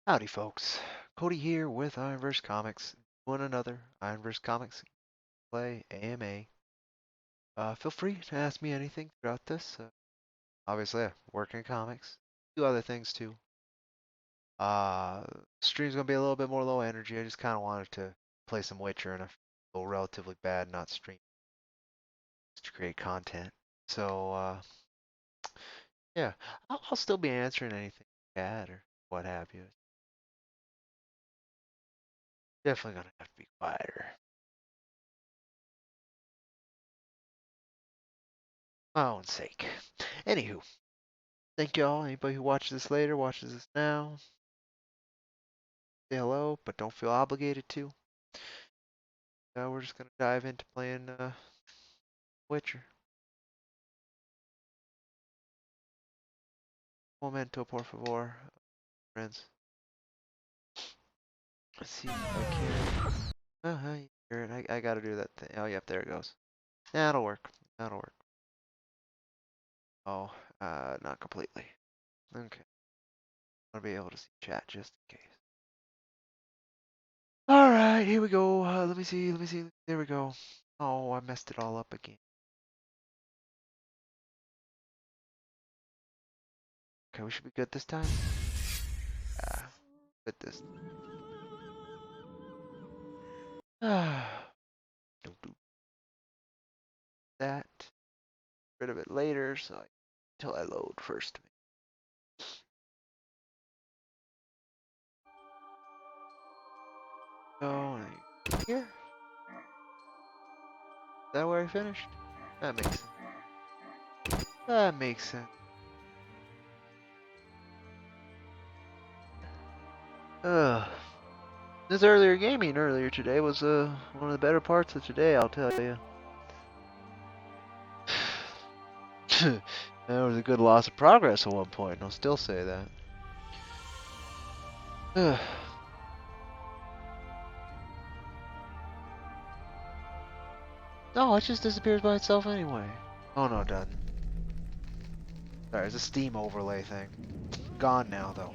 Howdy, folks. Cody here with IronVerse Comics. One another IronVerse Comics play AMA. Feel free to ask me anything throughout this. Obviously, I work in comics. Do other things too. Uh, Stream's gonna be a little bit more low energy. I just kind of wanted to play some Witcher, and I feel relatively bad not streaming to create content. So, yeah, I'll still be answering anything you had or what have you. Definitely gonna have to be quieter. My own sake. Anywho. Thank y'all. Anybody who watches this later, watches this now, say hello, but don't feel obligated to. We're just gonna dive into playing Witcher. Momento, por favor, friends. Let's see if I can. Oh, hi, I gotta do that thing. Oh, yep, there it goes. That'll work. That'll work. Oh, not completely. Okay. I want to be able to see chat just in case. All right, here we go. Let me see. Let me see. There we go. Oh, I messed it all up again. Okay, we should be good this time. Yeah, good this. Don't do that. Rid of it later, so until I load first. So here. Is that where I finished? That makes sense. That makes sense. This earlier gaming earlier today was one of the better parts of today, I'll tell you. There was a good loss of progress at one point, and I'll still say that. No, it just disappears by itself anyway. Oh no, it doesn't. Sorry, it's a Steam overlay thing. Gone now, though.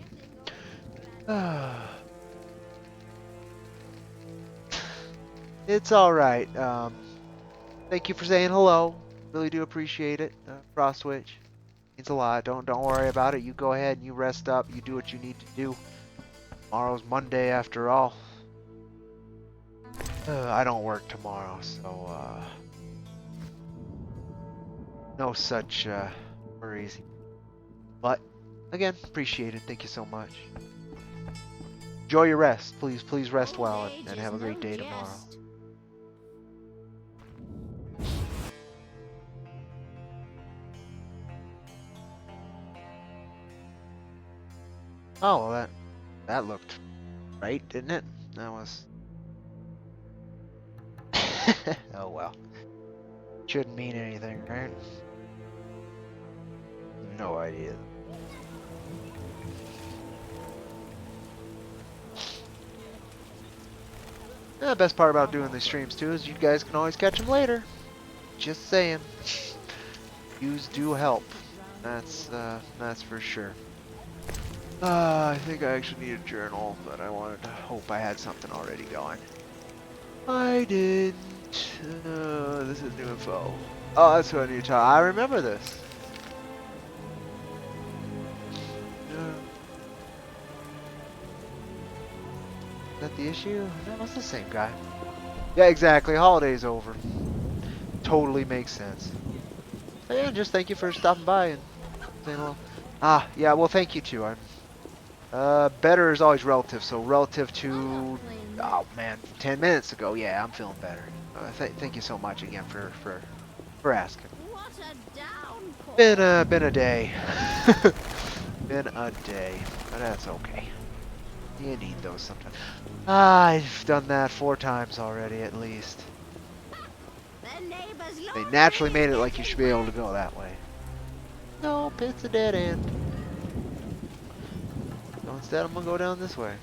It's alright. Thank you for saying hello. Really do appreciate it. Frostwitch. Means a lot. Don't worry about it. You go ahead and you rest up. You do what you need to do. Tomorrow's Monday after all. I don't work tomorrow, so no such worries. But again, appreciate it. Thank you so much. Enjoy your rest. Please rest well and have a great day tomorrow. Oh, well, that looked right, didn't it? That was. Oh well. Shouldn't mean anything, right? No idea. The best part about doing these streams too is you guys can always catch them later. Just saying. Views do help. That's for sure. I think I actually need a journal, but I wanted to hope I had something already going. I didn't. This is new info. Oh, that's what I need to talk. I remember this. Is that the issue? No, it's the same guy. Yeah, exactly. Holiday's over. Totally makes sense. But yeah, just thank you for stopping by and saying hello. Ah, yeah, well, thank you too. Better is always relative, so relative to, oh man, 10 minutes ago, yeah, I'm feeling better. Thank you so much again for asking. Been a day. Been a day, but that's okay. You need those sometimes. I've done that 4 times already, at least. They naturally made it like you should be able to go that way. Nope, it's a dead end. So instead, I'm gonna go down this way.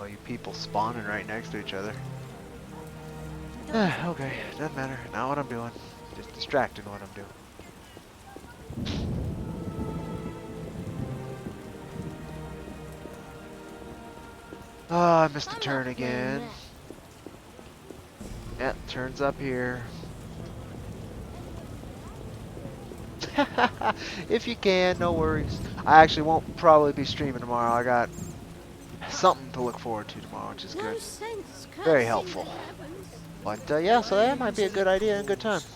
Oh, you people spawning right next to each other. Okay, doesn't matter. Not what I'm doing. Just distracted what I'm doing. Oh, I missed a I turn love playing again. Yeah, turns up here. If you can, no worries. I actually won't probably be streaming tomorrow. I got something to look forward to tomorrow, which is No good. sense Very cursing the helpful. heavens. But yeah, so that might be a Into the good idea and a good time. cause.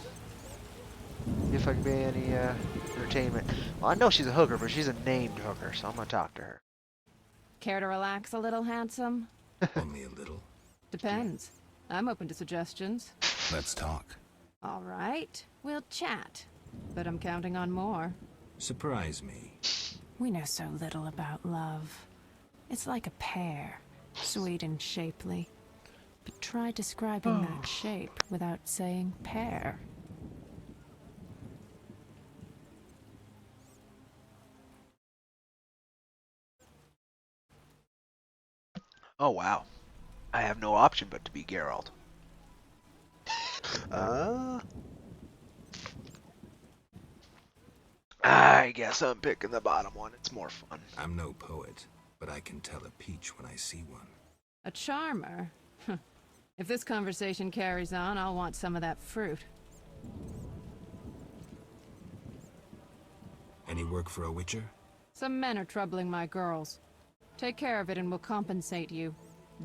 If I can be any entertainment. Well, I know she's a hooker, but she's a named hooker, so I'm gonna talk to her. Care to relax a little, handsome? Only a little. Depends. I'm open to suggestions. Let's talk. All right, we'll chat. But I'm counting on more. Surprise me. We know so little about love. It's like a pear, sweet and shapely. But try describing that shape without saying pear. Oh wow. I have no option but to be Geralt. Uh, I guess I'm picking the bottom one. It's more fun. I'm no poet, but I can tell a peach when I see one. A charmer? If this conversation carries on, I'll want some of that fruit. Any work for a witcher? Some men are troubling my girls. Take care of it and we'll compensate you.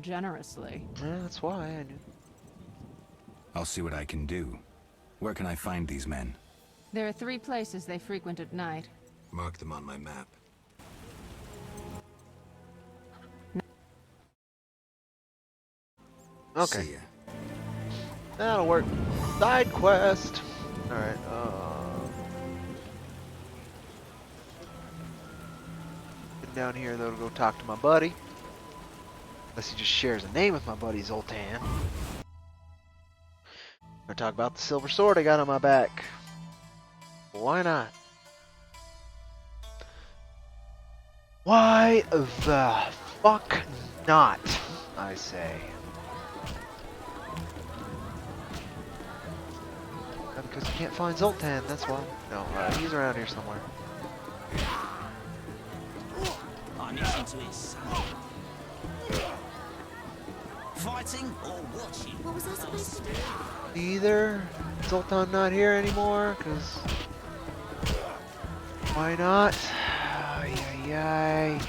Generously. Yeah, that's why I knew. I'll see what I can do. Where can I find these men? There are 3 places they frequent at night. Mark them on my map. Okay. See ya. That'll work. Side quest. Alright, get down here though to go talk to my buddy. Unless he just shares a name with my buddy Zoltan. Or talk about the silver sword I got on my back. Why not? Why the fuck not, I say. Because you can't find Zoltan, that's why. No, he's around here somewhere. I'm listening to his son. Fighting or watching? What was I supposed to do? Either Zoltan not here anymore, because why not? Ay, ay, ay.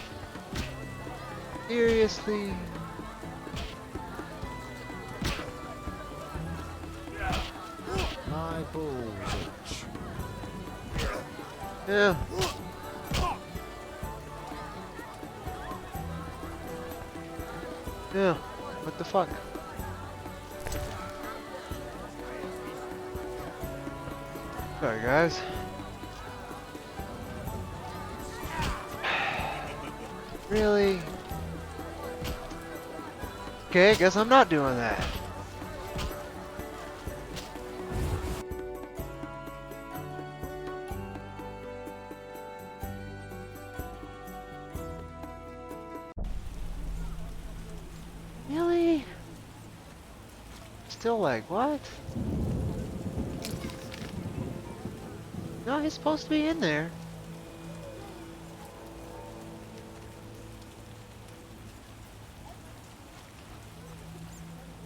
Seriously? My balls itch. Yeah. Yeah. What the fuck? Sorry, guys. Really? Okay, I guess I'm not doing that. Really? Still like, what? No, he's supposed to be in there.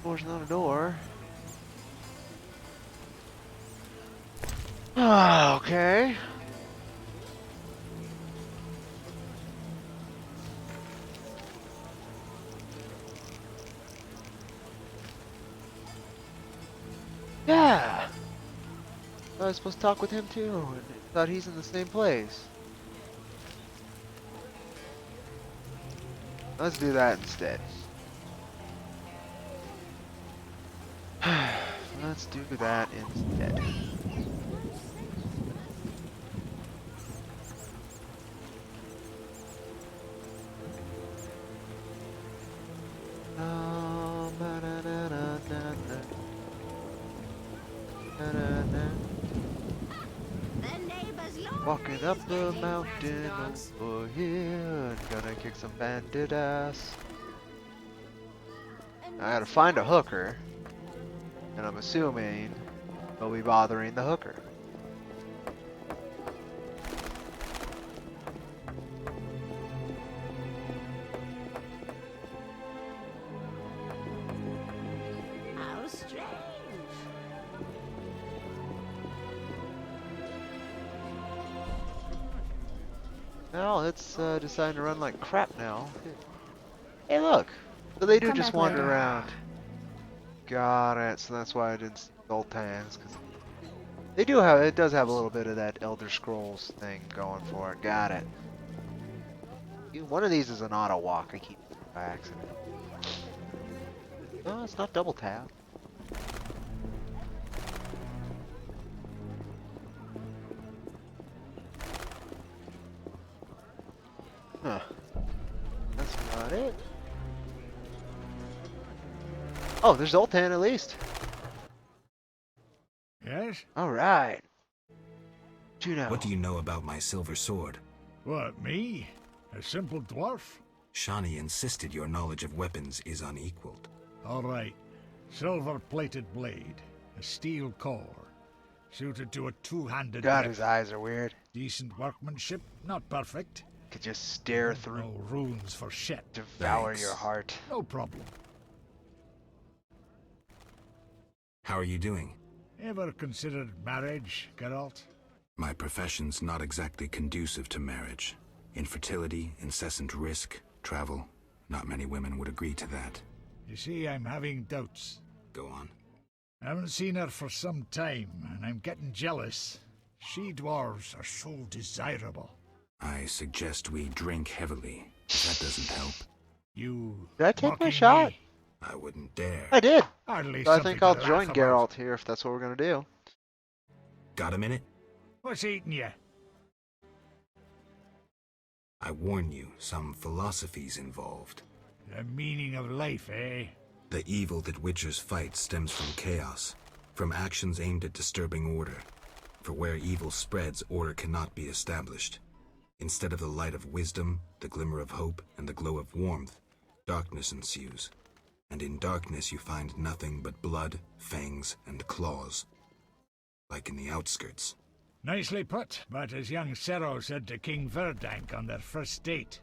Door's not a door. Ah, okay. Yeah. I was supposed to talk with him too, and I thought he's in the same place. Let's do that instead. Let's do that instead. Ba-da-da-da-da-da. Da-da-da. The neighbor's lawn. Walking up the mountain over here, and gonna kick some bandit ass. I gotta find a hooker, and I'm assuming they'll be bothering the hooker. Now it's deciding to run like crap now. Hey, look. So they do Come just back wander later. around. Got it. So that's why I didn't see Sultans, because they do have, it does have a little bit of that Elder Scrolls thing going for it. Got it. One of these is an auto walk. I keep by accident. No, it's not double tap. Huh. That's not it. Oh, there's Zoltan at least. Yes? Alright. You know. What do you know about my silver sword? What, me? A simple dwarf? Shani insisted your knowledge of weapons is unequaled. All right. Silver-plated blade. A steel core. Suited to a two-handed God, grip. his eyes are weird. Decent workmanship. Not perfect. Could just stare through, No runes for shit. devour Thanks. your heart. No problem. How are you doing? Ever considered marriage, Geralt? My profession's not exactly conducive to marriage. Infertility, incessant risk, travel. Not many women would agree to that. You see, I'm having doubts. Go on. I haven't seen her for some time, and I'm getting jealous. She-dwarves are so desirable. I suggest we drink heavily. If that doesn't help, You... Did I take my mocking shot? me? I wouldn't dare. I did. Hardly So I something think to I'll laugh join about. Geralt here if that's what we're gonna do. Got a minute? What's eating you? I warn you, some philosophy's involved. The meaning of life, eh? The evil that witchers fight stems from chaos, from actions aimed at disturbing order. For where evil spreads, order cannot be established. Instead of the light of wisdom, the glimmer of hope, and the glow of warmth, darkness ensues. And in darkness you find nothing but blood, fangs, and claws. Like in the outskirts. Nicely put, but as young Cero said to King Verdank on their first date,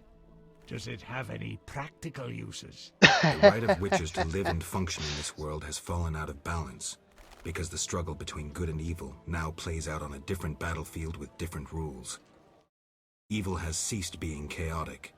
does it have any practical uses? The right of witchers to live and function in this world has fallen out of balance, because the struggle between good and evil now plays out on a different battlefield with different rules. Evil has ceased being chaotic.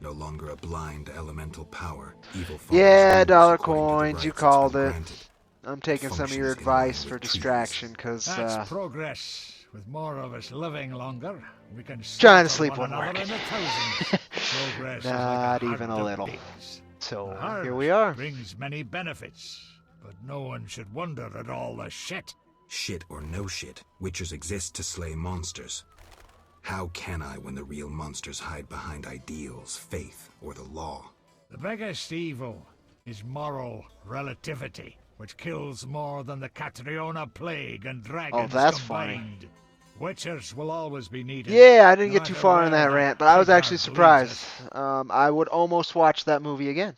No longer a blind elemental power, evil follows Yeah, rules dollar according to the coins, you rights it's called been it. granted. I'm taking some of your Functions in line advice with for treaties. distraction, because, That's progress. With more of us living longer, we can Trying slaughter to sleep one wouldn't another work. in the thousands. Progress is like Not a even a herd of little. pigs. so The herd here we are. brings many benefits, but no one should wonder at all the shit. Shit or no shit, witchers exist to slay monsters. How can I when the real monsters hide behind ideals, faith, or the law? The biggest evil is moral relativity, which kills more than the Catriona plague and dragons that's funny. combined. Witchers will always be needed. Yeah, I didn't no get too matter far in where that rant, but I was pig actually herd surprised. leads us. I would almost watch that movie again,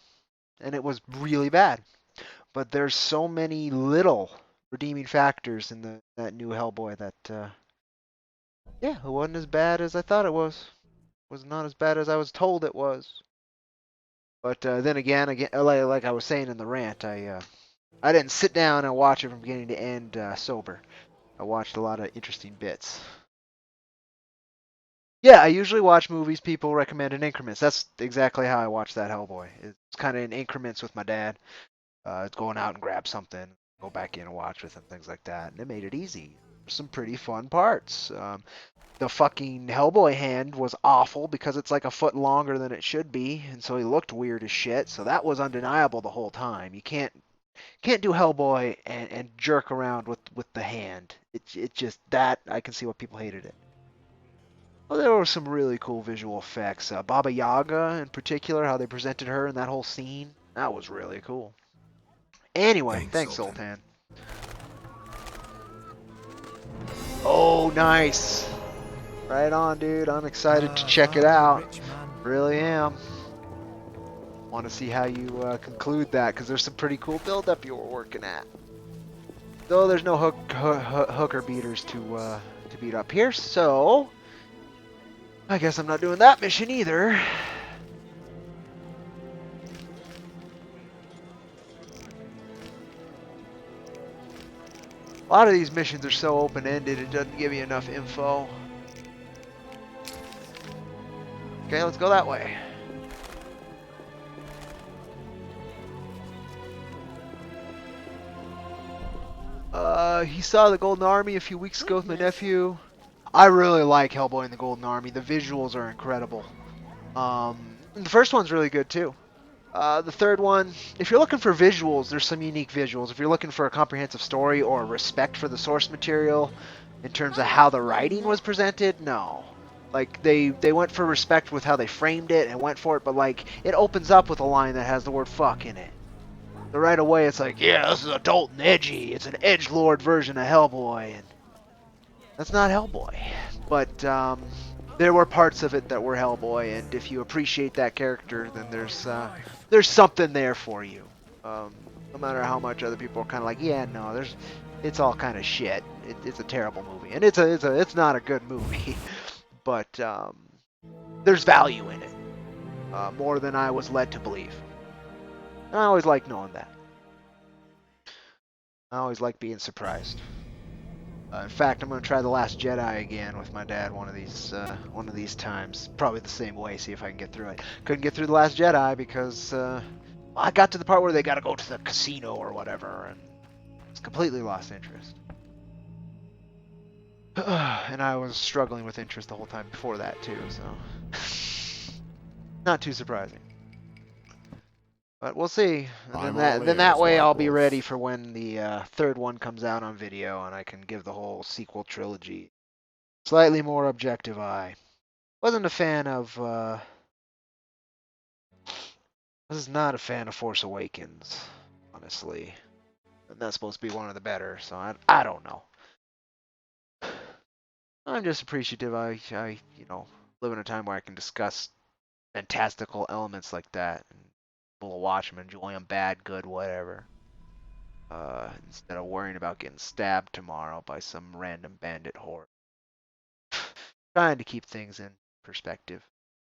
and it was really bad. But there's so many little redeeming factors in that new Hellboy that, yeah, it wasn't as bad as I thought it was. It was not as bad as I was told it was. But then again, like I was saying in the rant, I didn't sit down and watch it from beginning to end sober. I watched a lot of interesting bits. Yeah, I usually watch movies people recommend in increments. That's exactly how I watch that Hellboy. It's kind of in increments with my dad. It's going out and grab something, go back in and watch with him, things like that. And it made it easy. Some pretty fun parts. The fucking Hellboy hand was awful because it's like a foot longer than it should be, and so he looked weird as shit. So that was undeniable the whole time. You can't do Hellboy and jerk around with the hand. It just that I can see why people hated it. Well, there were some really cool visual effects. Baba Yaga in particular, how they presented her in that whole scene, that was really cool. Anyway, thanks Sultan. Oh, nice. Right on, dude. I'm excited to check it out. Really am. Want to see how you conclude that, because there's some pretty cool build-up you were working at. Though there's no hooker beaters to beat up here, so I guess I'm not doing that mission either. A lot of these missions are so open-ended, it doesn't give you enough info. Okay, let's go that way. He saw the Golden Army a few weeks ago with my nephew. I really like Hellboy and the Golden Army. The visuals are incredible. And the first one's really good too. The third one, if you're looking for visuals, there's some unique visuals. If you're looking for a comprehensive story or respect for the source material in terms of how the writing was presented, no. Like they went for respect with how they framed it and went for it, but like it opens up with a line that has the word fuck in it. So right away it's like, yeah, this is adult and edgy. It's an edgelord version of Hellboy, and that's not Hellboy. But there were parts of it that were Hellboy, and if you appreciate that character, then there's something there for you. No matter how much other people are kind of like, yeah, no, it's all kind of shit. It's a terrible movie, and it's not a good movie, but there's value in it, more than I was led to believe. And I always like knowing that. I always like being surprised. In fact, I'm gonna try The Last Jedi again with my dad one of these times. Probably the same way. See if I can get through it. Couldn't get through The Last Jedi because I got to the part where they got to go to the casino or whatever, and it's completely lost interest. And I was struggling with interest the whole time before that too, so not too surprising. But we'll see. And then that way I'll be ready for when the third one comes out on video, and I can give the whole sequel trilogy slightly more objective eye. Wasn't a fan of. Was not a fan of Force Awakens, honestly. And that's supposed to be one of the better, so I don't know. I'm just appreciative. I live in a time where I can discuss fantastical elements like that, and people will watch them, enjoy them, bad, good, whatever. Instead of worrying about getting stabbed tomorrow by some random bandit horde. Trying to keep things in perspective.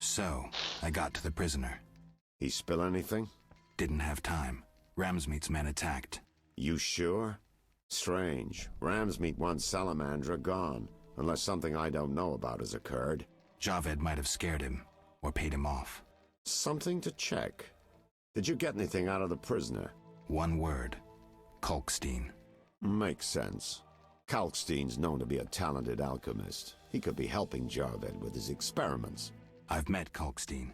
So, I got to the prisoner. He spill anything? Didn't have time. Ramsmeet's men attacked. You sure? Strange. Ramsmeet wants Salamandra gone, unless something I don't know about has occurred. Javed might have scared him, or paid him off. Something to check. Did you get anything out of the prisoner? One word. Kalkstein. Makes sense. Kalkstein's known to be a talented alchemist. He could be helping Javed with his experiments. I've met Kalkstein.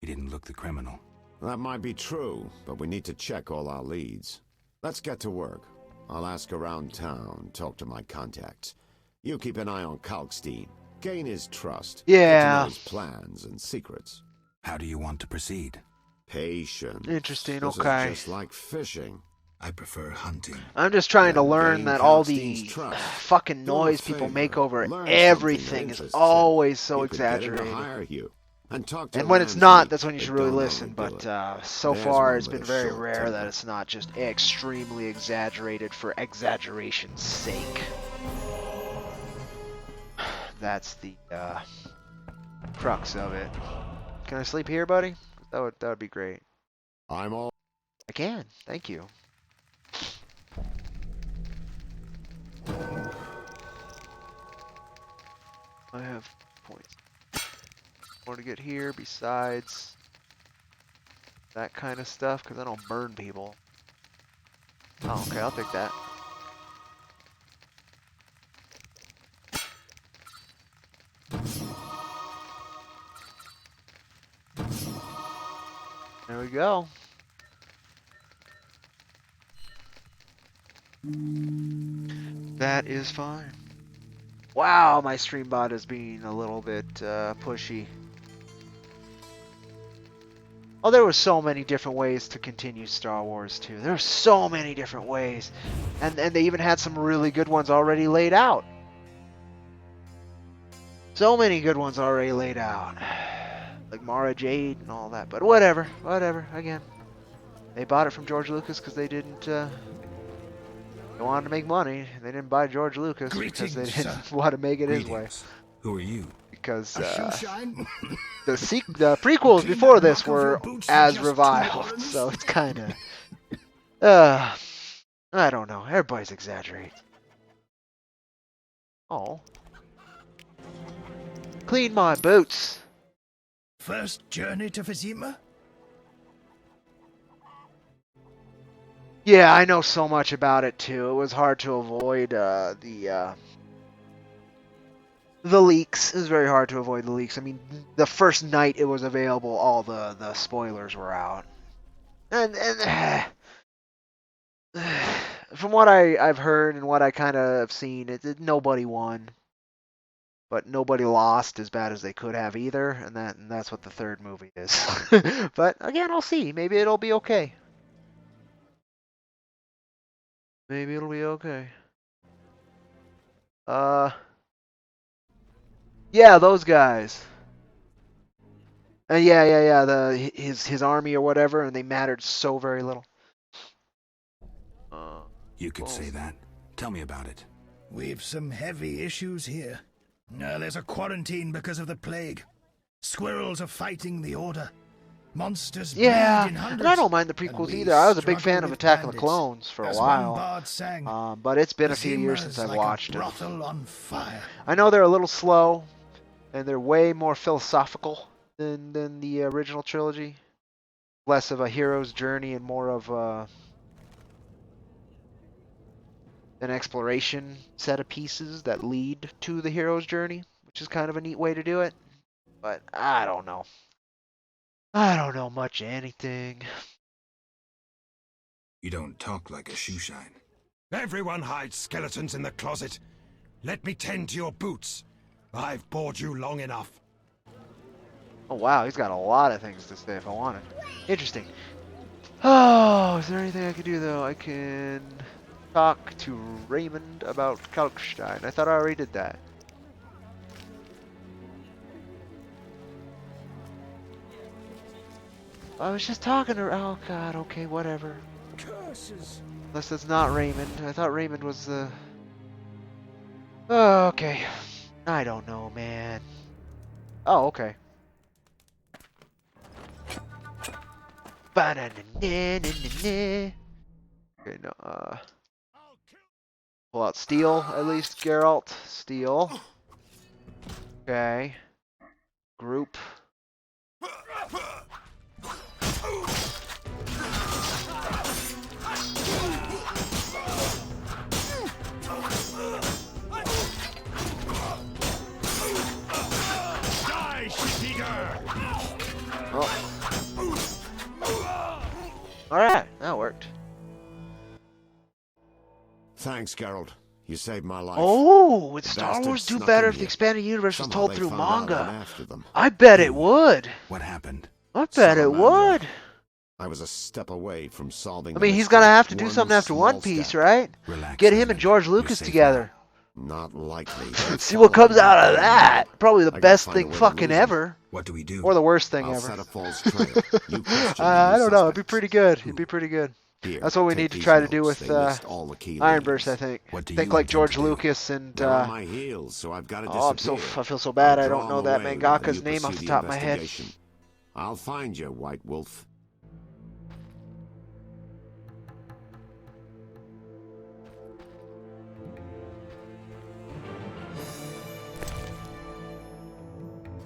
He didn't look the criminal. That might be true, but we need to check all our leads. Let's get to work. I'll ask around town, talk to my contacts. You keep an eye on Kalkstein. Gain his trust. Yeah. Get to know his plans and secrets. How do you want to proceed? Patience. Interesting, This okay. is just like fishing. I prefer hunting. I'm just trying to Then learn gain that all Kalkstein's the trust. fucking Do a noise people favor. make over Learn everything something is that interests him. always so You could get him to exaggerated. hire you. And talk to And when it's Ramsey. not, that's when you They should really don't listen. overdo But it. so There's far, one it's been with a very short rare that temper. it's not just extremely exaggerated for exaggeration's sake. That's the crux of it. Can I sleep here, buddy? That would be great. I'm all... I can. Thank you. I have points. More to get here besides that kind of stuff, because I don't burn people. Oh, okay, I'll take that. There we go. That is fine. Wow, my stream bot is being a little bit pushy. Oh, there were so many different ways to continue Star Wars 2. There were so many different ways. And they even had some really good ones already laid out. So many good ones already laid out. Like Mara Jade and all that. But whatever, again. They bought it from George Lucas because they didn't... They wanted to make money. They didn't buy George Lucas because they didn't want to make it his way. Who are you? Because A shoe shine? the prequels before this were as reviled, so it's kind of... I don't know. Everybody's exaggerating. Oh. Clean my boots. first journey to Vizima? Yeah, I know so much about it too. It was hard to avoid the leaks. It was very hard to avoid the leaks. I mean, the first night it was available, all the spoilers were out. And from what I've heard and what I kind of have seen, nobody won, but nobody lost as bad as they could have either, and that's what the third movie is. But again, I'll see. Maybe it'll be okay. Maybe it'll be okay. Yeah, those guys. Yeah. His army or whatever, and they mattered so very little. You could say that. Tell me about it. We've some heavy issues here. There's a quarantine because of the plague. Squirrels are fighting the Order. Monsters breed Yeah, in hundreds. and I don't mind the and prequels we either. I was a big struggle fan of with Attack of the bandits. Clones for a As one while. bard sang, But it's been a few years Vizima's since I've like watched a it. brothel on fire. I know they're a little slow, and they're way more philosophical than the original trilogy. Less of a hero's journey and more of an exploration set of pieces that lead to the hero's journey, which is kind of a neat way to do it. But I don't know. I don't know much of anything. You don't talk like a shoeshine. Everyone hides skeletons in the closet. Let me tend to your boots. I've bored you long enough. Oh wow, he's got a lot of things to say if I wanted. Interesting. Oh, is there anything I can do though? I can talk to Raymond about Kalkstein. I thought I already did that. I was just talking to her. Oh god, okay, whatever. Curses. Unless it's not Raymond. I thought Raymond was the... Oh, okay. I don't know, man. Oh, okay. Ba-na-na-na-na-na-na. Okay, no, pull out steel, at least, Geralt. Steel. Okay. Group. Oh. Alright, that worked. Thanks, Geralt. You saved my life. Oh, would The Star bastards Wars do snuck better in if the here. expanded universe was Somehow told they through found out I'm manga? after them. I bet it would. What happened? I bet it Salamander. would. I was a step away from solving. I the mean, he's mystery. gonna have to do One something after small One Piece, step. right? Relax, Get him Raymond. and George You're Lucas safe together. Not likely. See what comes out of that. Probably the I gotta best find a thing way to fucking lose him. ever. now. What do we do? Or the worst thing I'll ever. set a false trail. You question I any don't know. It'd be suspects. pretty good. It'd be pretty good. Here, That's what we take need to these try to do notes. with They list all the key IronVerse, I leads. think. What do Think you like intend George to do? Lucas and They're on my heels, so I've got to oh, disappear. I feel so bad. I'll I draw don't know 'em that away while mangaka's you name off pursue the the top of my head. investigation. I'll find you, White Wolf.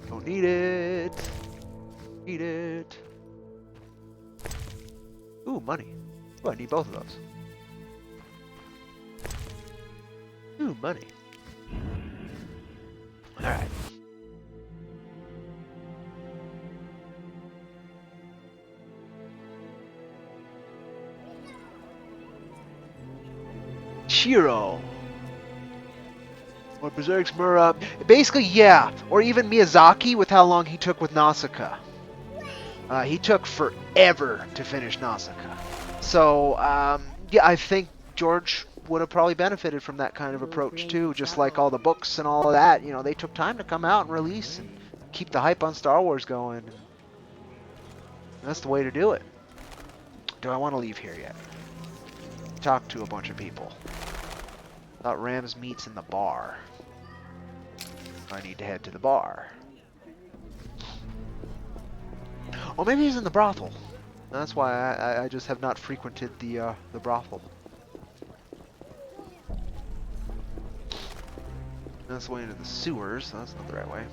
Don't need it. Need it. Ooh, money. Ooh, I need both of those. Ooh, money. Alright. Shiro. Or Berserk's Mura. Basically, yeah. Or even Miyazaki with how long he took with Nausicaa. He took forever to finish Nausicaa. So, yeah, I think George would have probably benefited from that kind of approach too. Just like all the books and all of that. You know, they took time to come out and release and keep the hype on Star Wars going. And that's the way to do it. Do I want to leave here yet? Talk to a bunch of people. Thought Rams meets in the bar. I need to head to the bar. Or maybe he's in the brothel. That's why I just have not frequented the brothel. That's the way into the sewers. So that's not the right way.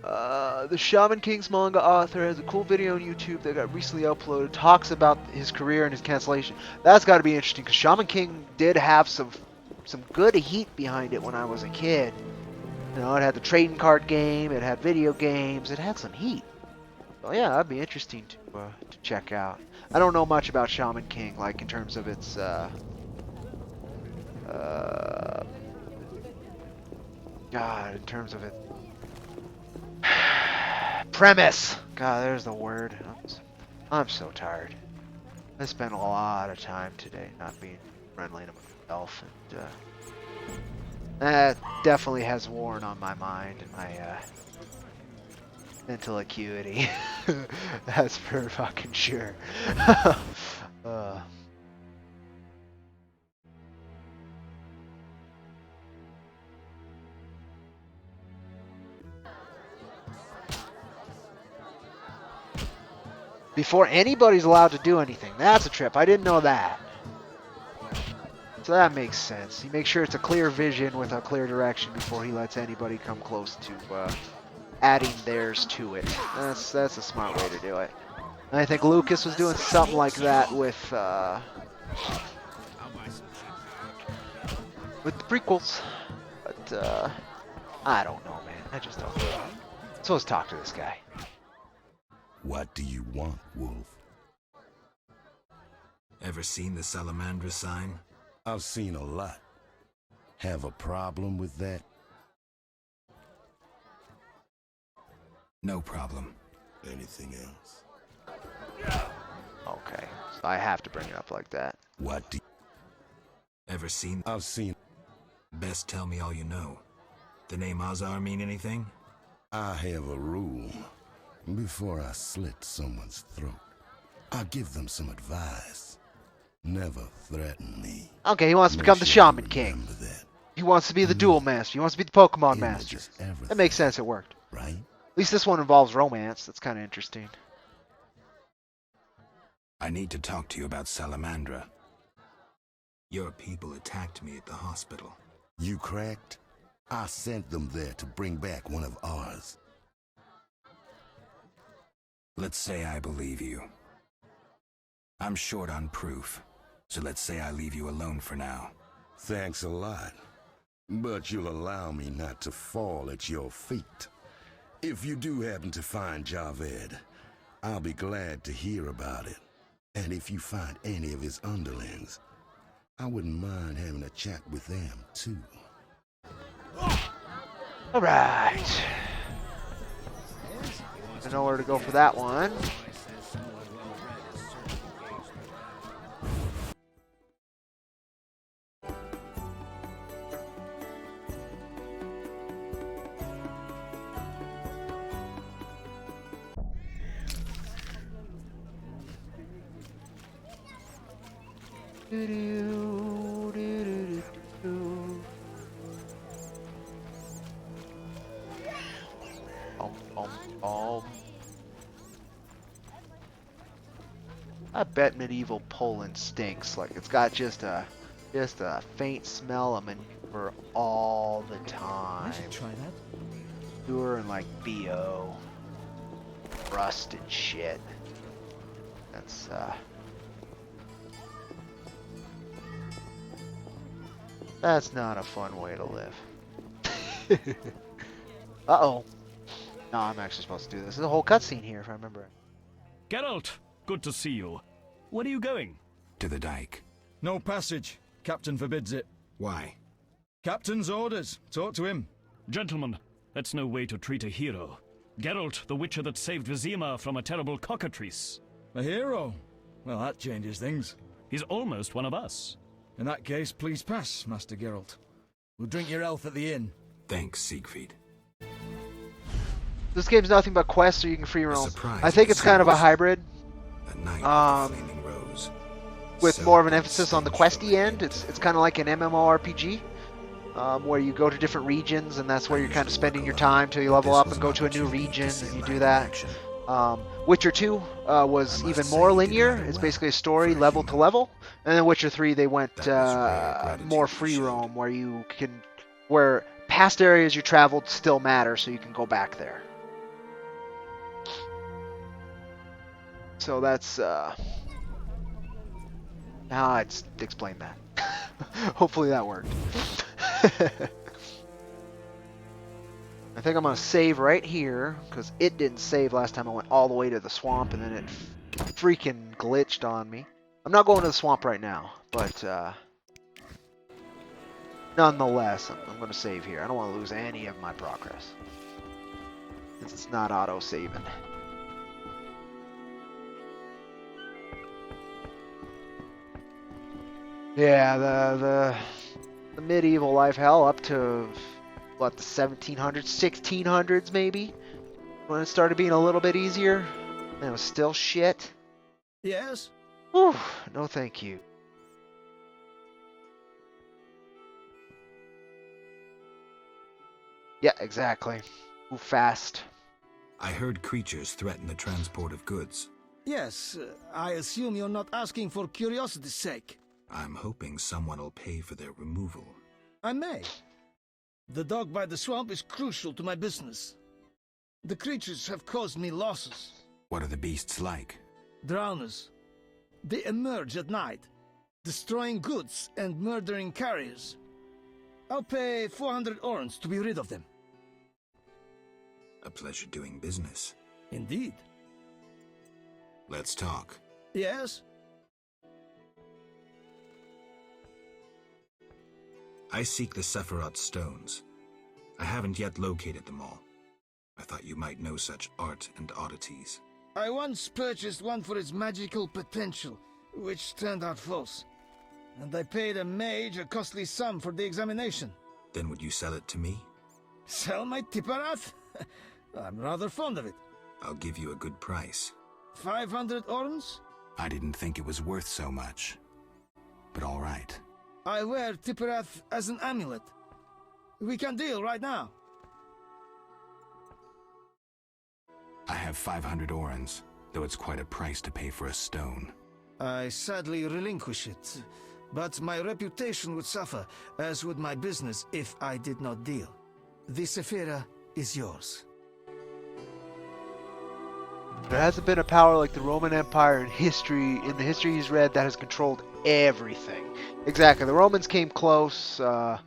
The Shaman King's manga author has a cool video on YouTube that got recently uploaded. Talks about his career and his cancellation. That's got to be interesting because Shaman King did have some good heat behind it when I was a kid. You know, it had the trading card game, it had video games, it had some heat. So yeah, that'd be interesting to check out. I don't know much about Shaman King, like in terms of its God, in terms of it premise. God, there's the word. I'm so tired. I spent a lot of time today not being friendly to myself, and that definitely has worn on my mind and my mental acuity. That's for fucking sure. Before anybody's allowed to do anything. That's a trip. I didn't know that. So that makes sense. He makes sure it's a clear vision with a clear direction before he lets anybody come close to adding theirs to it. That's a smart way to do it. And I think Lucas was doing something like that with the prequels. But I don't know, man. I just don't know. So let's talk to this guy. What do you want, Wolf? Ever seen the Salamandra sign? I've seen a lot. Have a problem with that? No problem. Anything else? Okay, so I have to bring it up like that. What do Ever seen? I've seen. Best tell me all you know. The name Azar mean anything? I have a rule. Before I slit someone's throat, I give them some advice. Never threaten me. Okay, he wants to become the Shaman King. He wants to be the Duel Master. He wants to be the Pokemon Master. That makes sense, it worked. Right? At least this one involves romance. That's kind of interesting. I need to talk to you about Salamandra. Your people attacked me at the hospital. You cracked? I sent them there to bring back one of ours. Let's say I believe you. I'm short on proof, so let's say I leave you alone for now. Thanks a lot. But you'll allow me not to fall at your feet. If you do happen to find Javed, I'll be glad to hear about it. And if you find any of his underlings, I wouldn't mind having a chat with them, too. Alright. I know where to go for that one. I bet medieval Poland stinks. Like it's got just a faint smell of manure all the time. I should try that. Manure and like BO, rust and shit. That's that's not a fun way to live. Uh-oh. No, I'm actually supposed to do this. There's a whole cutscene here, if I remember it. Geralt, good to see you. Where are you going? To the dike. No passage. Captain forbids it. Why? Captain's orders. Talk to him. Gentlemen, that's no way to treat a hero. Geralt, the witcher that saved Vizima from a terrible cockatrice. A hero? Well, that changes things. He's almost one of us. In that case, please pass, Master Geralt. We'll drink your health at the inn. Thanks, Siegfried. This game's nothing but quests, so you can free roam. surprise I think it's kind of a hybrid. A night with the flaming rose. With So more of an emphasis on the questy end. It's kind of like an MMORPG, where you go to different regions, and that's where you're kind of spending your time till you level up and go to a new region, and you do that. Witcher 2 was even more linear. It's basically a story level to level. And then Witcher 3, they went more free roam, where past areas you traveled still matter, so you can go back there. So that's how I'd explain that. Hopefully that worked. I think I'm going to save right here, because it didn't save last time I went all the way to the swamp, and then it freaking glitched on me. I'm not going to the swamp right now, but nonetheless, I'm going to save here. I don't want to lose any of my progress, since it's not auto-saving. Yeah, the medieval life, hell, up to what, the 1700s, 1600s maybe, when it started being a little bit easier, and it was still shit. Yes? Whew, no thank you. Yeah, exactly. Move fast. I heard creatures threaten the transport of goods. Yes, I assume you're not asking for curiosity's sake. I'm hoping someone will pay for their removal. I may. The dog by the swamp is crucial to my business. The creatures have caused me losses. What are the beasts like? Drowners. They emerge at night, destroying goods and murdering carriers. I'll pay 400 orens to be rid of them. A pleasure doing business. Indeed. Let's talk. Yes? I seek the Sephiroth stones. I haven't yet located them all. I thought you might know such art and oddities. I once purchased one for its magical potential, which turned out false. And I paid a mage a costly sum for the examination. Then would you sell it to me? Sell my Tipparath? I'm rather fond of it. I'll give you a good price. 500 orens? I didn't think it was worth so much. But all right. I wear Tipparath as an amulet. We can deal right now. I have 500 orens, though it's quite a price to pay for a stone. I sadly relinquish it, but my reputation would suffer, as would my business if I did not deal. The Sephira is yours. There hasn't been a power like the Roman Empire in the history he's read, that has controlled everything. Exactly, the Romans came close, and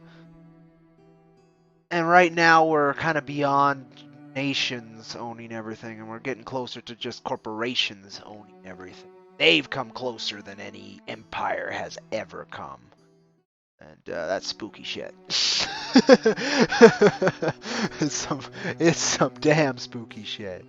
right now we're kind of beyond nations owning everything, and we're getting closer to just corporations owning everything. They've come closer than any empire has ever come. And that's spooky shit. It's some damn spooky shit.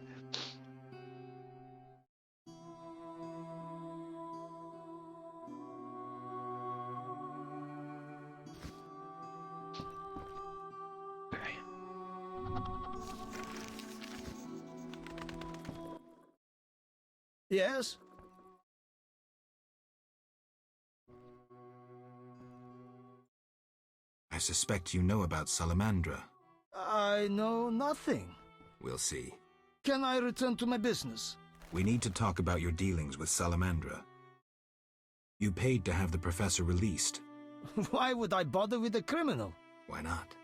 Yes? I suspect you know about Salamandra. I know nothing. We'll see. Can I return to my business? We need to talk about your dealings with Salamandra. You paid to have the professor released. Why would I bother with a criminal? Why not?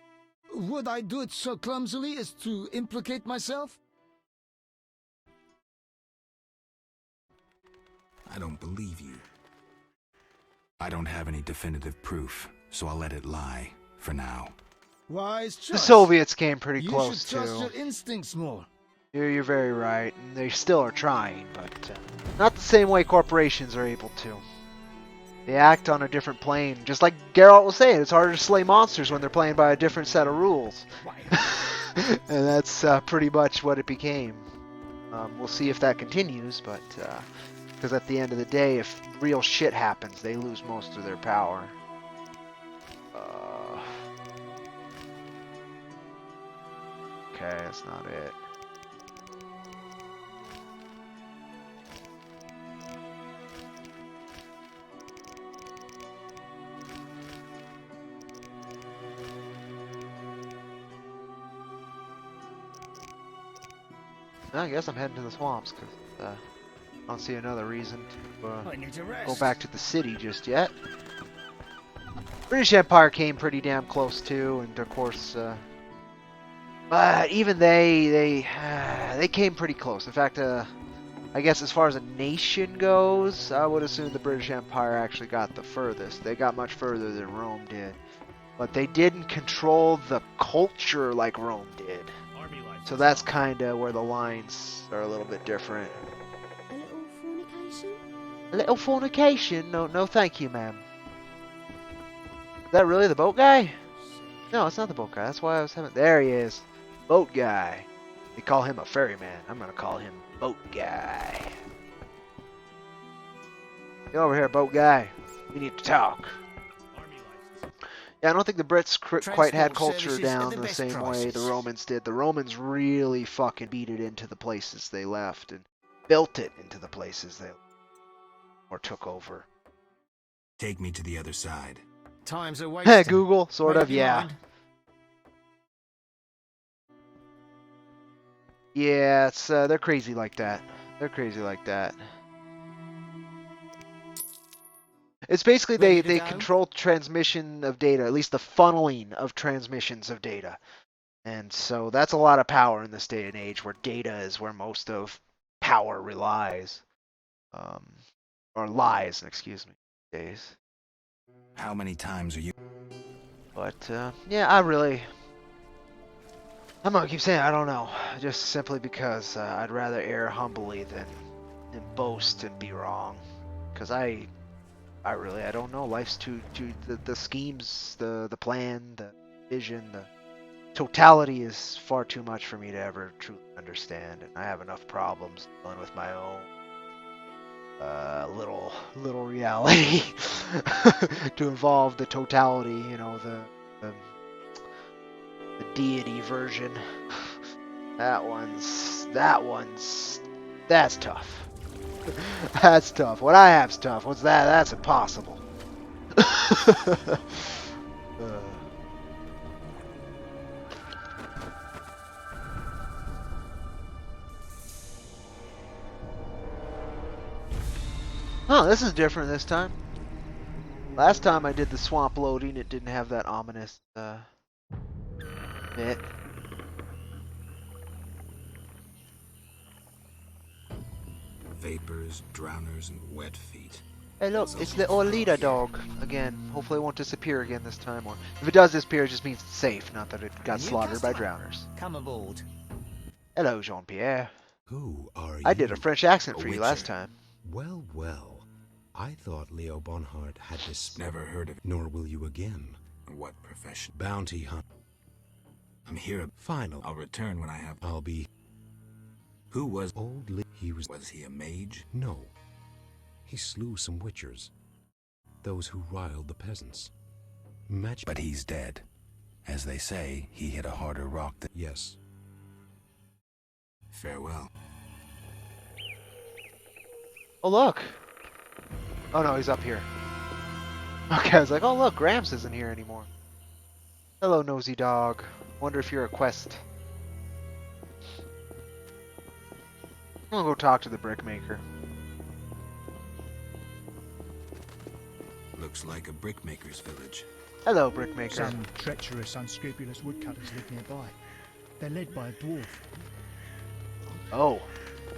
Would I do it so clumsily as to implicate myself? I don't believe you. I don't have any definitive proof, so I'll let it lie, for now. Wise choice. The Soviets came pretty close, You should trust too. your instincts more. You're very right, and they still are trying, but not the same way corporations are able to. They act on a different plane, just like Geralt was saying. It's harder to slay monsters when they're playing by a different set of rules. And that's pretty much what it became. We'll see if that continues, but because at the end of the day, if real shit happens, they lose most of their power. Okay, that's not it. I guess I'm heading to the swamps because I don't see another reason to I need to rest. go back to the city just yet. British Empire came pretty damn close too, and of course, but even they came pretty close. In fact, I guess as far as a nation goes, I would assume the British Empire actually got the furthest. They got much further than Rome did. But they didn't control the culture like Rome did. So that's kind of where the lines are a little bit different. A little fornication? A little fornication? No, no thank you, ma'am. Is that really the boat guy? No, it's not the boat guy. That's why I was having... There he is. Boat guy. They call him a ferryman. I'm going to call him boat guy. Get over here, boat guy. We need to talk. Yeah, I don't think the Brits quite had culture down the same way the Romans did. The Romans really fucking beat it into the places they left and built it into the places they or took over. Take me to the other side. Time's a waste. Google, sort of, yeah. Yeah, it's they're crazy like that. They're crazy like that. It's basically they control transmission of data, at least the funneling of transmissions of data. And so that's a lot of power in this day and age where data is where most of power relies. Or lies, excuse me, days. How many times are you... But, yeah, I'm gonna keep saying I don't know. Just simply because I'd rather err humbly than boast and be wrong. Because I don't know. Life's the schemes, the plan, the vision, the totality is far too much for me to ever truly understand, and I have enough problems dealing with my own little reality to involve the totality. You know, the deity version. That's tough. That's tough. What I have's tough. What's that? That's impossible. Huh, this is different this time. Last time I did the swamp loading, it didn't have that ominous bit. Vapors, drowners, and wet feet. Hey look, it's the old leader dog again. Hopefully it won't disappear again this time, or if it does disappear, it just means it's safe, not that it got slaughtered by drowners. Come aboard. Hello, Jean-Pierre. Who are you? I did a French accent A for you witcher. last time. Well, well. I thought Leo Bonhart had this... Never heard of it. Nor will you again. What profession? Bounty hunt. I'm here. Final. I'll return when I have... I'll be... Who was old Lee? He was... Was he a mage? No. He slew some witchers. Those who riled the peasants. Magic. But he's dead. As they say, he hit a harder rock than... Yes. Farewell. Oh look! Oh no, he's up here. Okay, I was like, oh look, Gramps isn't here anymore. Hello, nosy dog. Wonder if you're a quest. I'm gonna go talk to the brickmaker. Looks like a brickmaker's village. Hello, brickmaker. Some treacherous, unscrupulous woodcutters live nearby. They're led by a dwarf. Oh,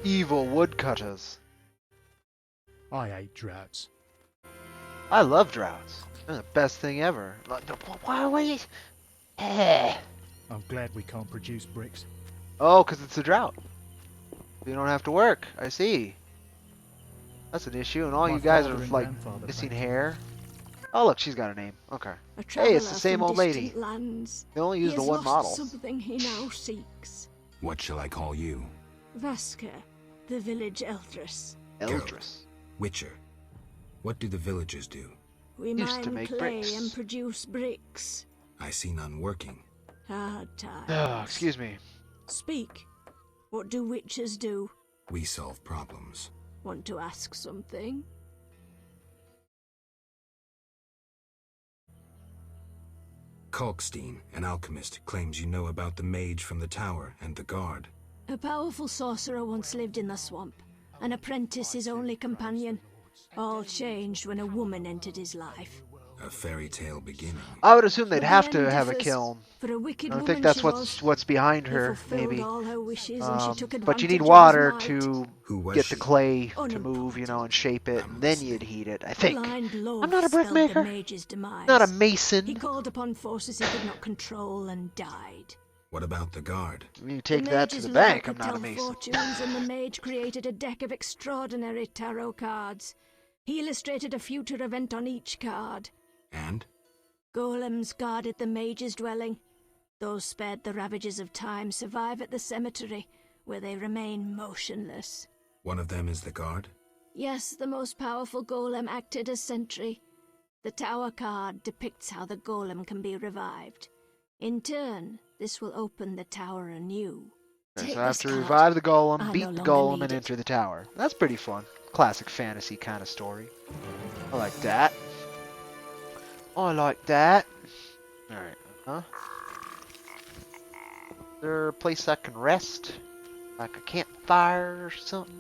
evil woodcutters. I hate droughts. I love droughts. They're the best thing ever. Why? I'm glad we can't produce bricks. Oh, because it's a drought. You don't have to work. I see. That's an issue, and all My you guys father are and like grandfather missing planted hair. Oh look, she's got a name. Okay. A Hey, it's the traveller same from old lady. distant lands. They only He use the has one lost model. something he now seeks. What shall I call you? Vasker, the village eldress. Eldris. Witcher. What do the villagers do? We Used to mine make clay bricks. and produce bricks. I see none working. Hard times. Oh, excuse me. Speak. What do witches do? We solve problems. Want to ask something? Kalkstein, an alchemist, claims you know about the mage from the tower and the guard. A powerful sorcerer once lived in the swamp. An apprentice his only companion. All changed when a woman entered his life. A fairy tale beginning. I would assume they'd But the have to end have a differs. kiln. For a wicked I woman think that's she was. what's behind He her, fulfilled maybe. all her wishes, and she took But you need advantage of water his might. to Who was get the she? clay to move, you know, and shape it, I'm and then listening. you'd heat it. I The think. blind love I'm not a spelled the brickmaker. mage's demise. Not a He mason. called upon forces he could not control and died. What about the guard? You take the that to mage's the lover bank. I'm could not a tell mason. fortunes, and the mage created a deck of extraordinary tarot cards. He illustrated a future event on each card. And? Golems guarded the mage's dwelling. Those spared the ravages of time survive at the cemetery, where they remain motionless. One of them is the guard? Yes, the most powerful golem acted as sentry. The tower card depicts how the golem can be revived. In turn, this will open the tower anew. Okay, Take so I have this to card. revive the golem, I beat no the longer golem, need and it. enter the tower. That's pretty fun. Classic fantasy kind of story. I like that. I like that. Alright, huh? Is there a place I can rest? Like a campfire or something?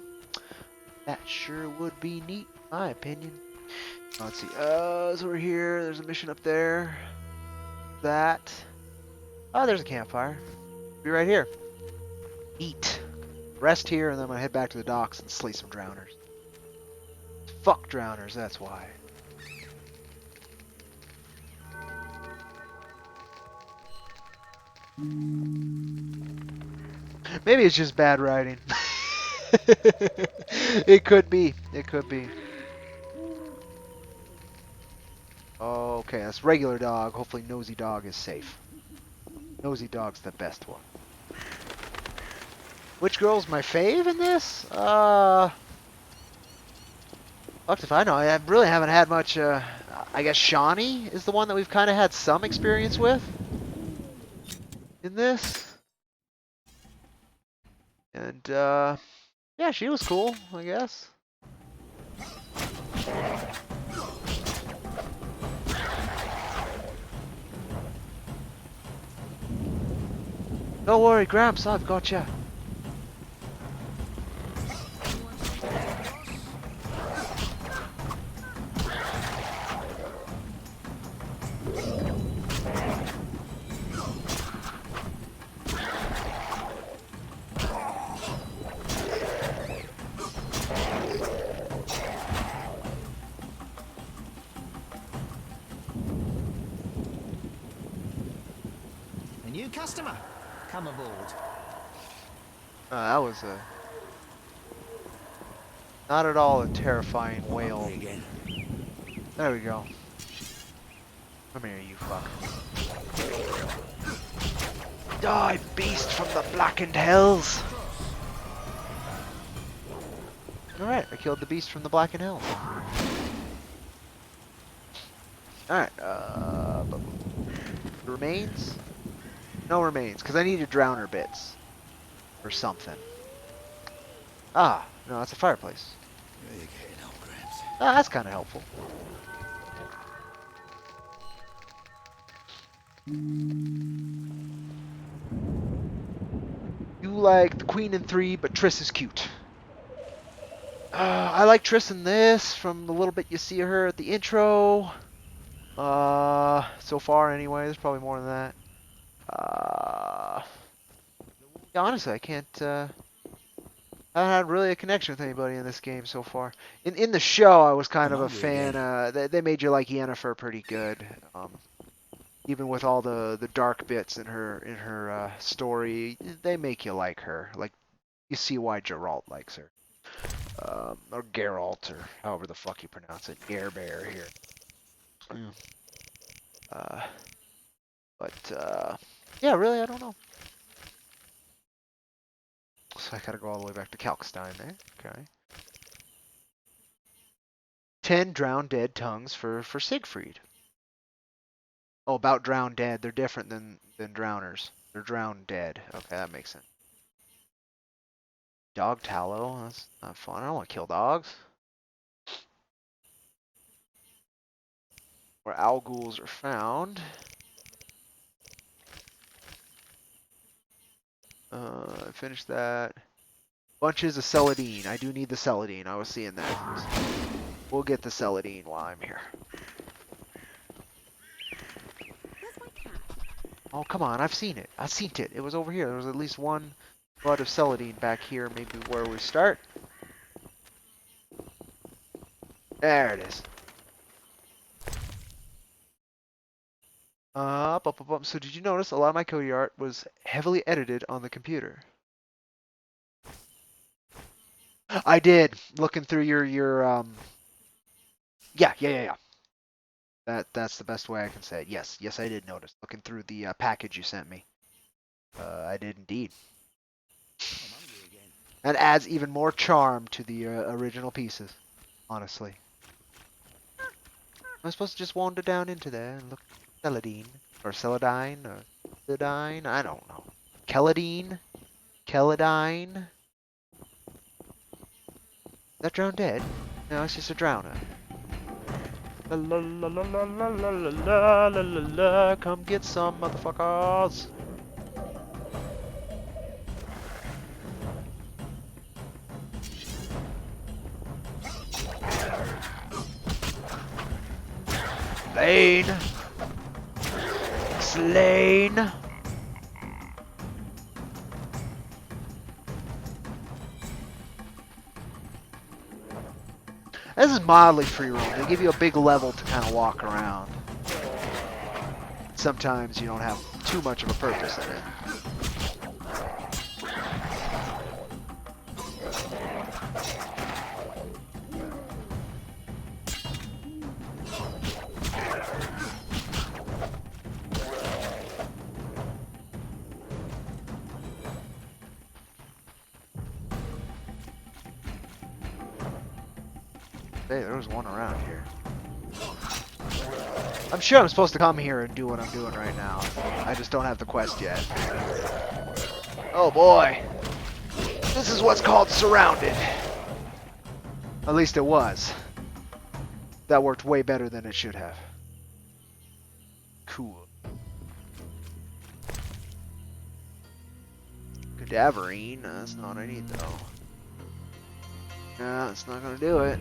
That sure would be neat, in my opinion. Let's see. It's over here. There's a mission up there. That. Oh, there's a campfire. Be right here. Eat. Rest here, and then I'm gonna head back to the docks and slay some drowners. Fuck drowners, that's why. Maybe it's just bad writing. It could be. It could be. Okay, that's regular dog. Hopefully nosy dog is safe. Nosy dog's the best one. Which girl's my fave in this? Fucked if I know. I really haven't had much, I guess Shawnee is the one that we've kind of had some experience with in this. And, yeah, she was cool, I guess. Don't worry, Gramps, I've got you. A new customer. Come aboard. That was a... not at all a terrifying whale. Again. There we go. Come here, you fucker. Die, beast from the blackened hells! Alright, I killed the beast from the blackened hells. Alright, remains? No remains, because I needed drowner bits. Or something. Ah, no, that's a fireplace. Ah, that's kind of helpful. You like the Queen in 3, but Triss is cute. I like Triss in this, from the little bit you see of her at the intro. So far anyway, there's probably more than that. Yeah, honestly, I can't, I haven't had really a connection with anybody in this game so far. In the show, I was kind of a fan. They made you like Yennefer pretty good. Even with all the dark bits in her story, they make you like her. Like, you see why Geralt likes her. Or Geralt, or however the fuck you pronounce it. Gerbear here. Yeah, really, I don't know. So I gotta go all the way back to Kalkstein there. Okay. 10 drowned dead tongues for Siegfried. Oh, about drowned dead. They're different than drowners. They're drowned dead. Okay, that makes sense. Dog tallow. That's not fun. I don't want to kill dogs. Where owl ghouls are found. I finished that. Bunches of celadine. I do need the celadine. I was seeing that. We'll get the celadine while I'm here. Oh, come on, I've seen it. I've seen it. It was over here. There was at least one bud of celandine back here, maybe where we start. There it is. So did you notice a lot of my Cody art was heavily edited on the computer? I did. Looking through your yeah. That's the best way I can say it. Yes, I did notice. Looking through the package you sent me. I did indeed. That adds even more charm to the original pieces, honestly. I'm supposed to just wander down into there and look at Celadine, or Celadine, or Celadine, I don't know. Celadine? Celadine? Is that drowned dead? No, it's just a drowner. La la la la la la la la la la la, come get some motherfuckers. Slain! Slain! This is mildly free roam. They give you a big level to kind of walk around. Sometimes you don't have too much of a purpose in it. Hey, there was one around here. I'm sure I'm supposed to come here and do what I'm doing right now. I just don't have the quest yet. Oh boy. This is what's called surrounded. At least it was. That worked way better than it should have. Cool. Cadaverine. That's not what I need though. No, it's not gonna do it.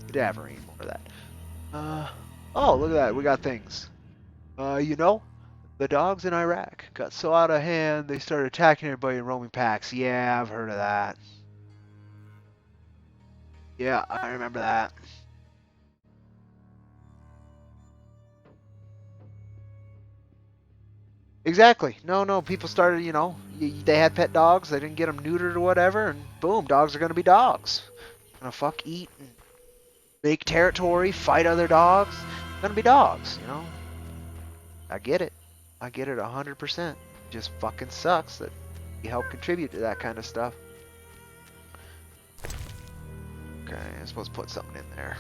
Cadaverine, more of that. Oh, look at that. We got things. You know, the dogs in Iraq got so out of hand they started attacking everybody in roaming packs. Yeah, I've heard of that. Yeah, I remember that. Exactly. No, people started, you know, they had pet dogs, they didn't get them neutered or whatever, and boom, dogs are going to be dogs. Gonna fuck, eat, and make territory, fight other dogs. Gonna be dogs, you know. I get it. I get it 100%. Just fucking sucks that you help contribute to that kind of stuff. Okay, I'm supposed to put something in there.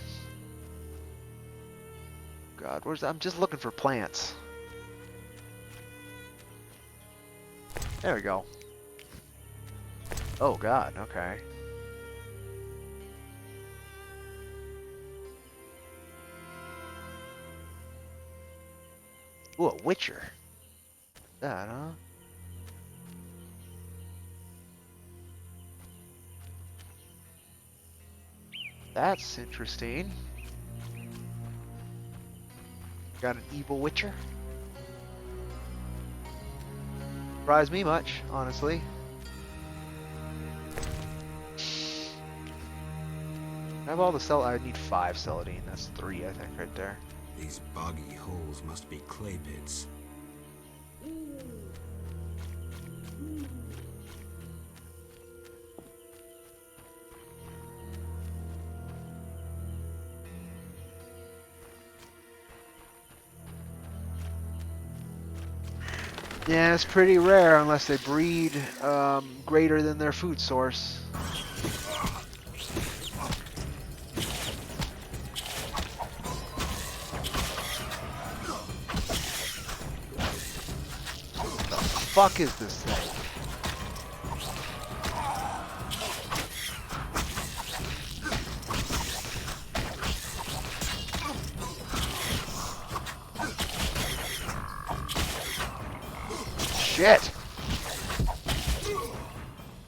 God, I'm just looking for plants. There we go. Oh God, okay. Ooh, a Witcher. That, huh? That's interesting. Got an evil Witcher. Surprised me much, honestly. I have all the I need 5 celandine. That's 3, I think, right there. These boggy holes must be clay pits. Yeah, it's pretty rare unless they breed greater than their food source. What the fuck is this thing? Shit!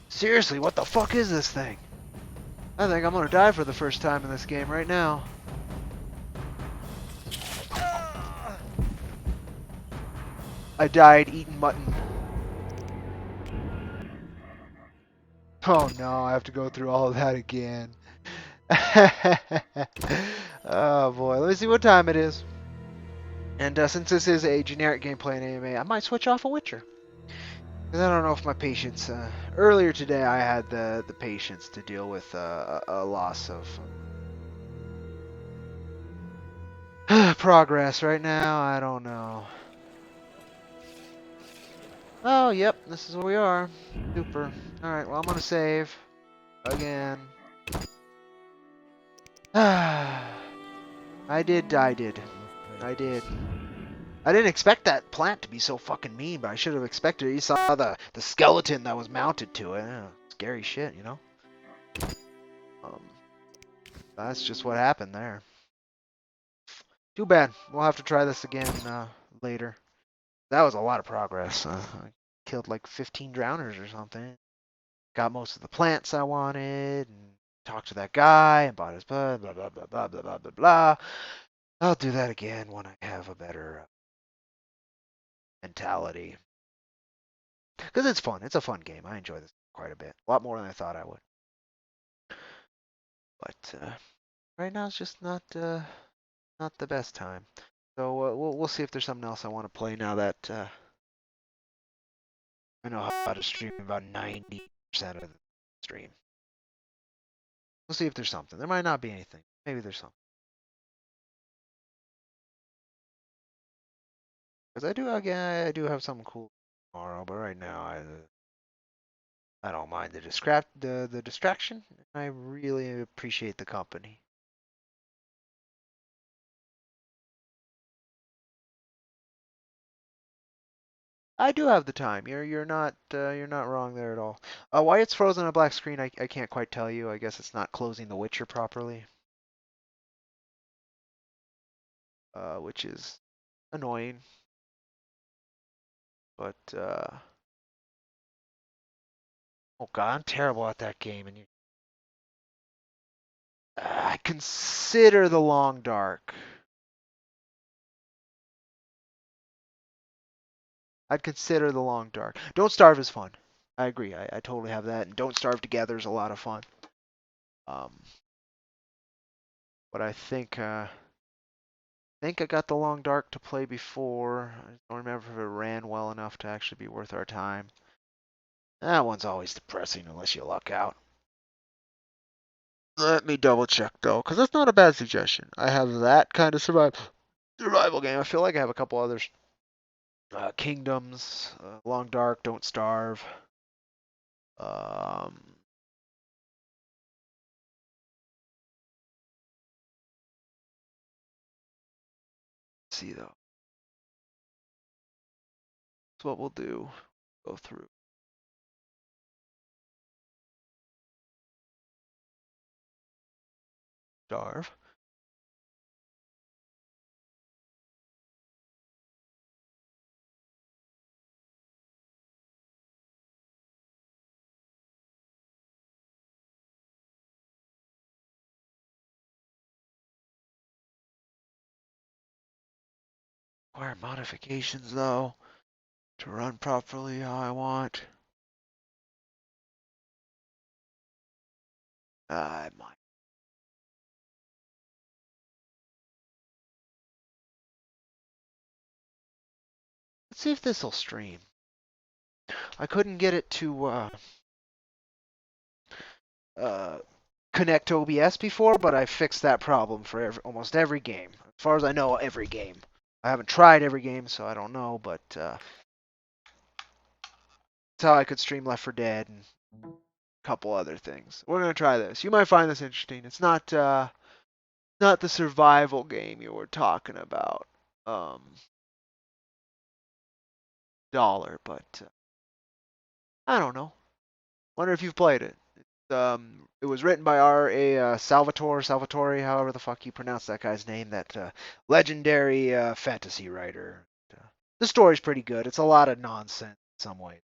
Seriously, what the fuck is this thing? I think I'm gonna die for the first time in this game right now. I died eating mutton. Oh no, I have to go through all of that again. Oh boy, let me see what time it is. And since this is a generic gameplay in anime, I might switch off a Witcher. Because I don't know if my patience... earlier today I had the patience to deal with a loss of progress. Right now, I don't know. Oh, yep, this is where we are. Super. Alright, well, I'm gonna save. Again. I did. I did. I didn't expect that plant to be so fucking mean, but I should have expected it. You saw the skeleton that was mounted to it. Scary shit, you know? That's just what happened there. Too bad. We'll have to try this again later. That was a lot of progress. I killed like 15 drowners or something. Got most of the plants I wanted, and talked to that guy, and bought his blah, blah, blah, blah, blah, blah, blah, blah, blah. I'll do that again when I have a better mentality. Because it's fun. It's a fun game. I enjoy this quite a bit. A lot more than I thought I would. But right now it's just not the best time. So we'll see if there's something else I want to play now that I know how to stream about 90% of the stream. We'll see if there's something. There might not be anything. Maybe there's something. Because I do have something cool tomorrow, but right now I don't mind the distraction. I really appreciate the company. I do have the time. You're not wrong there at all. Why it's frozen on a black screen, I can't quite tell you. I guess it's not closing the Witcher properly, which is annoying. But oh god, I'm terrible at that game, and I consider the Long Dark. I'd consider the Long Dark. Don't Starve is fun. I agree. I totally have that. And Don't Starve Together is a lot of fun. But I think I got the Long Dark to play before. I don't remember if it ran well enough to actually be worth our time. That one's always depressing unless you luck out. Let me double check though, because that's not a bad suggestion. I have that kind of survival game. I feel like I have a couple others. Kingdoms, Long Dark, Don't Starve. Let's see though. That's what we'll do. Go through. Starve. Require modifications though to run properly how I want. I might. Let's see if this will stream. I couldn't get it to connect to OBS before, but I fixed that problem for almost every game. As far as I know, every game. I haven't tried every game, so I don't know, but that's how I could stream Left 4 Dead and a couple other things. We're gonna try this. You might find this interesting. It's not the survival game you were talking about, Dollar, but I don't know. Wonder if you've played it. It was written by R.A. Salvatore, however the fuck you pronounce that guy's name, that legendary fantasy writer. The story's pretty good. It's a lot of nonsense in some ways.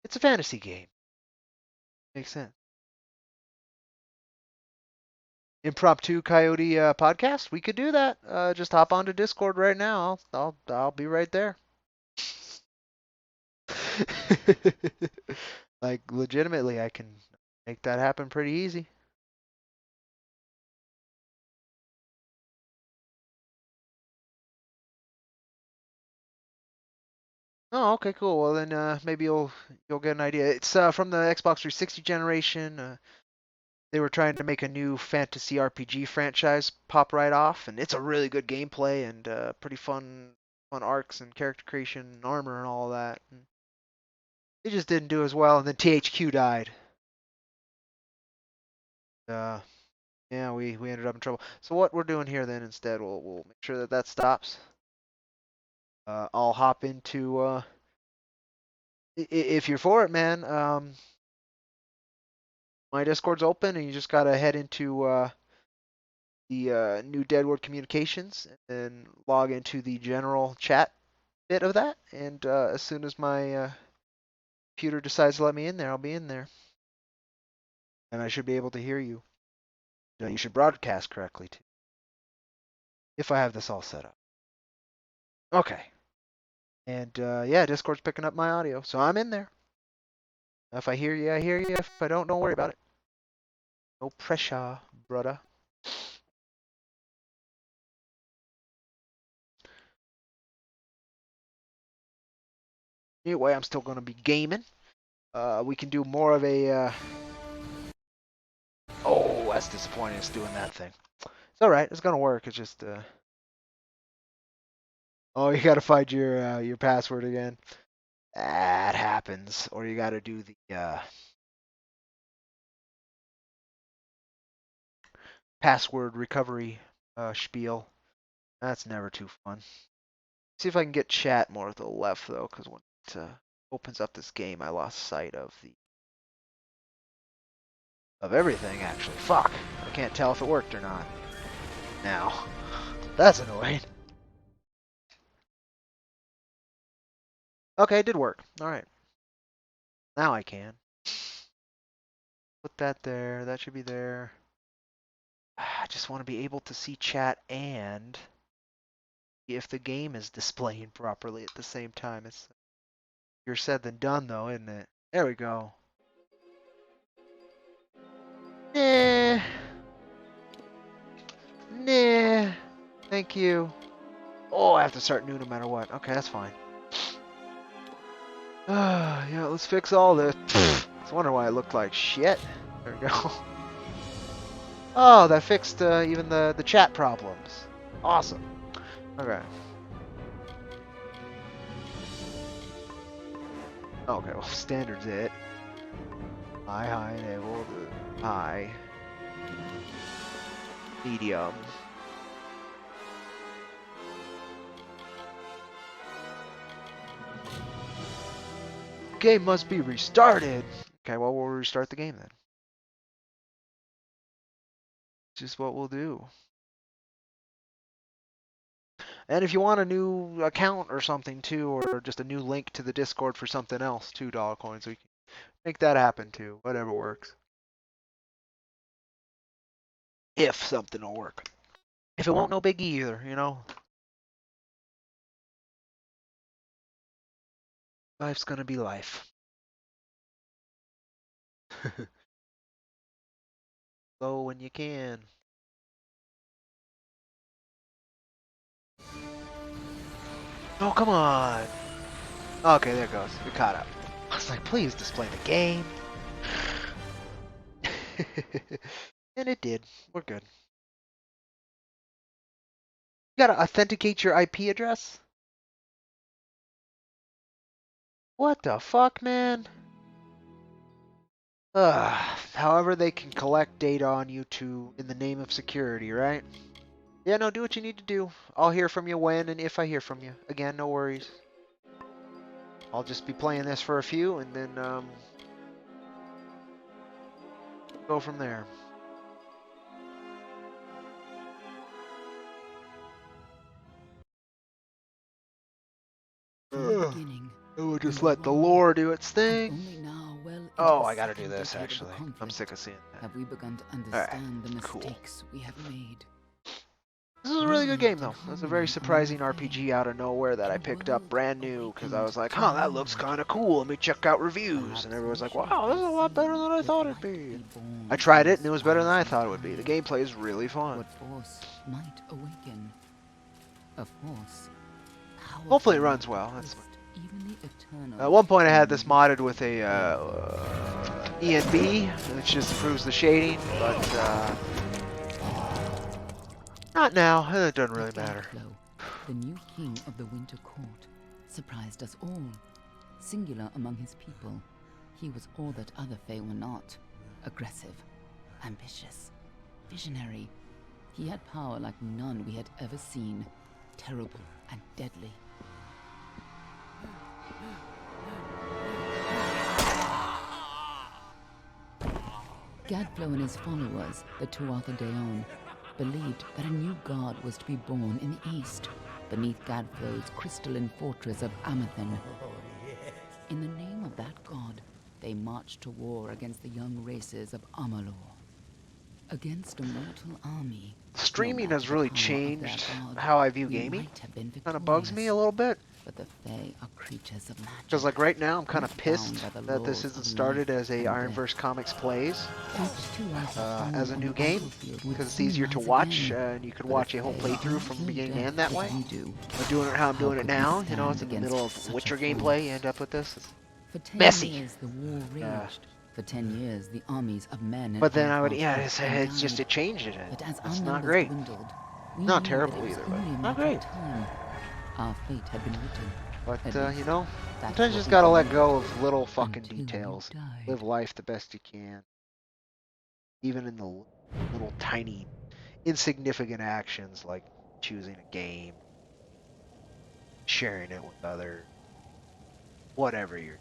It's a fantasy game. Makes sense. impromptu coyote podcast, we could do that. Just hop onto Discord right now. I'll be right there. Like legitimately, I can make that happen pretty easy. Oh, okay, cool. Well then, maybe you'll get an idea. It's from the Xbox 360 generation. They were trying to make a new fantasy RPG franchise pop right off, and it's a really good gameplay and pretty fun arcs and character creation, and armor, and all that. And it just didn't do as well, and then THQ died. Uh, yeah, we ended up in trouble. So what we're doing here then instead, we'll make sure that that stops. I'll hop into if you're for it, man. My Discord's open, and you just gotta head into the new Deadwood Communications and then log into the general chat bit of that. And as soon as my computer decides to let me in there, I'll be in there, and I should be able to hear you. You should broadcast correctly too, if I have this all set up. Okay. And yeah, Discord's picking up my audio, so I'm in there. If I hear you, I hear you. If I don't worry about it. No pressure, brother. Anyway, I'm still going to be gaming. We can do more of a... Oh, that's disappointing. It's doing that thing. It's alright. It's going to work. It's just... Oh, you got to find your password again. That happens. Or you got to do the password recovery spiel. That's never too fun. See if I can get chat more to the left, though, because when it opens up this game, I lost sight of everything, actually. Fuck. I can't tell if it worked or not. Now. That's annoying. Okay, it did work. Alright. Now I can. Put that there. That should be there. I just want to be able to see chat and if the game is displaying properly at the same time. It's easier said than done, though, isn't it? There we go. Nah. Nah. Thank you. Oh, I have to start new no matter what. Okay, that's fine. Yeah, let's fix all this. I was wondering why it looked like shit. There we go. Oh, that fixed even the chat problems. Awesome. Okay. Okay, well, standard's it. High, enable, high. Medium. Game must be restarted. Okay, well, we'll restart the game then. Just what we'll do. And if you want a new account or something too, or just a new link to the Discord for something else, $2 coins, we can make that happen too. Whatever works. If something will work. If it won't, no biggie either, you know? Life's gonna be life. Go when you can. Oh, come on. Okay, there it goes. We caught up. I was like, please display the game. And it did. We're good. You gotta authenticate your IP address? What the fuck, man? However they can collect data on you in the name of security, right? Yeah, no, do what you need to do. I'll hear from you when and if I hear from you. Again, no worries. I'll just be playing this for a few and then go from there. From the beginning, I will just and let the long, lore do its and thing. only now well into Oh, the I gotta do second this decade of the actually. I'm conflict, sick of seeing that. have we begun to Alright, understand the cool. mistakes we have made. This is a We really good game lived in though. It was a harmony very among surprising the RPG out of nowhere that I and picked world up brand new because I awakened was like, to huh, that looks knowledge. kind of cool. Let me check out reviews. Perhaps And everyone's we like, should have wow, this is a lot better foreseen than I with thought it'd light be. be born I tried from it the and it was better than I stars thought it would be. The inside. gameplay is really fun. What force might awaken? A force Hopefully it powerful runs well. enough to That's twist even the eternal At one point I had in this modded with a ENB, which just improves the shading, but not now. It doesn't really matter. Gadflow, the new king of the Winter Court, surprised us all. Singular among his people, he was all that other Fae were not. Aggressive, ambitious, visionary. He had power like none we had ever seen. Terrible and deadly. Gadflow and his followers, the Tuatha Deon, believed that a new god was to be born in the east, beneath Gadflow's crystalline fortress of Amathen. In the name of that god, they marched to war against the young races of Amalur. Against a mortal army. Streaming has really changed how I view gaming. Kind of bugs me a little bit. But the Fae are creatures of magic. Because like right now I'm kind of pissed that this isn't started as a IronVerse Comics Plays as a new game, because it's easier to watch and you could watch a whole playthrough from beginning to end that way. But doing it how I'm doing it now, you know, it's in the middle of Witcher gameplay, you end up with this. It's messy. Years, the war raged. For 10 years, the armies of men and but then I would, elves yeah, fought and it's just died. it changed it. But as It's our not numbers great. dwindled, we Not knew terrible that it was either, only a but not matter great. of time. Our fate had been written. But you know, that's sometimes you what just we gotta let believed go of little fucking until you details. died. Live life the best you can, even in the little tiny, insignificant actions like choosing a game, sharing it with others, whatever you're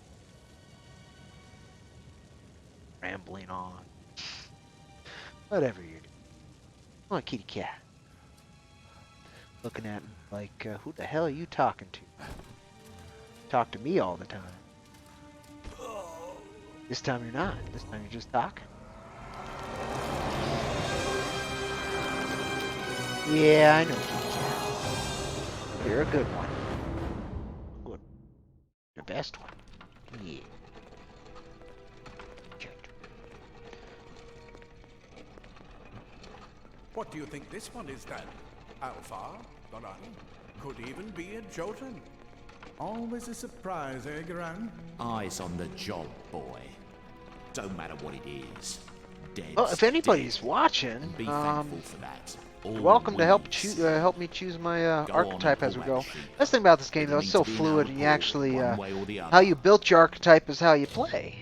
rambling on, whatever you're doing. Oh, kitty cat. Looking at me like, who the hell are you talking to? Talk to me all the time. This time you're not. This time you're just talking. Yeah, I know, kitty cat. You're a good one. Good. The best one. Yeah. What do you think this one is then? Alpha? Garan? Could even be a Jotun. Always a surprise, eh, Garan? Eyes on the job, boy. Don't matter what it is. Dead. Well, if anybody's watching, be thankful for that. you're welcome to help me choose my archetype as we go. Best thing about this game, though, it's so fluid, and you actually how you built your archetype is how you play.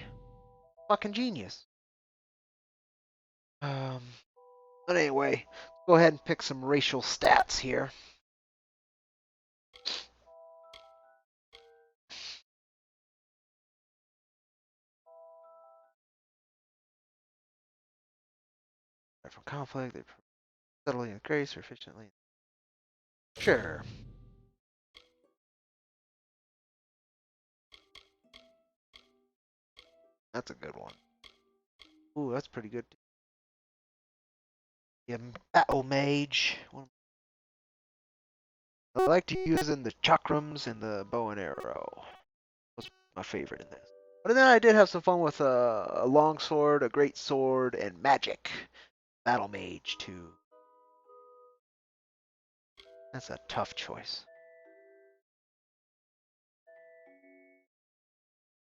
Fucking genius. But anyway, go ahead and pick some racial stats here. From conflict, they subtly and grace or efficiently. Sure. That's a good one. Ooh, that's pretty good. Yeah, Battle Mage. I like to use in the chakrams and the bow and arrow. Was my favorite in this. But then I did have some fun with a long sword, a great sword, and magic. Battle Mage too. That's a tough choice.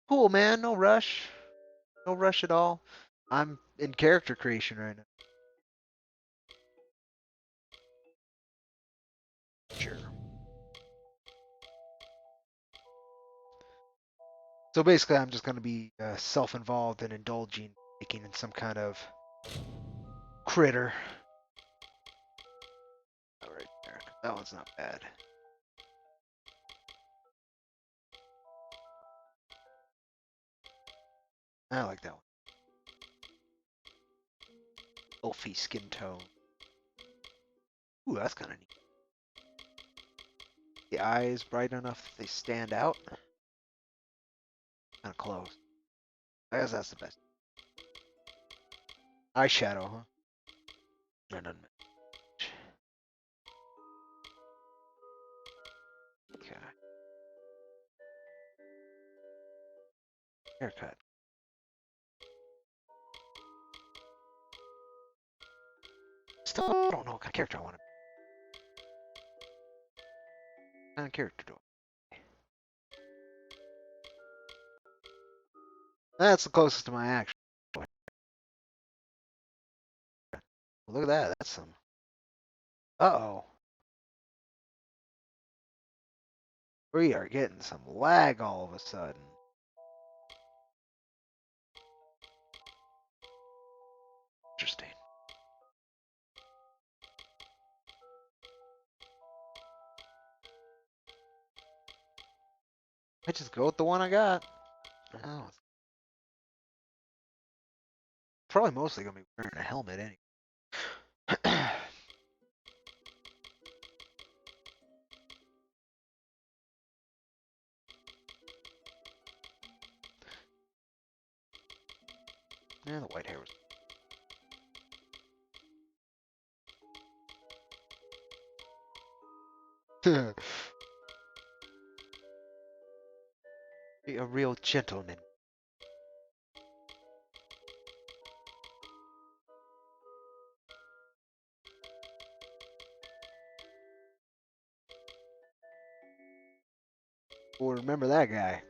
Cool, man. No rush. No rush at all. I'm in character creation right now. Sure. So basically, I'm just going to be self-involved and indulging, making in some kind of critter. All right there. That one's not bad. I like that one. Elfy skin tone. Ooh, that's kind of neat. The eyes bright enough that they stand out. Kind of close. I guess that's the best. Eyeshadow, huh? That doesn't match. Okay. Haircut. Still don't know what kind of character I want to be. What kind of character do I? That's the closest to my actual. Look at that. That's some. Uh-oh. We are getting some lag all of a sudden. Interesting. I just go with the one I got. Oh, probably mostly gonna be wearing a helmet anyway. Yeah, the white hair was. Be a real gentleman. We'll remember that guy.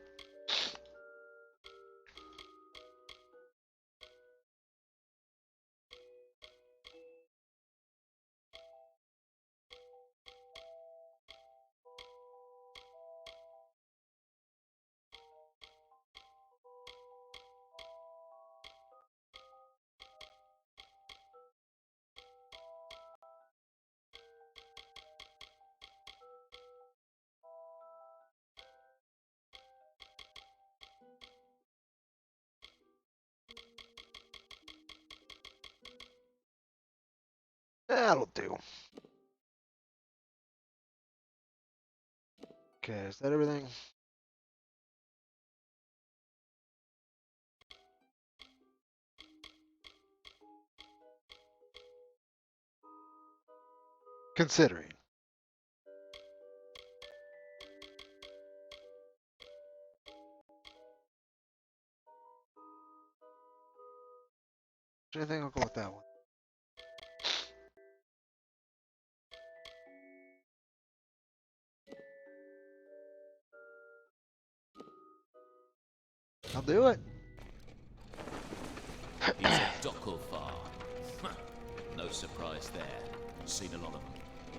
That'll do. Okay, is that everything? Considering. I think I'll go with that one. I'll do it. He's a Docklevar. No surprise there. Seen a lot of them.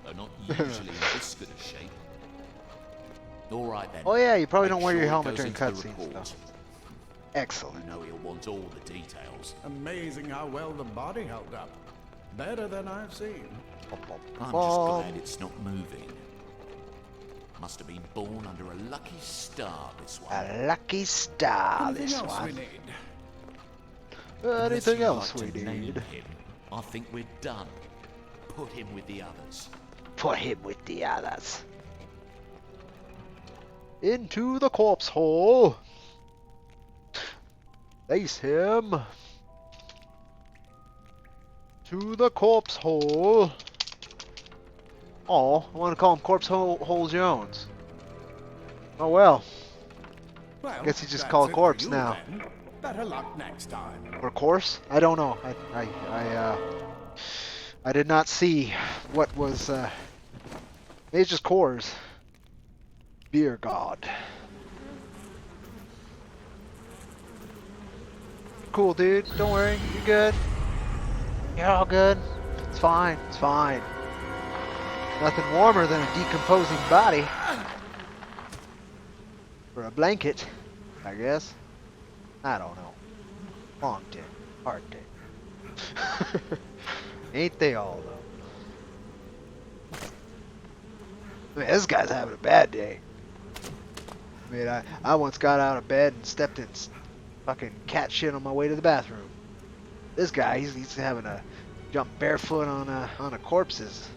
Though not usually in this good of shape. Alright then. Oh yeah, you probably Make don't wear sure your it helmet goes during into the cutscenes report. though. Excellent. You know he'll want all the details. Amazing how well the body held up. Better than I've seen. I'm just glad it's not moving. Must have been born under a lucky star, this one. A lucky star, Anything this else one. we need? Unless Anything you'd else like we to name need? him, I think we're done. Put him with the others. Put him with the others. Into the corpse hole. Place him. To the corpse hole. Oh, I want to call him Corpse Hole Jones. Oh well. Well, Guess he just that's called it for Corpse you now. then. Better luck next time. Or Course? I don't know. I did not see what was. Maybe it's just Coors. Beer God. Cool, dude. Don't worry. You're good. You're all good. It's fine. It's fine. Nothing warmer than a decomposing body. For a blanket, I guess. I don't know. Long day. Hard day. Ain't they all, though? I mean, this guy's having a bad day. I mean, I once got out of bed and stepped in fucking cat shit on my way to the bathroom. This guy, he's having a jump barefoot on a corpse's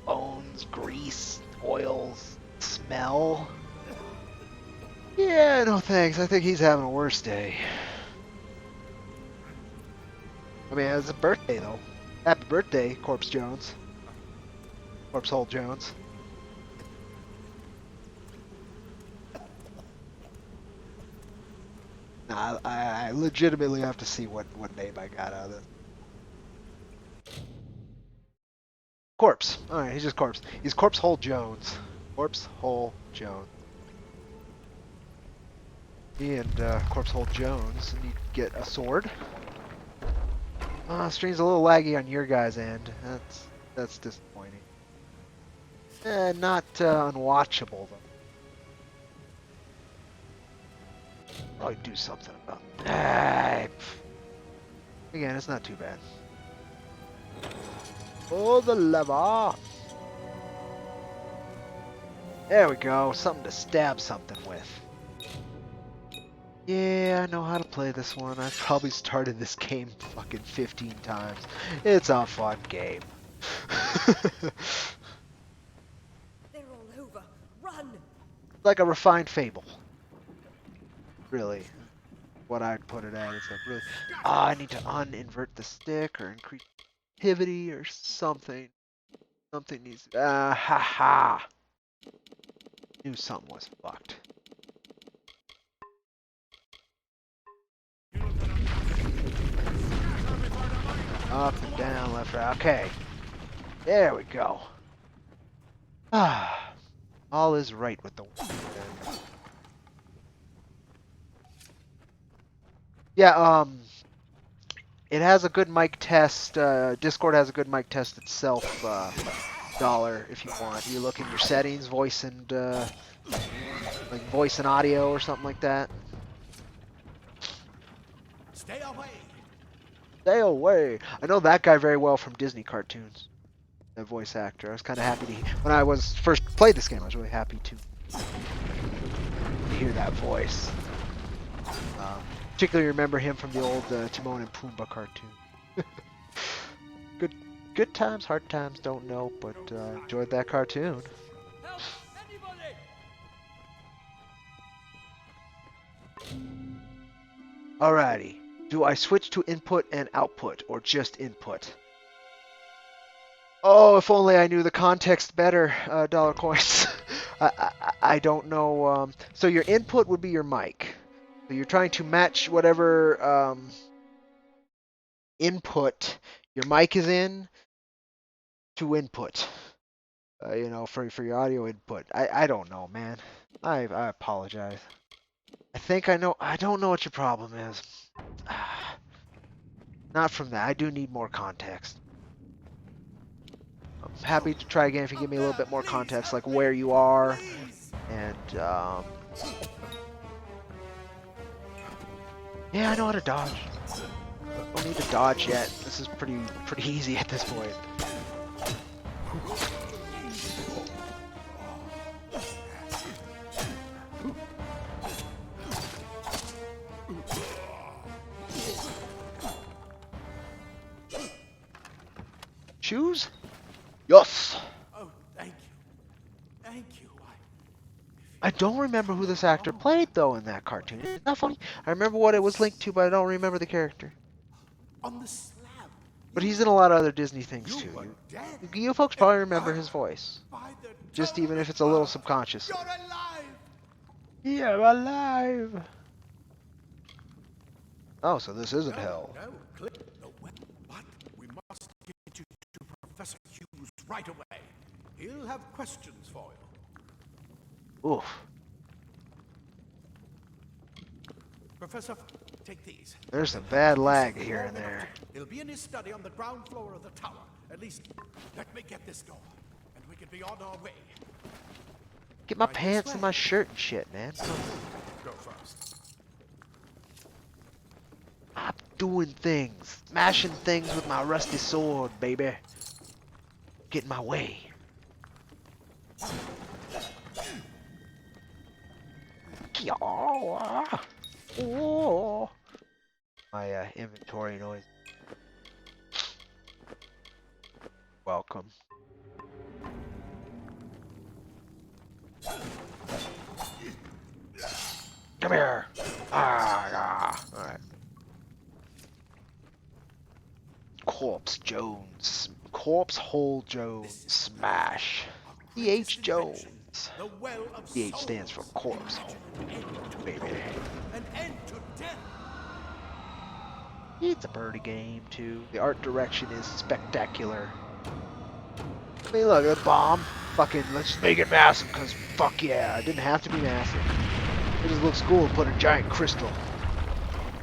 bones, grease, oils, smell. Yeah, no thanks. I think he's having a worse day. I mean, it's a birthday, though. Happy birthday, Corpse Jones. Corpse Hole Jones. Nah, I legitimately have to see what name I got out of this. Corpse. Alright, he's just Corpse. He's Corpse Hole Jones. Corpse Hole Jones. He and Corpse Hole Jones need to get a sword. Stream's a little laggy on your guys' end. That's disappointing. Not unwatchable though. Probably do something about that. Again, it's not too bad. Oh, the lever. There we go. Something to stab something with. Yeah, I know how to play this one. I've probably started this game fucking 15 times. It's a fun game. They're all over. Run! Like a refined Fable. Really. What I'd put it at. It's like really... I need to uninvert the stick or increase activity or something. Something needs... ha ha! Knew something was fucked. Up and down, left, right. Okay. There we go. Ah. All is right with the world. Yeah, it has a good mic test. Discord has a good mic test itself, Dollar, if you want. You look in your settings, voice and, like voice and audio or something like that. Stay away! Stay away! I know that guy very well from Disney cartoons. The voice actor. I was kind of happy to when I was first played this game. I was really happy to hear that voice. Particularly remember him from the old Timon and Pumbaa cartoon. Good times, hard times, don't know, but enjoyed that cartoon. Alrighty. Do I switch to input and output, or just input? Oh, if only I knew the context better, dollar coins. I don't know. So your input would be your mic. So you're trying to match whatever input your mic is in to input. You know, for your audio input. I don't know, man. I apologize. I think I know. I don't know what your problem is. Not from that. I do need more context. I'm happy to try again if you give me a little bit more context, like where you are, and yeah, I know how to dodge. Don't need to dodge yet. This is pretty easy at this point. Choose? Yes. Oh, thank you. Thank you. I don't remember who this actor played though in that cartoon. Isn't that funny? I remember what it was linked to, but I don't remember the character. On the slab. But he's in a lot of other Disney things too. You folks probably remember his voice. Just even if it's a little subconscious. You're alive! You're alive! Oh, so this isn't hell. No, what? We must get you to Professor Hughes right away. He'll have questions for you. Oof. Professor, take these. There's some bad lag here and there. He'll be in his study on the ground floor of the tower. At least, let me get this going, and we can be on our way. Get my pants and my shirt and shit, man. Go first. I'm doing things. Smashing things with my rusty sword, baby. Get in my way. Oh. My inventory noise. Welcome. Come here. All right. Corpse Hole Jones smash. C.H. Jones. The well of C.H. souls. stands for corpse hole, baby. An end to death. It's a birdie game too. The art direction is spectacular. I mean, look, the bomb. Fucking, let's just make it massive, because fuck yeah. It didn't have to be massive. It just looks cool to put a giant crystal.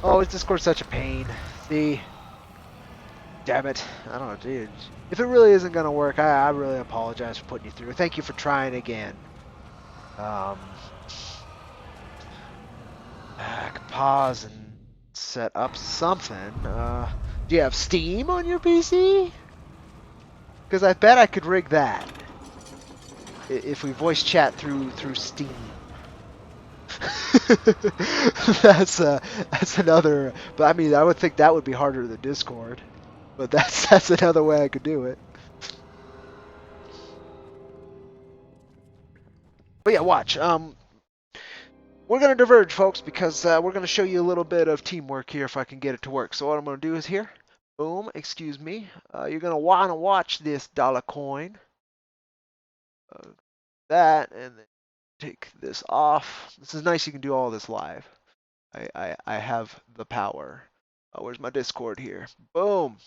Oh, is Discord such a pain? See? Damn it. I don't know, dude. If it really isn't going to work, I really apologize for putting you through. Thank you for trying again. I can pause and set up something. Do you have Steam on your PC? Because I bet I could rig that. If we voice chat through Steam. that's another, but I mean, I would think that would be harder than Discord. But that's another way I could do it. But yeah, watch. We're gonna diverge, folks, because we're gonna show you a little bit of teamwork here if I can get it to work. So what I'm gonna do is here, boom, excuse me. You're gonna wanna watch this dollar coin. That, and then take this off. This is nice. You can do all this live. I have the power. Where's my Discord here? Boom.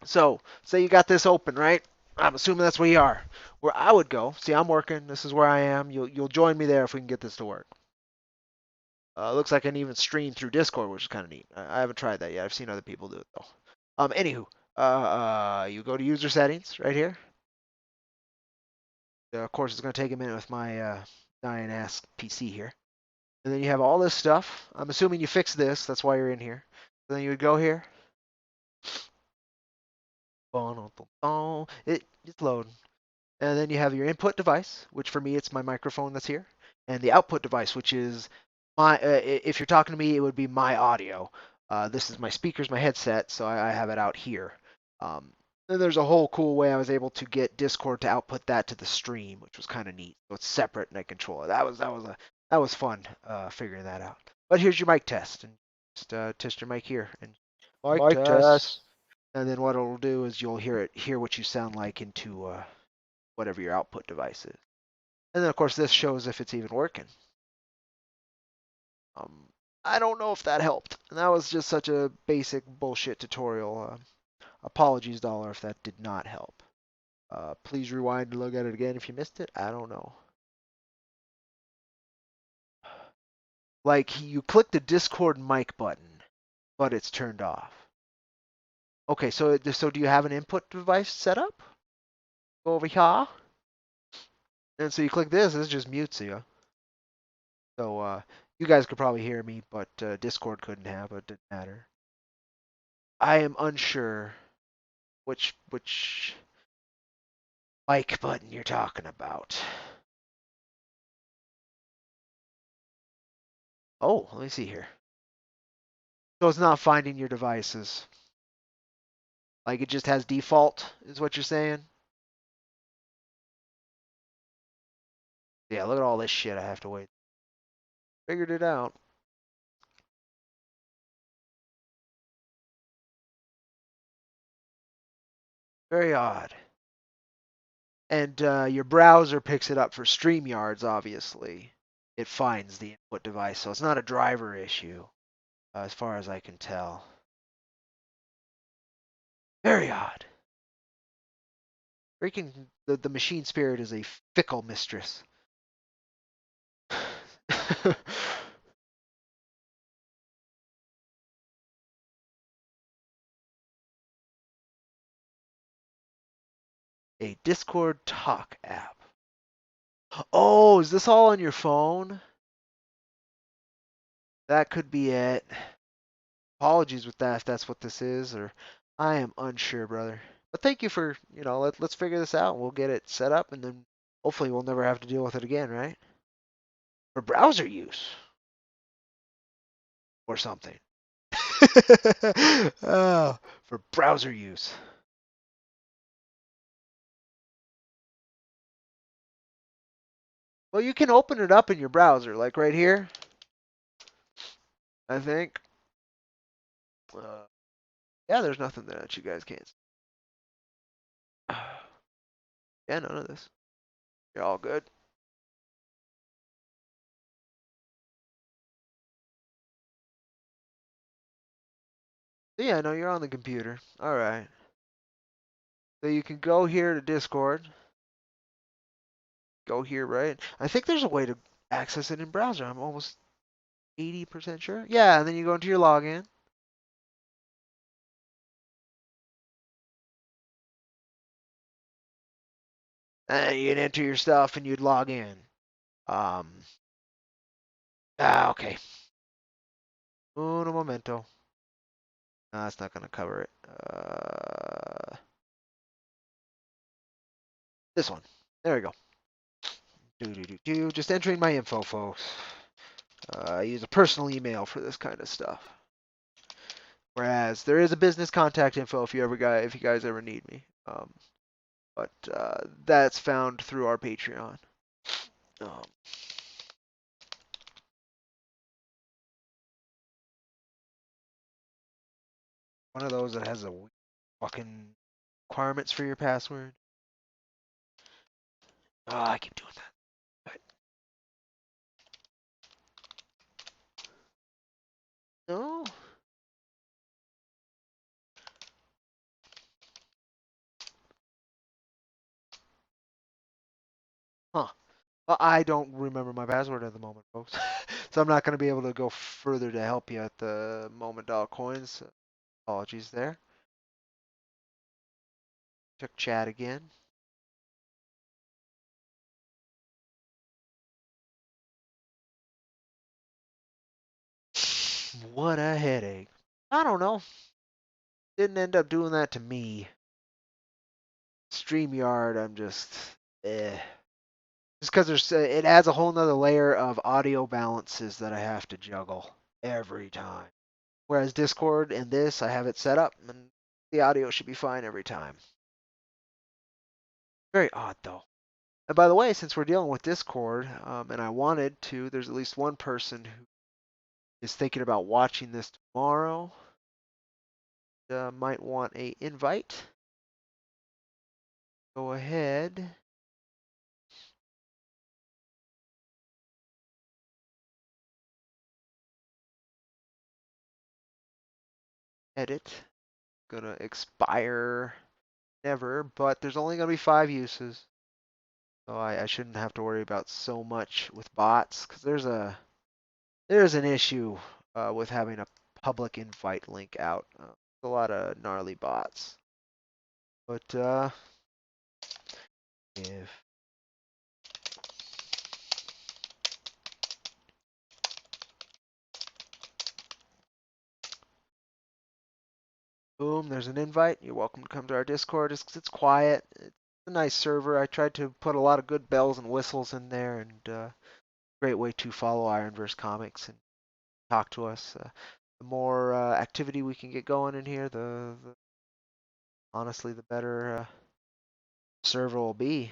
So, say you got this open, right? I'm assuming that's where you are. Where I would go, see, I'm working. This is where I am. You'll join me there if we can get this to work. Looks like I can even stream through Discord, which is kind of neat. I haven't tried that yet. I've seen other people do it though. Anywho, you go to user settings right here. Of course, it's going to take a minute with my dying ass PC here. And then you have all this stuff. I'm assuming you fixed this. That's why you're in here. Then you would go here. It's loading. And then you have your input device, which for me, it's my microphone that's here. And the output device, which is my, if you're talking to me, it would be my audio. This is my speakers, my headset, so I have it out here. Then there's a whole cool way I was able to get Discord to output that to the stream, which was kind of neat. So it's separate and I control it. That was fun figuring that out. But here's your mic test, and just test your mic here. And mic test. And then what it'll do is you'll hear what you sound like into whatever your output device is. And then of course this shows if it's even working. I don't know if that helped. And that was just such a basic bullshit tutorial. Apologies, dollar, if that did not help. Please rewind and look at it again if you missed it. I don't know. Like, you click the Discord mic button, but it's turned off. Okay, so do you have an input device set up? Go over here. And so you click this just mutes you. So you guys could probably hear me, but Discord couldn't have, but it didn't matter. I am unsure which mic button you're talking about. Oh, let me see here. So it's not finding your devices. Like it just has default, is what you're saying? Yeah, look at all this shit I have to wait. Figured it out. Very odd. And your browser picks it up for StreamYards, obviously. It finds the input device, so it's not a driver issue, as far as I can tell. Very odd. Freaking, the machine spirit is a fickle mistress. A Discord talk app. Oh, is this all on your phone? That could be it. Apologies with that if that's what this is, or I am unsure, brother. But thank you for, let's figure this out. We'll get it set up, and then hopefully we'll never have to deal with it again, right? For browser use. Or something. Oh, for browser use. Well, you can open it up in your browser, like right here. I think. Uh, yeah, there's nothing there that you guys can't see. Yeah, none of this. You're all good. Yeah, no, you're on the computer. All right. So you can go here to Discord. Go here, right? I think there's a way to access it in browser. I'm almost 80% sure. Yeah, and then you go into your login. And you'd enter your stuff and you'd log in. Um, okay. Uno momento. No, that's not going to cover it. This one. There we go. Just entering my info, folks. I use a personal email for this kind of stuff. Whereas there is a business contact info if you guys ever need me. But that's found through our Patreon. Um, one of those that has a fucking requirements for your password. Oh, I keep doing that. No. Huh. Well, I don't remember my password at the moment, folks. So I'm not going to be able to go further to help you at the moment. Dollar coins. Apologies there. Check chat again. What a headache. I don't know. Didn't end up doing that to me. StreamYard, I'm just eh. Just because it adds a whole nother layer of audio balances that I have to juggle every time. Whereas Discord and this, I have it set up and the audio should be fine every time. Very odd though. And by the way, since we're dealing with Discord, and I wanted to, there's at least one person who is thinking about watching this tomorrow. Might want a invite. Go ahead. Edit. Gonna expire never, but there's only gonna be 5 uses. So I shouldn't have to worry about so much with bots, because there's an issue with having a public invite link out. A lot of gnarly bots. But if boom, there's an invite. You're welcome to come to our Discord. It's quiet. It's a nice server. I tried to put a lot of good bells and whistles in there, and great way to follow IronVerse Comics and talk to us. The more activity we can get going in here, the honestly, the better server will be.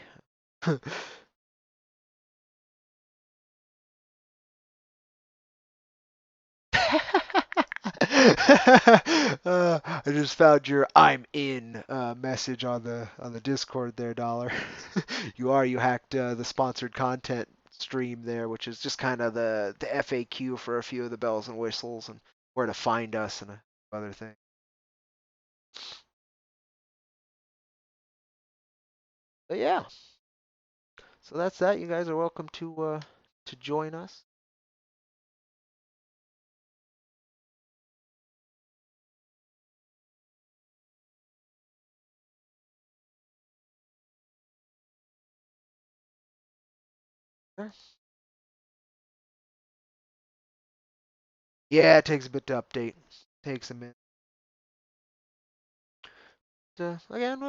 I just found your "I'm in" message on the Discord there, Dollar. You hacked the sponsored content stream there, which is just kind of the FAQ for a few of the bells and whistles and where to find us and other things. But yeah, so that's that. You guys are welcome to join us. Sure. Yeah, it takes a bit to update. Takes a minute. Again,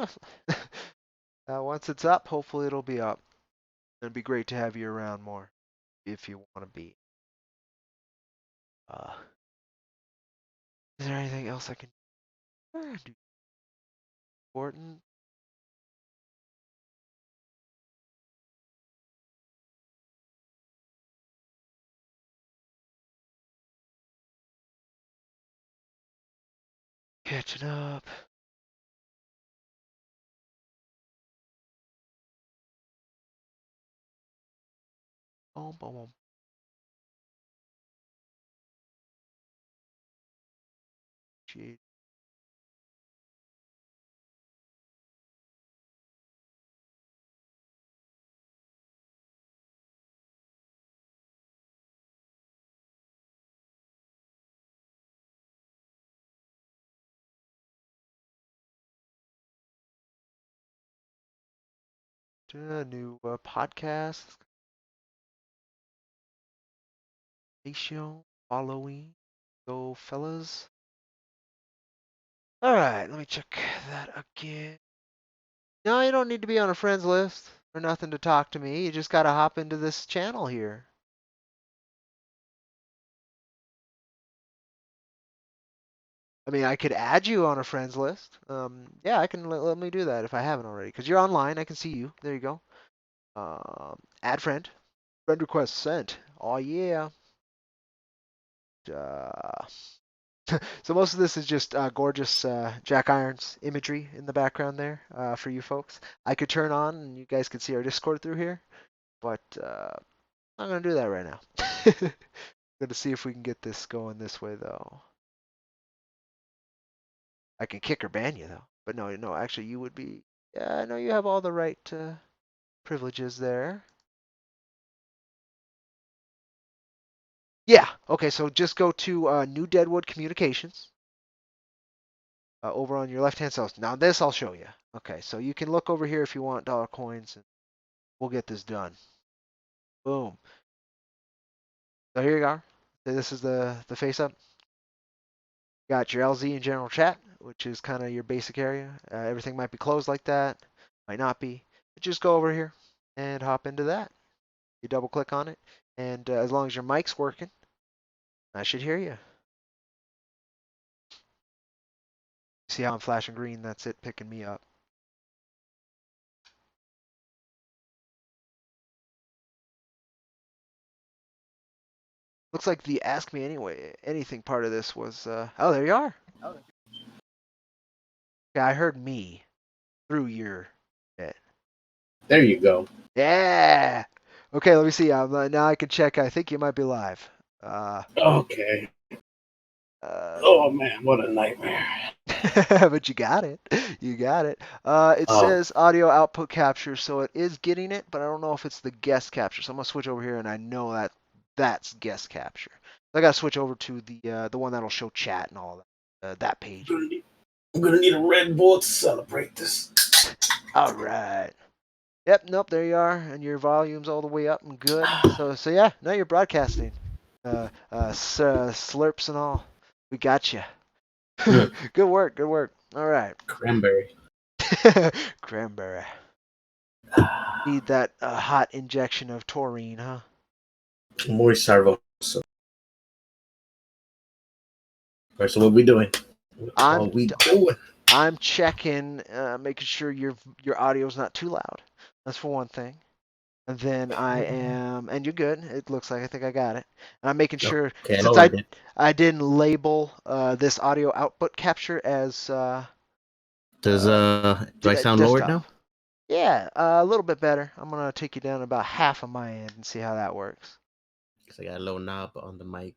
once it's up, hopefully it'll be up. It'd be great to have you around more if you want to be. Uh, is there anything else I can do? Important? Catching up. Boom, boom, boom. Gee. New podcast. Ratio following. Go, fellas. All right, let me check that again. No, you don't need to be on a friends list or nothing to talk to me. You just gotta hop into this channel here. I mean, I could add you on a friends list. Yeah, I can let me do that if I haven't already. Because you're online, I can see you. There you go. Add friend. Friend request sent. Oh yeah. Uh, so most of this is just gorgeous Jack Irons imagery in the background there for you folks. I could turn on and you guys could see our Discord through here, but I'm gonna do that right now. Gonna see if we can get this going this way though. I can kick or ban you though, but no, no, actually you would be. Yeah, I know you have all the right privileges there. Yeah. Okay, so just go to New Deadwood Communications. Over on your left hand side. Now this I'll show you. Okay, so you can look over here if you want dollar coins, and we'll get this done. Boom. So here you are. This is the face up. Got your LZ and general chat, which is kind of your basic area. Everything might be closed like that, might not be. But just go over here and hop into that. You double click on it, and as long as your mic's working, I should hear you. See how I'm flashing green? That's it picking me up. Looks like the Ask Me Anyway anything part of this was. Oh, there you are. Okay, I heard me through your bit. There you go. Yeah. Okay, let me see. Now I can check. I think you might be live. Okay. Oh man, what a nightmare. But you got it. You got it. It says audio output capture, so it is getting it, but I don't know if it's the guest capture. So I'm gonna switch over here, and I know that that's guest capture. I gotta switch over to the one that'll show chat and all that page. I'm gonna need a Red Bull to celebrate this. All right. Yep. Nope. There you are, and your volume's all the way up and good. So yeah. Now you're broadcasting. Slurps and all. We got you. Good work. Good work. All right. Cranberry. Cranberry. Need that hot injection of taurine, huh? Muy sarvoso. Alright, so what are we doing? I'm checking, making sure your audio's not too loud. That's for one thing. And then and you're good. It looks like I think I got it. And I'm making sure since I didn't label this audio output capture as do I sound lowered now? Yeah, a little bit better. I'm gonna take you down about half of my end and see how that works. Because I got a little knob on the mic.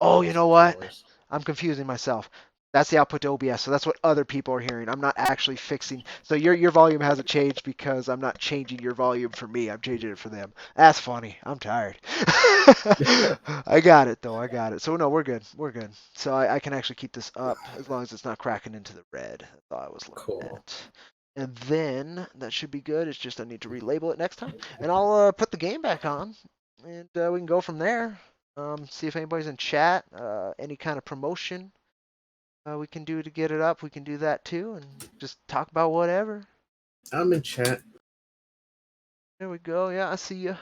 Oh, you know what? I'm confusing myself. That's the output to OBS, so that's what other people are hearing. I'm not actually fixing. So your volume hasn't changed because I'm not changing your volume for me. I'm changing it for them. That's funny. I'm tired. I got it though. I got it. So no, we're good. We're good. So I can actually keep this up as long as it's not cracking into the red. That's all I was looking at. And then that should be good. It's just I need to relabel it next time, and I'll put the game back on, and we can go from there. See if anybody's in chat. Any kind of promotion we can do to get it up. We can do that too, and just talk about whatever. I'm in chat. There we go. Yeah, I see you.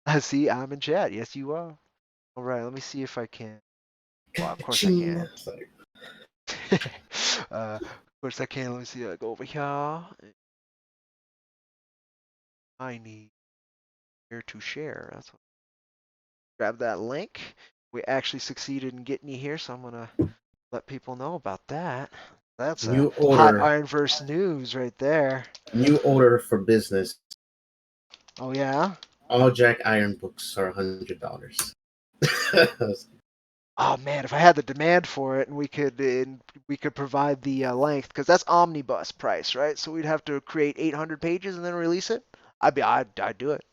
I see. I'm in chat. Yes, you are. All right. Let me see if I can. Well, of course I can. Of course I can. Let me see. I go over here. I need here to share. That's what. Grab that link. We actually succeeded in getting you here, so I'm gonna let people know about that. That's a New hot order. IronVerse news right there. New order for business. Oh yeah. All Jack Iron books are $100. Oh man, if I had the demand for it and we could provide the length, because that's omnibus price, right? So we'd have to create 800 pages and then release it. I'd do it.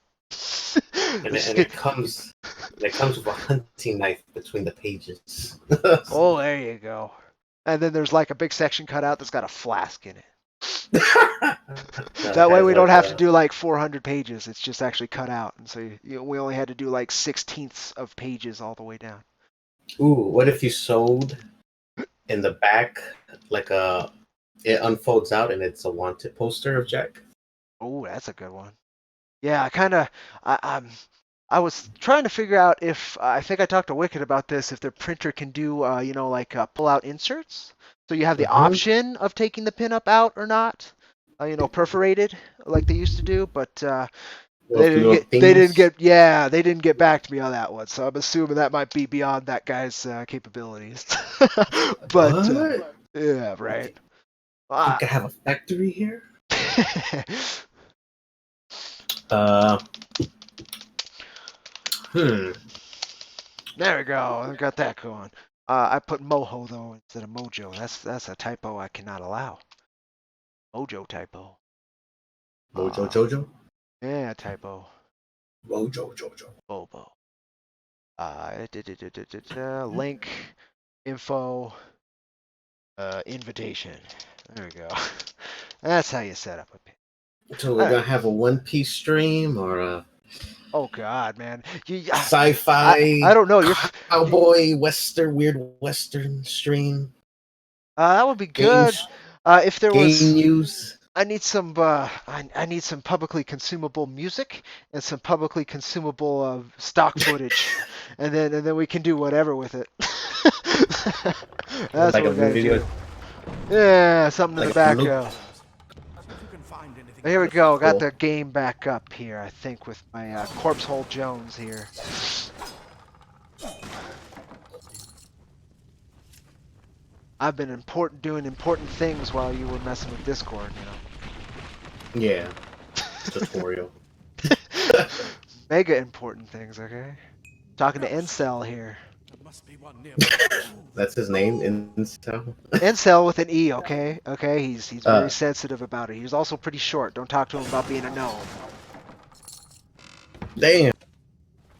and it comes with a hunting knife between the pages. Oh, there you go. And then there's like a big section cut out that's got a flask in it. That way we don't have to do like 400 pages. It's just actually cut out, and so we only had to do like 1/16 of pages all the way down. Ooh, what if you sewed in the back like it unfolds out and it's a wanted poster of Jack? Oh, that's a good one. Yeah, I was trying to figure out if I think I talked to Wicked about this, if their printer can do like pull out inserts, so you have the option of taking the pinup out or not, perforated like they used to do, but they didn't get back to me on that one, so I'm assuming that might be beyond that guy's capabilities. But yeah, right. You could have a factory here. There we go. I got that going. I put Moho though instead of Mojo. That's a typo I cannot allow. Mojo typo. Mojo Jojo? Yeah, typo. Mojo Jojo. Bobo. Link, info, invitation. There we go. That's how you set up a page. So we're gonna have a One Piece stream or a Oh God, man! Sci-fi. I don't know. Cowboy weird Western stream. That would be good. If there was game news. I need some publicly consumable music and some publicly consumable stock footage, and then we can do whatever with it. That's like what we gotta do. Yeah, something in the background. Here we go. Got the game back up here, I think, with my Corpse Hole Jones here. I've been doing important things while you were messing with Discord, Yeah. Tutorial. Mega important things, okay? Talking to Incel here. That's his name, Incel? Incel with an E, okay? Okay, he's very sensitive about it. He's also pretty short. Don't talk to him about being a gnome. Damn.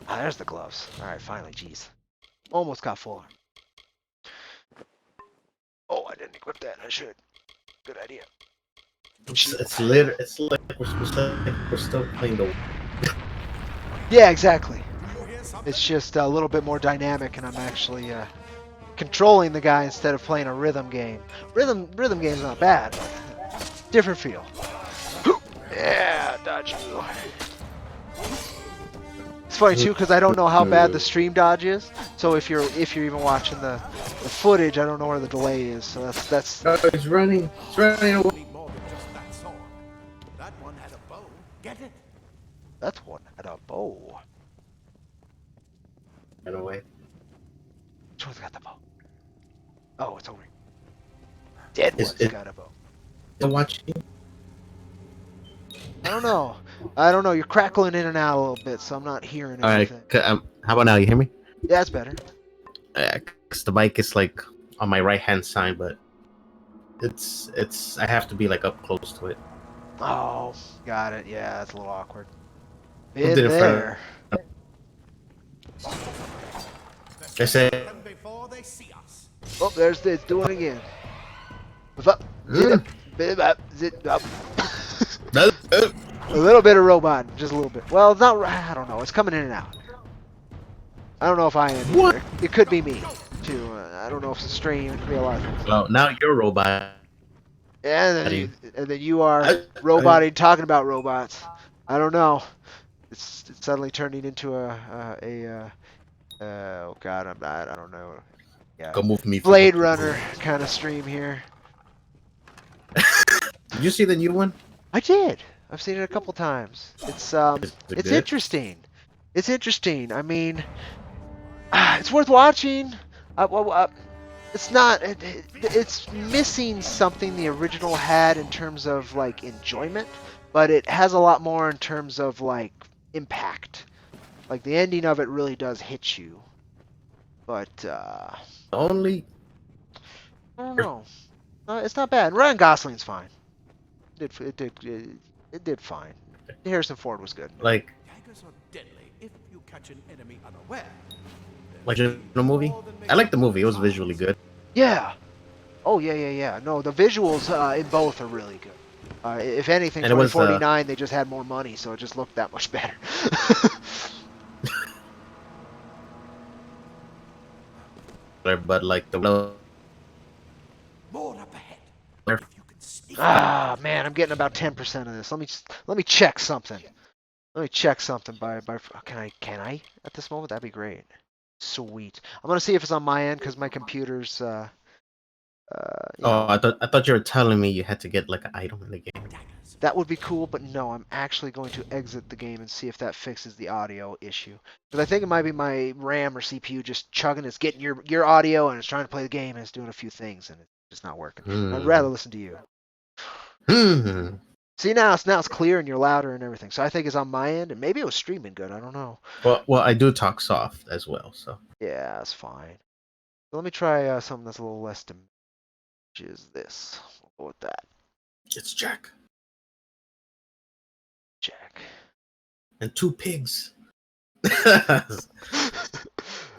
Ah, there's the gloves. Alright, finally, jeez. Almost got full. Oh, I didn't equip that. I should. Good idea. It's like we're still playing the. Yeah, exactly. It's just a little bit more dynamic, and I'm actually controlling the guy instead of playing a rhythm game. Rhythm game's not bad, but different feel. Yeah, dodge you. It's funny too because I don't know how bad the stream dodge is. So if you're even watching the footage, I don't know where the delay is. So that's. Oh, it's running. It's running away. That one had a bow. Get it? That one had a bow. Run away. Which one's got the bow? Oh, it's over here. Dead one's got a bow. To watch you? I don't know. You're crackling in and out a little bit, so I'm not hearing anything. Alright, how about now? You hear me? Yeah, it's better. Because the mic is like on my right hand side, but it's I have to be like up close to it. Oh, got it. Yeah, that's a little awkward. Been there. I said. Oh, it's doing it again. Up, zip up, zip up. A little bit of robot, just a little bit. Well, it's not. I don't know. It's coming in and out. I don't know if I am either. It could be me too. I don't know if it's a stream. It could be a lot of things. Well, now you're a robot. Yeah, and then you are roboting, talking about robots. I don't know. It's suddenly turning into oh god, I don't know. Yeah. Go move me. Blade Runner kind of stream here. Did you see the new one? I did. I've seen it a couple times. It's interesting. It's interesting. I mean, it's worth watching. it's not. It's missing something the original had in terms of like enjoyment, but it has a lot more in terms of like impact. Like the ending of it really does hit you. But Only I don't know. It's not bad. Ryan Gosling's fine. It did fine. Harrison Ford was good. like Daggers are deadly if you catch an enemy unaware. the movie. I like the movie. It was visually good. Yeah. Oh yeah. No, the visuals in both are really good. If anything, And it was 2049 they just had more money, so it just looked that much better. but like the More up ahead. Ah man, I'm getting about 10% of this. Let me check something. Let me check something by can I at this moment? That'd be great. Sweet. I'm gonna see if it's on my end because my computer's I thought you were telling me you had to get like an item in the game. that would be cool, but no, I'm actually going to exit the game and see if that fixes the audio issue. Because I think it might be my RAM or CPU just chugging. It's getting your audio and it's trying to play the game and it's doing a few things and it's just not working. I'd rather listen to you. See now it's clear and you're louder and everything. So I think it's on my end and maybe it was streaming good. I don't know. Well, I do talk soft as well, so. Yeah, it's fine. So let me try something that's a little less damage. Which is this? We'll go with that. It's Jack. Jack. And 2 pigs. Remember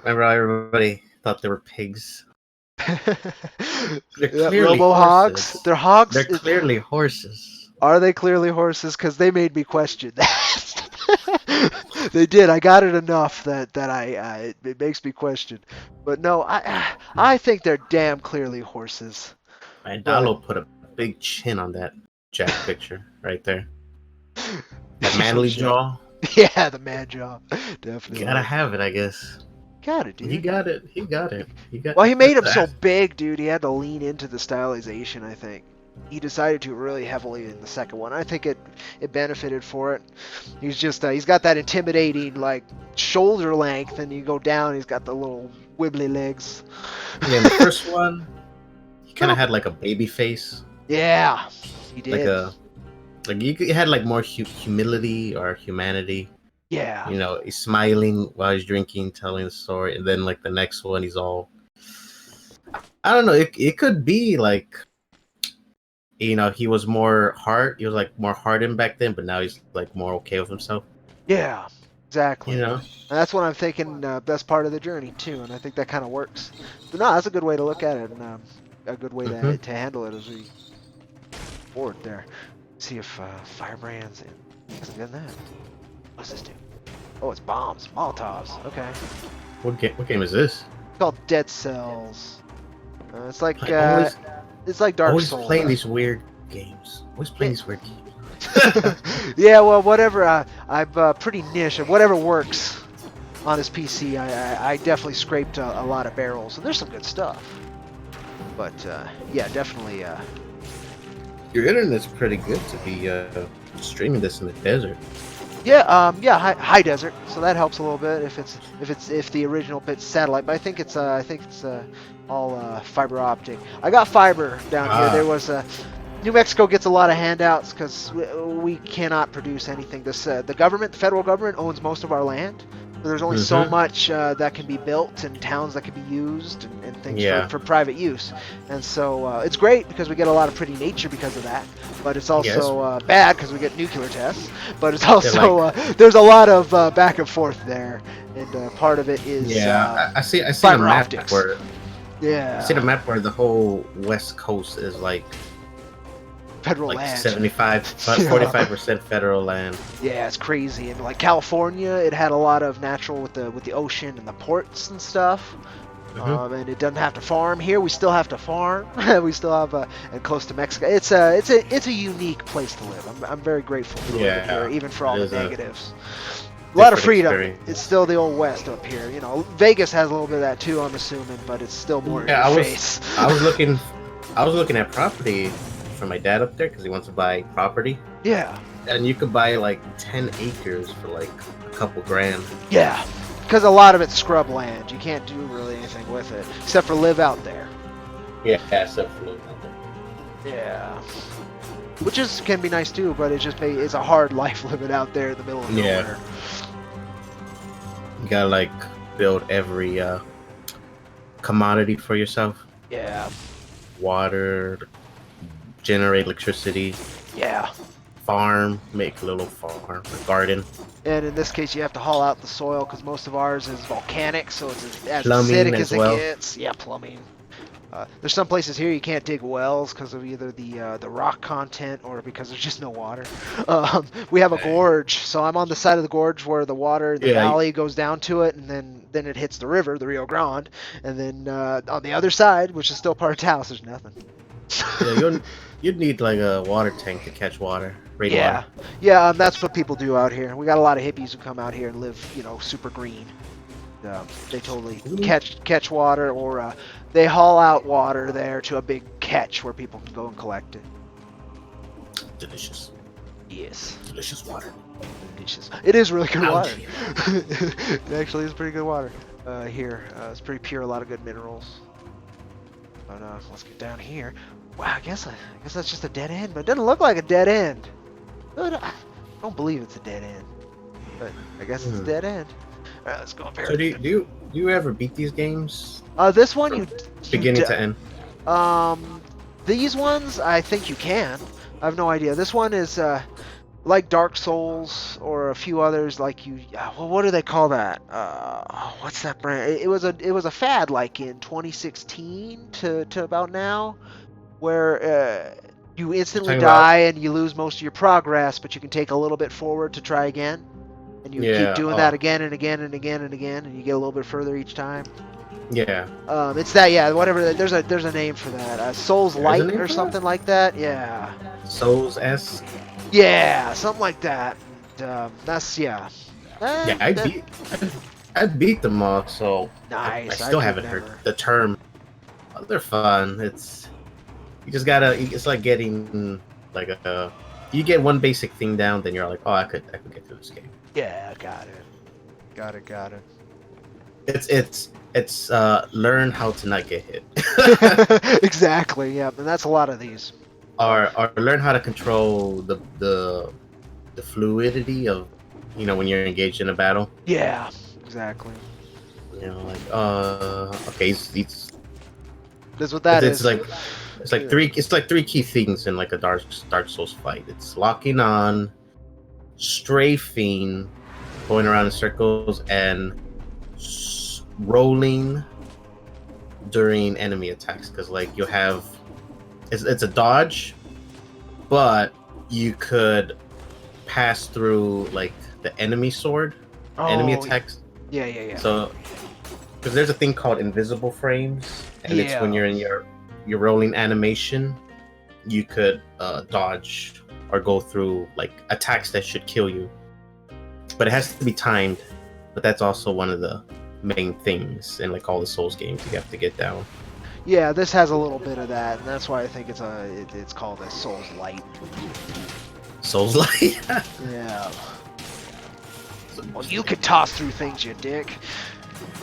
how everybody thought they were pigs? They're clearly Robo-hogs? horses. They're hogs? They're clearly horses. Are they clearly horses? Because they made me question that. They did. I got it enough that it makes me question. But no, I think they're damn clearly horses. And Dalo put a big chin on that Jack picture right there. That manly jaw. Yeah, the man jaw. Definitely. You gotta have it, I guess. Got it, dude. He got it. Well, he made him so big, dude. He had to lean into the stylization, I think. He decided to really heavily in the second one. I think it benefited for it. He's just he's got that intimidating like shoulder length, and you go down, he's got the little wibbly legs. Yeah, in the first one, he kind of had like a baby face. Yeah, he did. He had like more humility or humanity. Yeah. You know, he's smiling while he's drinking, telling the story, and then like the next one, he's all. I don't know. It could be like. You know, he was more hard. He was like more hardened back then, but now he's like more okay with himself. Yeah, exactly. You know, and that's what I'm thinking. Best part of the journey too, and I think that kind of works. But no, that's a good way to look at it, and a good way to handle it as we forward there. See if Firebrand's in. Hasn't done that. What's this do? Oh, it's bombs, Molotovs. Okay. What game is this? It's called Dead Cells. It's like it's like Dark Souls. Always playing these weird games. Yeah, well, whatever. I'm pretty niche. Whatever works on his PC, I definitely scraped a lot of barrels, and there's some good stuff. But yeah, definitely. Your internet's pretty good to be streaming this in the desert. Yeah, high desert, so that helps a little bit if the original bit's satellite. But I think it's all fiber optic. I got fiber down here. There was New Mexico gets a lot of handouts because we cannot produce anything. The federal government owns most of our land. So there's only so much that can be built and towns that can be used and things for private use. And so it's great because we get a lot of pretty nature because of that. But it's also bad because we get nuclear tests. But it's also there's a lot of back and forth there. And part of it is I see the map optics. where I see the map where the whole west coast is like federal like land. 45% federal land. Yeah, it's crazy. And like California, it had a lot of natural with the ocean and the ports and stuff. And it doesn't have to farm. Here we still have to farm. We still have and close to Mexico. It's a unique place to live. I'm very grateful for living here, even for all the negatives. A lot of freedom. Experience. It's still the old west up here. You know, Vegas has a little bit of that too, I'm assuming, but it's still more in your face. I was looking at property for my dad up there because he wants to buy property. Yeah. And you could buy like 10 acres for like a couple grand. Yeah. Because a lot of it's scrub land. You can't do really anything with it except for live out there. Yeah, stuff floating out there. Yeah. Which can be nice too, but it's a hard life living out there in the middle of nowhere. You gotta like build every commodity for yourself. Yeah. Water, generate electricity. Yeah. Farm, make a little farm, a garden. And in this case, you have to haul out the soil because most of ours is volcanic, so it's as Plumbing acidic as as it well. gets. Yeah, plumbing. There's some places here you can't dig wells because of either the rock content or because there's just no water. We have a gorge, so I'm on the side of the gorge where the water in the valley goes down to it, and then it hits the river, the Rio Grande, and then on the other side, which is still part of Taos, there's nothing. Yeah, you'd need like a water tank to catch water. Yeah, Water. yeah, that's what people do out here. We got a lot of hippies who come out here and live, super green. They totally catch water, or they haul out water there to a big catch where people can go and collect it. Delicious. Yes. Delicious water. Delicious. It is really good water. It actually is pretty good water here. It's pretty pure, a lot of good minerals. But let's get down here. Wow, I guess that's just a dead end, but it doesn't look like a dead end. I don't believe it's a dead end, but I guess it's a dead end. All right, let's go up here. So do you ever beat these games? This one you beginning to end. These ones I think you can. I have no idea. This one is like Dark Souls or a few others. Like what do they call that? What's that brand? It was a fad like in 2016 to about now, where you instantly die and you lose most of your progress, but you can take a little bit forward to try again. And you keep doing that again and again and again and again, and you get a little bit further each time. Yeah. It's that, yeah, whatever. There's a name for that. Souls Light or something like that. Yeah. Souls S. Yeah, something like that. And, that's yeah. Yeah, I beat them all, so nice. I still haven't heard the term. They're fun. You just gotta. It's like getting like you get one basic thing down, then you're like, oh, I could get through this game. Yeah, got it. It's learn how to not get hit. Exactly. Yeah, and that's a lot of these. Or learn how to control the fluidity of when you're engaged in a battle. Yeah, exactly. Okay, that's what that is. It's like three key things in like a Dark Souls fight. It's locking on, strafing, going around in circles, and rolling during enemy attacks. Because like you'll have, it's a dodge, but you could pass through like the enemy sword, enemy attacks. Yeah. So, because there's a thing called invisible frames, and it's when you're in your rolling animation, you could dodge or go through like attacks that should kill you, but it has to be timed. But that's also one of the main things in like all the Souls games you have to get down. Yeah, this has a little bit of that, and that's why I think it's called a Souls Light. Souls Light. Yeah. Well, you could toss through things, you dick.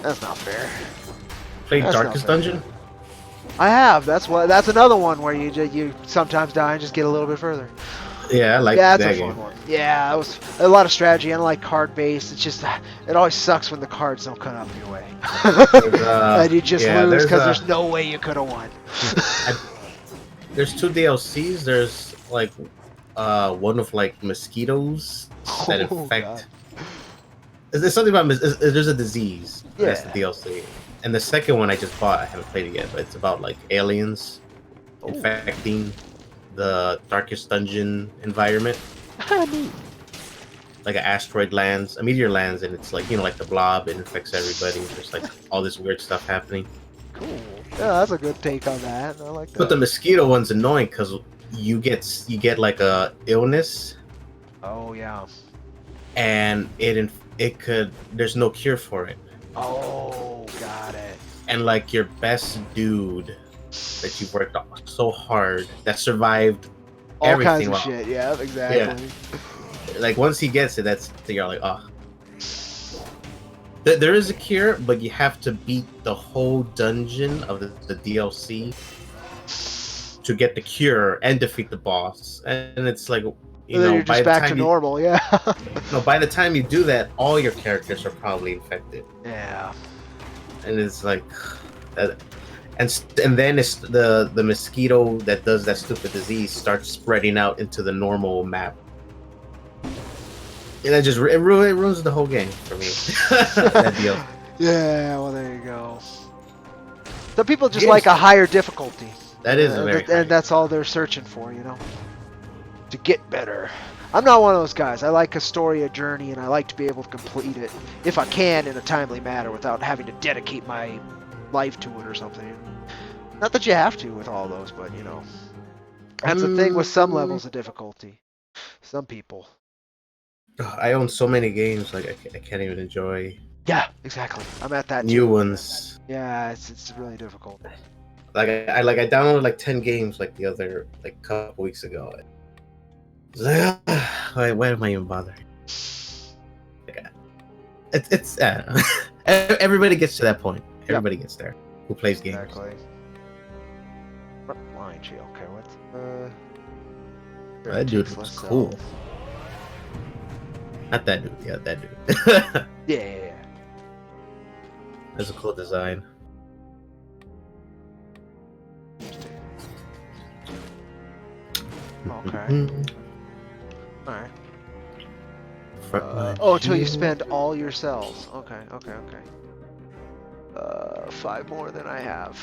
That's not fair. Played Darkest Dungeon? I have. That's another one where you sometimes die and just get a little bit further. Yeah, I like that game. That's a fun one. Yeah, it was a lot of strategy. I don't like card based. It's just it always sucks when the cards don't come up your way, and you just lose because there's no way you could have won. There's 2 DLCs. There's like one of like mosquitoes that infect. There's something about there's a disease. Yeah. That's the DLC. And the second one I just bought. I haven't played it yet, but it's about like aliens infecting the Darkest Dungeon environment. Like an asteroid lands, a meteor lands, and it's like like the blob. It infects everybody. There's like all this weird stuff happening. Cool. Yeah, that's a good take on that. I like that. But the mosquito one's annoying because you get like a illness. Oh yeah. And there's no cure for it. Oh, got it. And like your best dude that you worked on so hard that survived all everything. Kinds of shit. Yeah, exactly. Yeah. Like once he gets it, you're like, oh. There is a cure, but you have to beat the whole dungeon of the DLC to get the cure and defeat the boss, and it's like, you And then know, you're by just the back to time you normal, yeah. no, by the time you do that, all your characters are probably infected, Yeah. and it's like, and then it's the mosquito that does that stupid disease starts spreading out into the normal map. And that just it ruins the whole game for me. That deal. Yeah, well, there you go. Some people just Games- like a higher difficulty. That is very high. And that's all they're searching for, you know? To get better. I'm not one of those guys. I like a story, a journey, and I like to be able to complete it, if I can, in a timely manner without having to dedicate my life to it or something. Not that you have to with all those, but, you know. That's the thing with some levels of difficulty. Some people. I own so many games, like I can't even enjoy. Yeah, exactly. I'm at that new too. ones. Yeah, it's really difficult. Like I downloaded like 10 games like the other like couple weeks ago. It's like, why am I even bothering? It's everybody gets to that point. Everybody gets there. Who plays games? Exactly. Line shield. Okay, what's that dude was cool. Not that dude. Yeah, that dude. Yeah. That's a cool design. Okay. Alright. Oh, until you spend all your cells. Okay. 5 more than I have.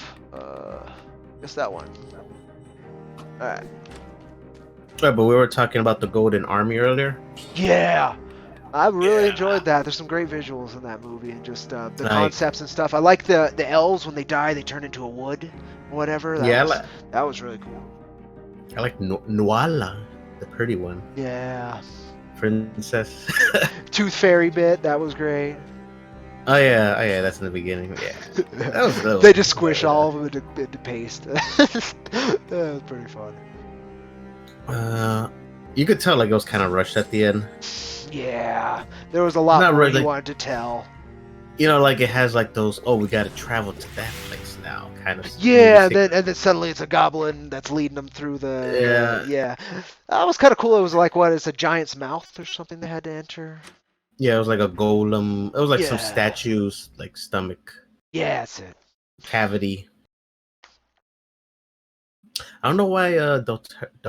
Just that one. Alright. Right, but we were talking about the Golden Army earlier. Yeah! I really enjoyed that. There's some great visuals in that movie and just the concepts and stuff. I like the elves when they die, they turn into a wood or whatever. That was really cool. I like Nuala, the pretty one. Yeah. Princess. Tooth Fairy bit, that was great. Oh yeah, that's in the beginning. Yeah. That was they just squish all of them into paste. That was pretty fun. You could tell like it was kind of rushed at the end. Yeah, there was a lot more really, you wanted to tell. You know, like it has like those, we got to travel to that place now, kind of. Yeah, and then suddenly it's a goblin that's leading them through the. Yeah. That was kind of cool. It was like it's a giant's mouth or something they had to enter. Yeah, it was like a golem. It was like some statue's like stomach. Yeah, that's it. Cavity. I don't know why Del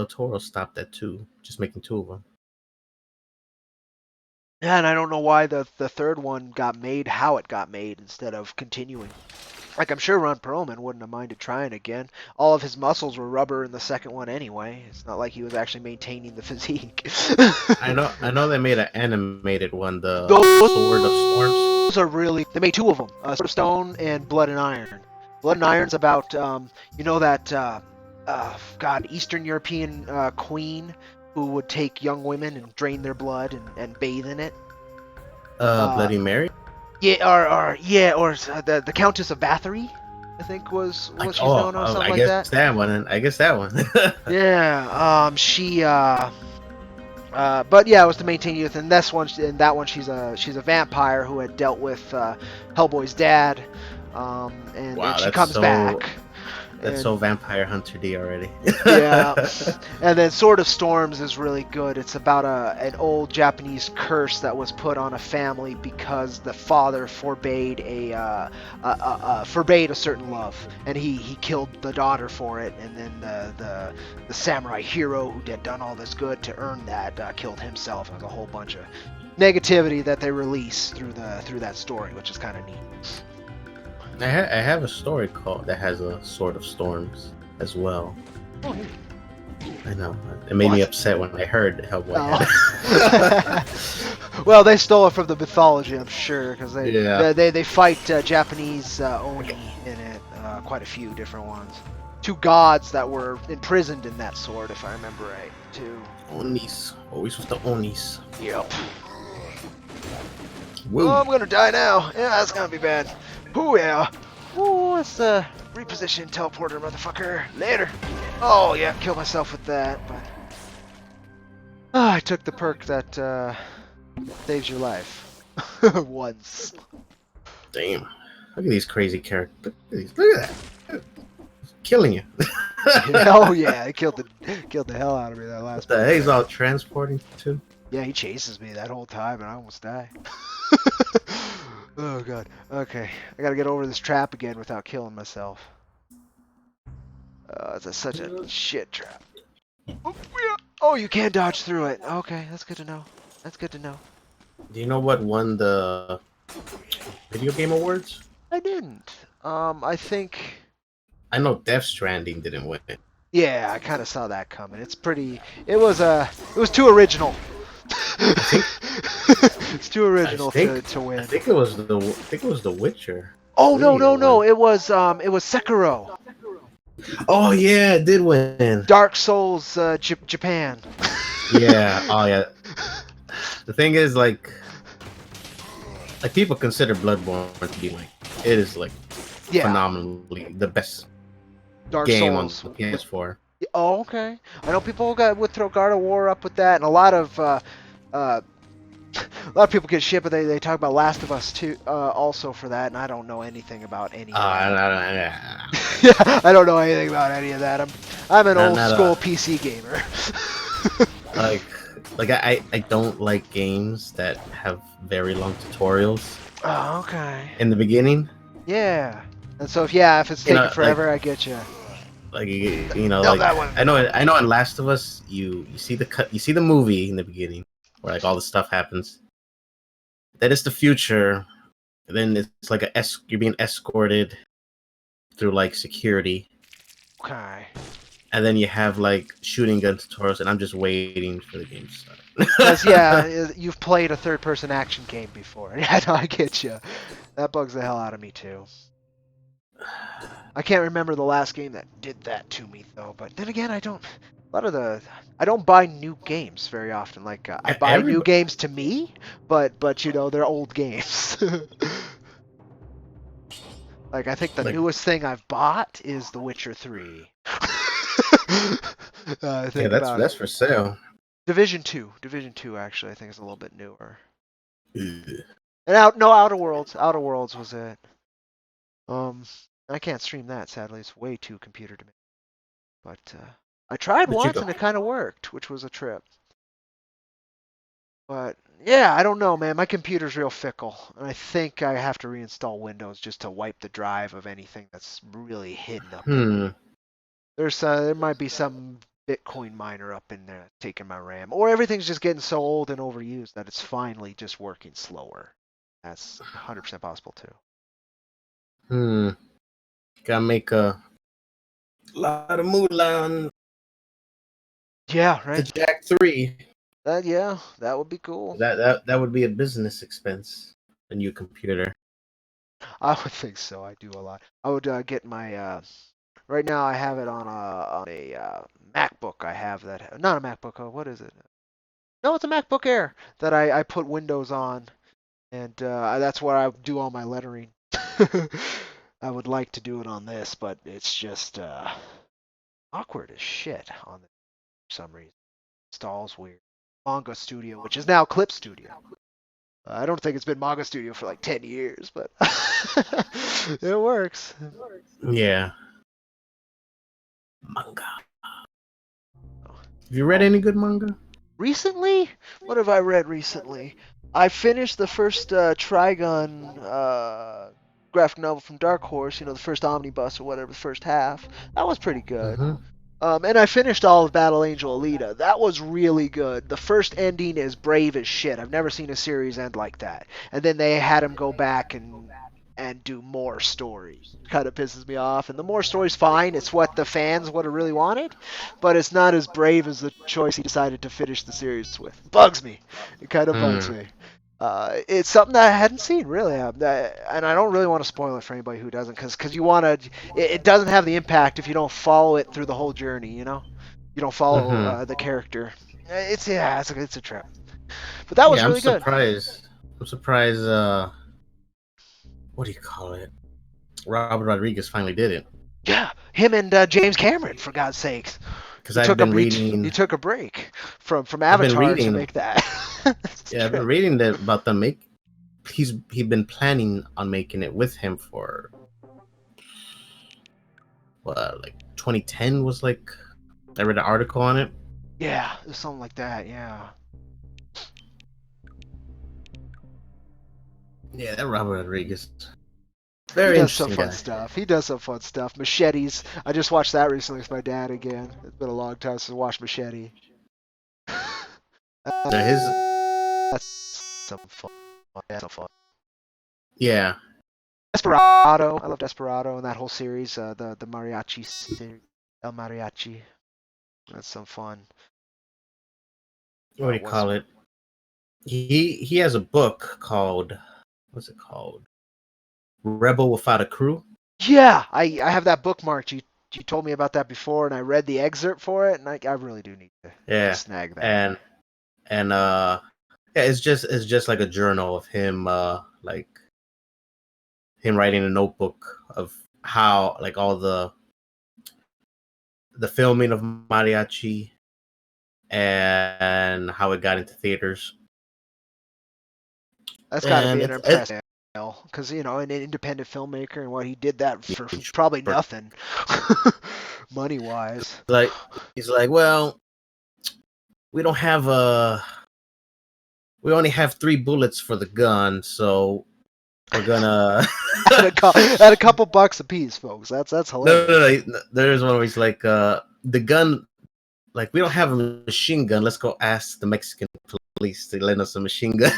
Toro stopped at 2, just making 2 of them. Yeah, and I don't know why the third one got made, how it got made, instead of continuing. Like, I'm sure Ron Perlman wouldn't have minded trying again. All of his muscles were rubber in the second one anyway. It's not like he was actually maintaining the physique. I know they made an animated one, the Sword of Storms. Those are really... They made 2 of them, Sword of Stone and Blood and Iron. Blood and Iron's about, you know that, Eastern European queen who would take young women and drain their blood and bathe in it. Bloody Mary? Yeah, or the Countess of Bathory, I think was what she's known or something like that. I guess that one. Yeah, but yeah, it was to maintain youth, and that one she's a vampire who had dealt with Hellboy's dad, and she comes back. That's so Vampire Hunter D already. Yeah. And then Sword of Storms is really good. It's about an old Japanese curse that was put on a family because the father forbade a certain love, and he killed the daughter for it, and then the samurai hero who had done all this good to earn that killed himself. There's a whole bunch of negativity that they release through that story, which is kind of neat. I have a story that has a Sword of Storms as well. Oh, I know. It made me upset when I heard Hellboy had it. Well, they stole it from the mythology, I'm sure, because they fight Japanese Oni in it, quite a few different ones. 2 gods that were imprisoned in that sword, if I remember right, too. Onis. Always with the Onis. Yep. Woo. Oh, I'm gonna die now. Yeah, that's gonna be bad. Ooh, yeah. Ooh, let's reposition teleporter, motherfucker. Later. Oh, yeah, kill myself with that, but... I took the perk that saves your life. Once. Damn. Look at these crazy characters. Look at that. killing you. Oh yeah, it killed the hell out of me that last What the part. heck he's all transporting to? Yeah, he chases me that whole time, and I almost die. Oh god. Okay, I gotta get over this trap again without killing myself. It's such a shit trap. Oh, yeah. Oh, you can dodge through it. Okay, that's good to know. That's good to know. Do you know what won the video game awards? I didn't. I think. I know Death Stranding didn't win it. Yeah, I kind of saw that coming. It's pretty. It was too original. It's too original to win. I think it was the Witcher. Oh no! It was Sekiro. Oh yeah, it did win. Dark Souls, Japan. Yeah. Oh yeah. The thing is, like people consider Bloodborne to be like it is like phenomenally the best Dark game Souls. on the PS4. Oh, okay. I know people would throw God of War up with that, and a lot of people get shit, but they talk about Last of Us too, also for that, and I don't know anything about any of that. Yeah, I don't know anything about any of that. I'm an old school PC gamer. like I don't like games that have very long tutorials. Oh, okay. In the beginning. Yeah. And so if it's taking forever, I get you. Like I know in Last of Us you see the movie in the beginning where like all the stuff happens. Then it's the future. Then it's like you're being escorted through like security. Okay. And then you have like shooting gun tutorials, and I'm just waiting for the game to start. Because yeah, you've played a third-person action game before. Yeah, no, I get you. That bugs the hell out of me too. I can't remember the last game that did that to me though. But then again, I don't buy new games very often. Like I buy new games to me, but they're old games. Like I think the newest thing I've bought is The Witcher 3. Yeah, that's for sale. Division 2 actually I think is a little bit newer. And Outer Worlds was it. I can't stream that sadly. It's way too computer demanding. But I tried once and it kind of worked, which was a trip. But yeah, I don't know, man. My computer's real fickle, and I think I have to reinstall Windows just to wipe the drive of anything that's really hidden up. There might be some Bitcoin miner up in there taking my RAM, or everything's just getting so old and overused that it's finally just working slower. That's 100% possible too. Gotta make a lot of moolah on. Yeah, right. The Jack 3. That would be cool. That would be a business expense. A new computer. I would think so. I do a lot. I would get my. Right now, I have it on a MacBook. I have that. Not a MacBook. What is it? No, it's a MacBook Air that I put Windows on, and that's where I do all my lettering. I would like to do it on this, but it's just awkward as shit on it for some reason. Installs weird. Manga Studio, which is now Clip Studio. I don't think it's been Manga Studio for like 10 years, but it works. Yeah. Manga. Have you read any good manga? Recently? What have I read recently? I finished the first Trigun graphic novel from Dark Horse, the first omnibus or whatever, the first half. That was pretty good. And I finished all of Battle Angel Alita. That was really good. The first ending is brave as shit. I've never seen a series end like that. And then they had him go back and do more stories. Kind of pisses me off. And the more stories, fine. It's what the fans would have really wanted. But it's not as brave as the choice he decided to finish the series with. Bugs me. It kind of bugs me. It's something that I hadn't seen, really. And I don't really want to spoil it for anybody who doesn't. Because you want to... It doesn't have the impact if you don't follow it through the whole journey, You don't follow the character. It's a trip. But that was really good. I'm surprised... what do you call it? Robert Rodriguez finally did it. Yeah, him and James Cameron, for God's sakes. Because I've been reading. He took a break from Avatar to make that. Yeah, I've been reading about them. He's been planning on making it with him for what, like 2010 was like, I read an article on it. Yeah, something like that. Yeah. Yeah, that Robert Rodriguez, He very does some interesting fun guy. stuff. He does some fun stuff. Machetes. I just watched that recently with my dad again. It's been a long time since I watched Machete. His That's some fun. That's some fun. yeah, Desperado. I love Desperado and that whole series. The mariachi series. El Mariachi. That's some fun. what do you What's call it? He has a book called, what's it called? Rebel Without a Crew. Yeah, I have that bookmarked. You told me about that before, and I read the excerpt for it, and I really do need to Yeah, snag that. and yeah, it's just like a journal of him, like him writing a notebook of how like all the filming of Mariachi and how it got into theaters. That's got to be And an it's impressive, because an independent filmmaker and what he did that for probably nothing, money wise. like he's like, well, we don't have we only have 3 bullets for the gun, so we're gonna at a couple bucks a piece, folks. That's hilarious. no. There's one where he's like, the gun, like we don't have a machine gun. Let's go ask the Mexican police to lend us a machine gun.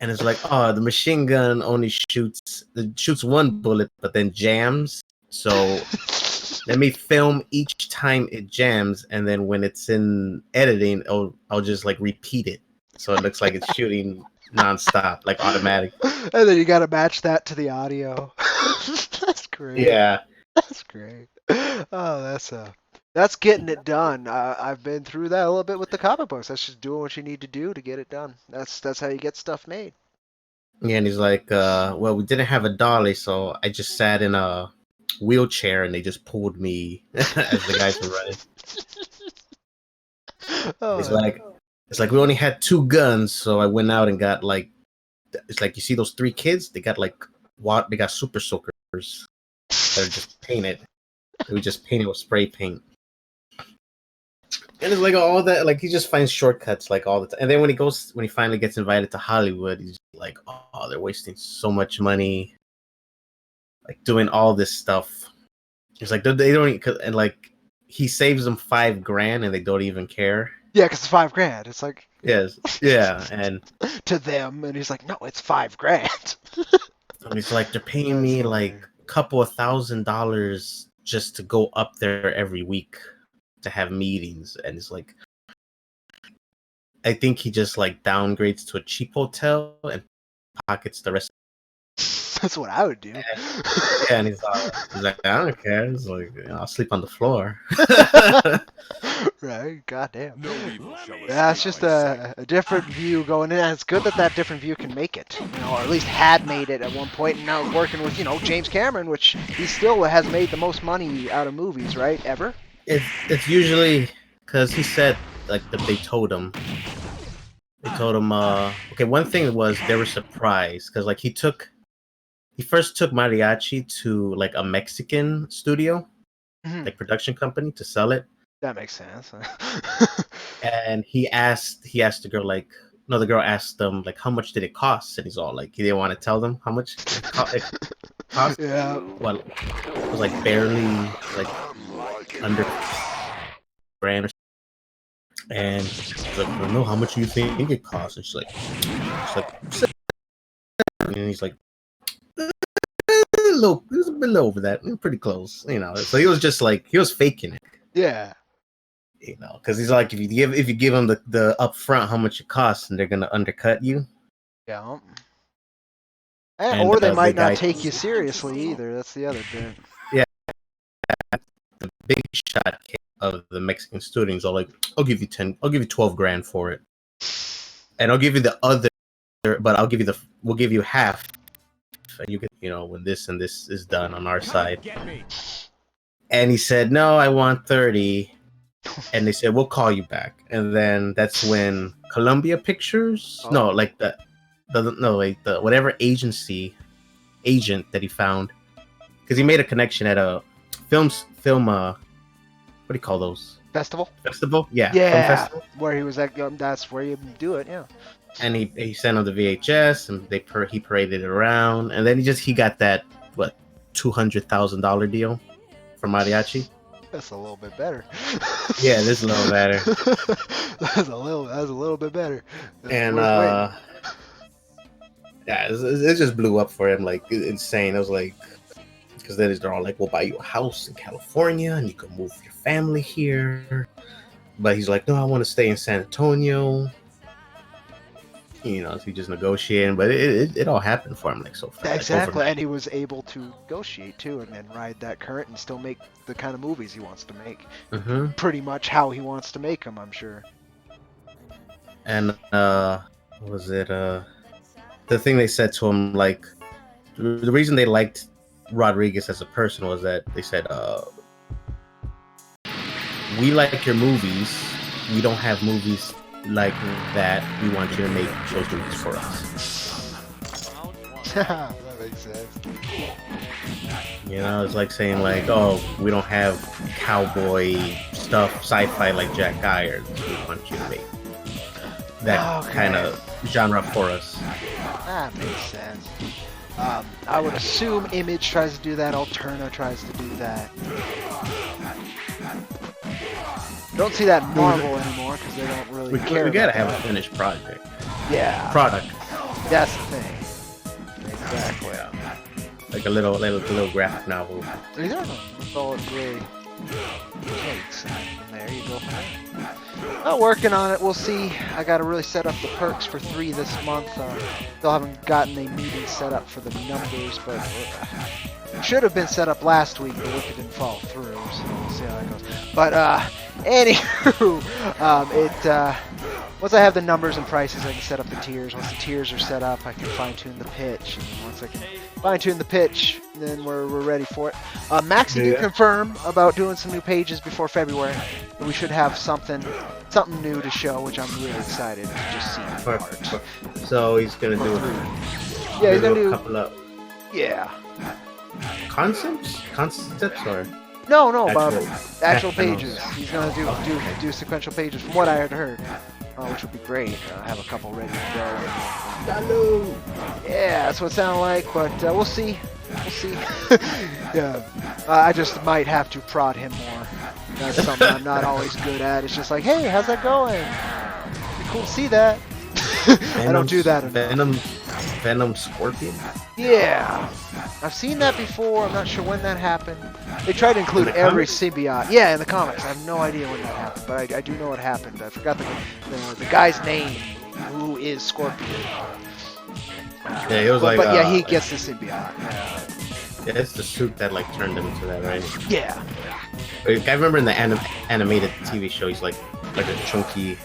And it's like, oh, the machine gun only shoots 1 bullet, but then jams. So let me film each time it jams, and then when it's in editing, I'll just like repeat it, so it looks like it's shooting nonstop, like automatic. And then you got to match that to the audio. That's great. Yeah, that's great. Oh, that's getting it done. I've been through that a little bit with the comic books. That's just doing what you need to do to get it done. That's how you get stuff made. yeah. And he's like, well, we didn't have a dolly, so I just sat in a wheelchair, and they just pulled me as the guys were running. Oh, It's like we only had 2 guns, so I went out and got like, it's like you see those 3 kids, they got like they got super soakers that are just painted. They were just painted with spray paint. And it's like all that, like he just finds shortcuts like all the time. And then when he finally gets invited to Hollywood, he's like, oh, they're wasting so much money, like doing all this stuff. He's like, they don't, and like he saves them $5,000, and they don't even care. Yeah, because it's $5,000. It's like yes, yeah, and to them, and he's like, no, it's $5,000. And he's like, they're paying me like a couple of $1,000s just to go up there every week to have meetings. And it's like, I think he just like downgrades to a cheap hotel and pockets the rest. That's what I would do. And he's like, I don't care. It's like, I'll sleep on the floor. Right? Goddamn. Yeah, it's just a different view going in. And it's good that different view can make it, or at least had made it at one point. And now working with, James Cameron, which he still has made the most money out of movies, right? Ever. It's usually because he said like that they told him. Okay, one thing was they were surprised because like he first took Mariachi to like a Mexican studio, like production company, to sell it. That makes sense. And he asked the girl, like, no, the girl asked him like, how much did it cost? And he's all like, he didn't want to tell them how much it cost. Yeah. Well, it was like barely like under $1,000 or something. And he's like, well, no, how much do you think it costs? And she's like, and he's like, it was a bit low over that, pretty close, So he was just like, he was faking it. Yeah. Because he's like, if you give them the upfront how much it costs, and they're gonna undercut you. Yeah. Or they might not take you seriously either. That's the other bit. Yeah. The big shot of the Mexican students are like, I'll give you $12,000 for it, and I'll give you the other, but we'll give you half, and you get, when this and this is done on our side. And he said, no, I want 30. And they said, we'll call you back. And then that's when Columbia Pictures, the whatever agent that he found, because he made a connection at a film. What do you call those? Festival. Yeah. Film Yeah. festival. Where he was at. That's where you do it. Yeah. And he sent him the VHS, and he paraded it around, and then he got that $200,000 deal from Mariachi. That's a little bit better. Yeah, this is a little better. That's a little bit better. That's And yeah, it just blew up for him like insane. It was like, because then they're all like, "We'll buy you a house in California, and you can move your family here." But he's like, "No, I want to stay in San Antonio." You know, so he just negotiating, but it all happened for him like so fast. Exactly, Like, and he was able to negotiate too, and then ride that current and still make the kind of movies he wants to make. mm-hmm. Pretty much how he wants to make them, I'm sure. And what was it? The thing they said to him, like, the reason they liked Rodriguez as a person was that they said, "We like your movies. We don't have movies like that. We want you to make those movies for us." That makes sense. You know, it's like saying like, "Oh, we don't have cowboy stuff, sci-fi like Jack Irons. We want you to make that kind of genre for us." That makes sense. I would assume Image tries to do that. Alterna tries to do that. Don't see that Marvel anymore because they don't really care. We gotta about have that. a finished project. Yeah. Product. That's the thing. Exactly. Like a little graphic novel. Exactly. That's all it really takes. And there you go. Not working on it. We'll see. I got to really set up the perks for 3 this month. Still haven't gotten a meeting set up for the numbers, but it should have been set up last week, but Wicked didn't fall through, so we'll see how that goes. But anywho, once I have the numbers and prices, I can set up the tiers. Once the tiers are set up, I can fine-tune the pitch. And once I can fine-tune the pitch, then we're ready for it. Maxie did confirm about doing some new pages before February. We should have something new to show, which I'm really excited to just see. Art. So he's gonna do. Yeah, he's gonna do a couple of. Yeah. Concepts or. No, about actual pages. He's gonna do sequential pages, from what I had heard, which would be great. I have a couple ready to go. Yeah, that's what it sounded like, but we'll see. We'll see. Yeah, I just might have to prod him more. That's something I'm not always good at. It's just like, hey, how's that going? It'd be cool to see that. I don't do that enough. Venom Scorpion? Yeah. I've seen that before. I'm not sure when that happened. They tried to include every symbiote. Yeah, in the comics. I have no idea when that happened, but I do know it happened. I forgot the guy's name, who is Scorpion. Yeah, it was but yeah, he gets the symbiote. Yeah. Yeah, it's the suit that like turned him into that, right? Yeah. I remember in the animated TV show, he's like a chunky,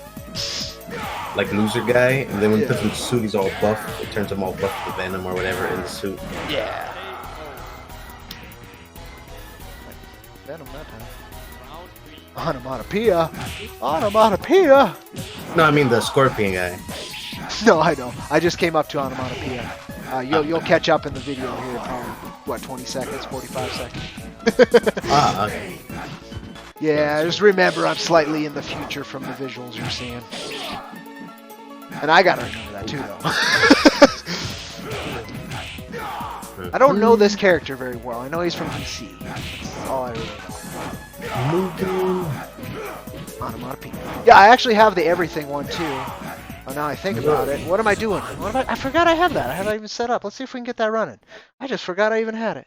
like loser guy, and then when he puts in the suit, he's all buff. It turns him all buff to Venom or whatever in the suit. Yeah. Venom that time. Onomatopoeia. No, I mean the Scorpion guy. No, I know. I just came up to onomatopoeia. You'll catch up in the video here, probably, what, 20 seconds, 45 seconds? Okay. Yeah, just remember I'm slightly in the future from the visuals you're seeing. And I gotta remember that too, though. I don't know this character very well. I know he's from DC. That's all I really know. Onomatopoeia. Yeah, I actually have the everything one too. Oh, now I think about it. What am I doing? I forgot I have that. I have that even set up. Let's see if we can get that running. I just forgot I even had it.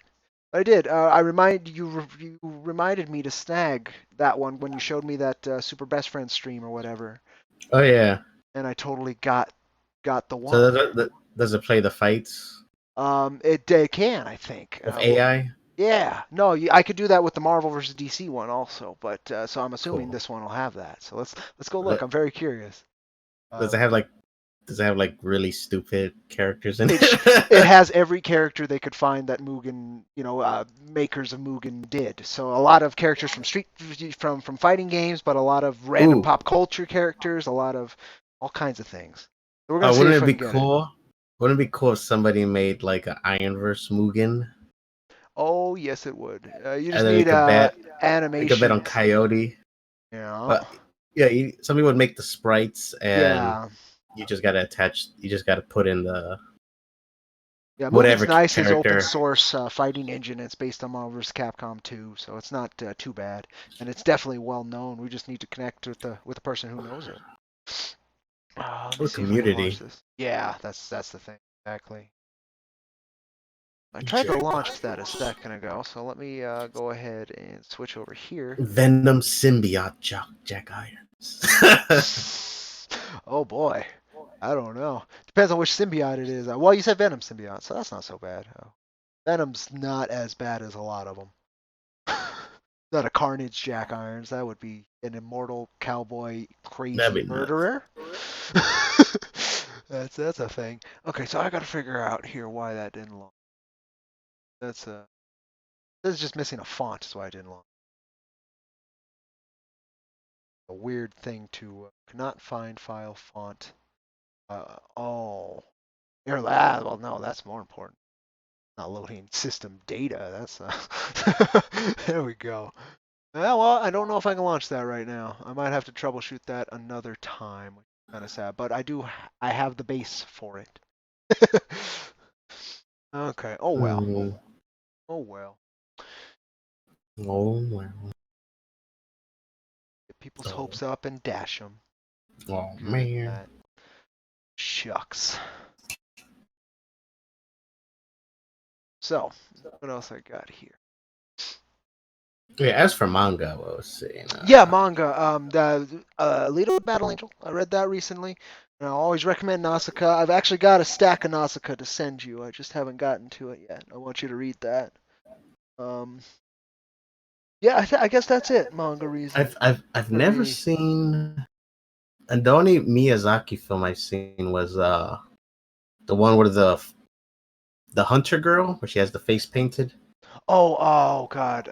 But I did. You reminded me to snag that one when you showed me that Super Best Friend stream or whatever. Oh yeah. And I totally got the one. So does it play the fights? It can, I think. With AI? Yeah. No, I could do that with the Marvel vs. DC one also, but so I'm assuming this one will have that. So let's go look. I'm very curious. Does it have like really stupid characters in it? It has every character they could find that Mugen, makers of Mugen did. So a lot of characters from fighting games, but a lot of random pop culture characters, a lot of all kinds of things. So we're gonna see wouldn't if it we be can get cool? Wouldn't it be cool if somebody made like an IronVerse Mugen? Oh yes, it would. You just And then need you could bet on animations. Coyote. Yeah. But yeah, somebody would make the sprites, and Yeah. you just gotta attach. You just gotta put in the Yeah, Movie's whatever nice is open character. source fighting engine. It's based on IronVerse Capcom 2, so it's not too bad, and it's definitely well known. We just need to connect with the person who knows it. Let me Or see if I can launch community. this. Yeah, that's the thing exactly. I tried to Jack launch that a second ago, so let me go ahead and switch over here. Venom symbiote Jack Irons. Oh boy, I don't know. Depends on which symbiote it is. Well, you said Venom symbiote, so that's not so bad. Venom's not as bad as a lot of them. Not a Carnage Jack Irons. That would be an immortal cowboy That'd crazy be nuts. murderer. That's a thing. Okay, so I got to figure out here why that didn't launch. This is just missing a font, so I didn't launch. A weird thing to cannot find file font. Oh, here. Well, no, that's more important. Not loading system data. That's there we go. Well, I don't know if I can launch that right now. I might have to troubleshoot that another time, which is kind of sad. But I have the base for it. Okay. Oh well. Oh well. Oh well. Get people's hopes up and dash them. Oh Good at man. that. Shucks. So, what else I got here? Yeah, as for manga, I was saying. Yeah, manga. The Leader of Battle Angel. I read that recently. And I always recommend Nausicaa. I've actually got a stack of Nausicaa to send you. I just haven't gotten to it yet. I want you to read that. Yeah, I guess that's it. Manga reason. I've never seen, and the only Miyazaki film I've seen was the one where the hunter girl where she has the face painted. Oh God.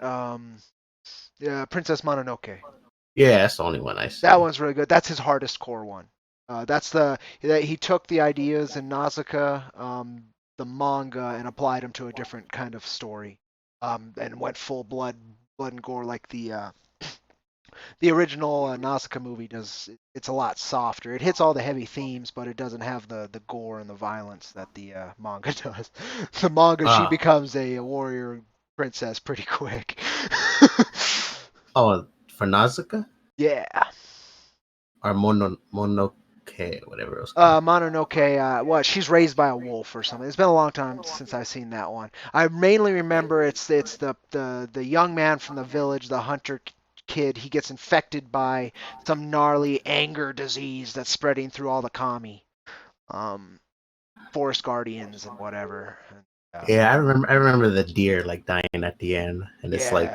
Yeah, Princess Mononoke. Yeah, that's the only one I see. That one's really good. That's his hardest core one. He took the ideas in Nausicaa, the manga, and applied them to a different kind of story, and went full blood and gore like the original Nausicaa movie does. It's a lot softer. It hits all the heavy themes, but it doesn't have the gore and the violence that the manga does. The manga, she becomes a warrior princess pretty quick. Oh, for Nausicaa? Yeah. Or Mononoke, whatever it was. Mononoke, what? She's raised by a wolf or something. It's been a long time since I've seen that one. I mainly remember it's the young man from the village, the hunter kid. He gets infected by some gnarly anger disease that's spreading through all the kami, forest guardians and whatever. Yeah, I remember the deer like dying at the end, and it's like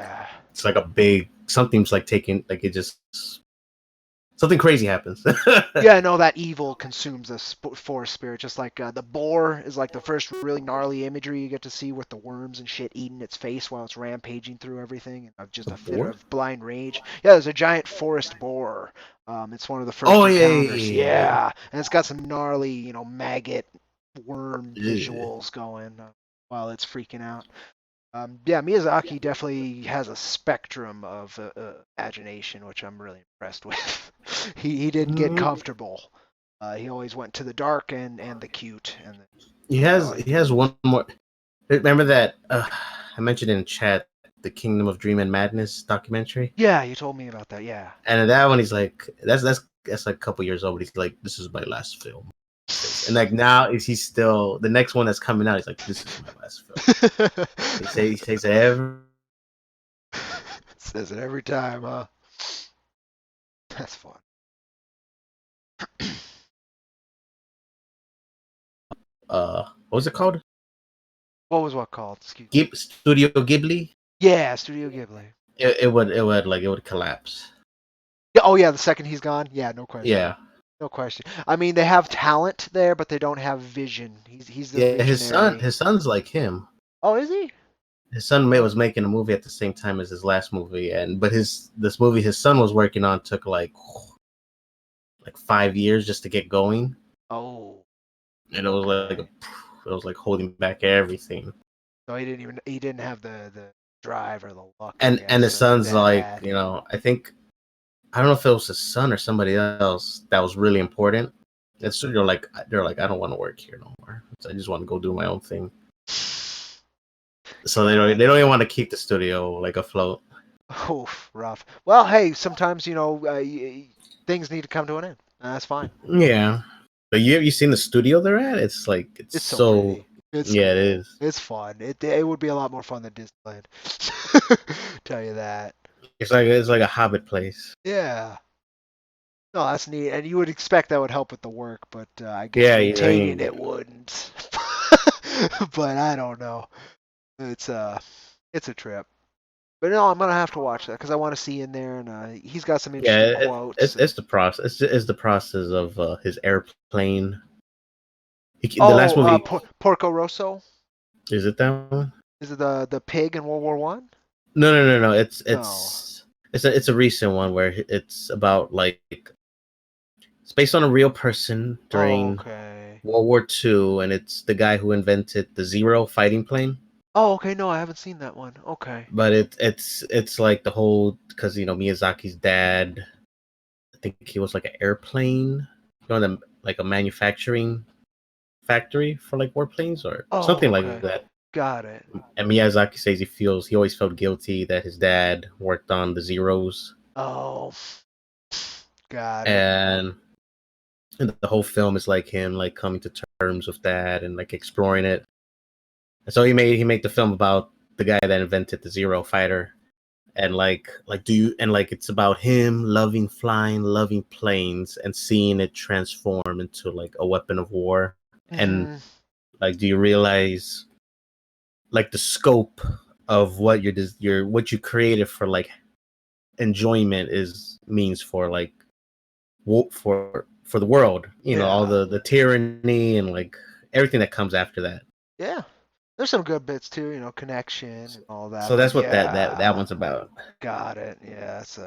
a big something's like taking like it just something crazy happens. Yeah, no, that evil consumes the forest spirit. Just like the boar is like the first really gnarly imagery you get to see with the worms and shit eating its face while it's rampaging through everything. Just a fit of blind rage. Yeah, there's a giant forest boar. It's one of the first encounters. Yeah, and it's got some gnarly, maggot worm visuals going while it's freaking out. Yeah, Miyazaki definitely has a spectrum of imagination, which I'm really impressed with. he didn't get comfortable. He always went to the dark and the cute. And he has one more. Remember that I mentioned in chat the Kingdom of Dream and Madness documentary? Yeah, you told me about that. Yeah. And in that one, he's like, that's like a couple years old, but he's like, this is my last film. And like now, he's still the next one that's coming out. He's like, this is my last film. he says it every. Says it every time, huh? That's fun. What was it called? What was what called? Excuse me. Studio Ghibli. Yeah, Studio Ghibli. It would collapse. Yeah, oh yeah, the second he's gone. Yeah, no question. Yeah. No question. I mean, they have talent there, but they don't have vision. He's the visionary. His son's like him. Oh, is he? His son was making a movie at the same time as his last movie, but this movie his son was working on took like 5 years just to get going. Oh. And it was like holding back everything. So he didn't have the drive or the luck, I And the guess, that son's Dad like, had. I think I don't know if it was his son or somebody else that was really important. And so they're like, I don't want to work here no more. So I just want to go do my own thing. So they don't even want to keep the studio like afloat. Oof, rough. Well, hey, sometimes things need to come to an end. That's fine. Yeah, but have you seen the studio they're at? It's like It's so so pretty. It's yeah, it cool. is. It's fun. It would be a lot more fun than Disneyland. Tell you that. It's like a Hobbit place. Yeah. No, that's neat. And you would expect that would help with the work, but I guess Yeah, maintaining it wouldn't. But I don't know. It's it's a trip. But no, I'm gonna have to watch that because I want to see in there, and he's got some interesting Yeah, quotes. it's the process. It's the process of his airplane. The last Oh, movie Porco Rosso. is it that one? Is it the pig in World War One? No. No. It's a recent one where it's about like it's based on a real person Oh, during okay. World War II, and it's the guy who invented the Zero fighting plane. Oh, okay. No, I haven't seen that one. Okay. But it's like the whole because Miyazaki's dad, I think he was like an airplane, like a manufacturing factory for like warplanes or Oh, something like okay. that. Got it. And Miyazaki says he always felt guilty that his dad worked on the Zeros, Oh, got it. and the whole film is like him like coming to terms with that and like exploring it. And so he made the film about the guy that invented the Zero fighter, and it's about him loving flying, loving planes, and seeing it transform into like a weapon of war. And Mhm. like, do you realize like the scope of what what you created for like enjoyment is means for like for the world, all Yeah. the tyranny and like everything that comes after that. Yeah. There's some good bits too, connection and all that. So But that's what that yeah, one's about. got it. Yeah, it's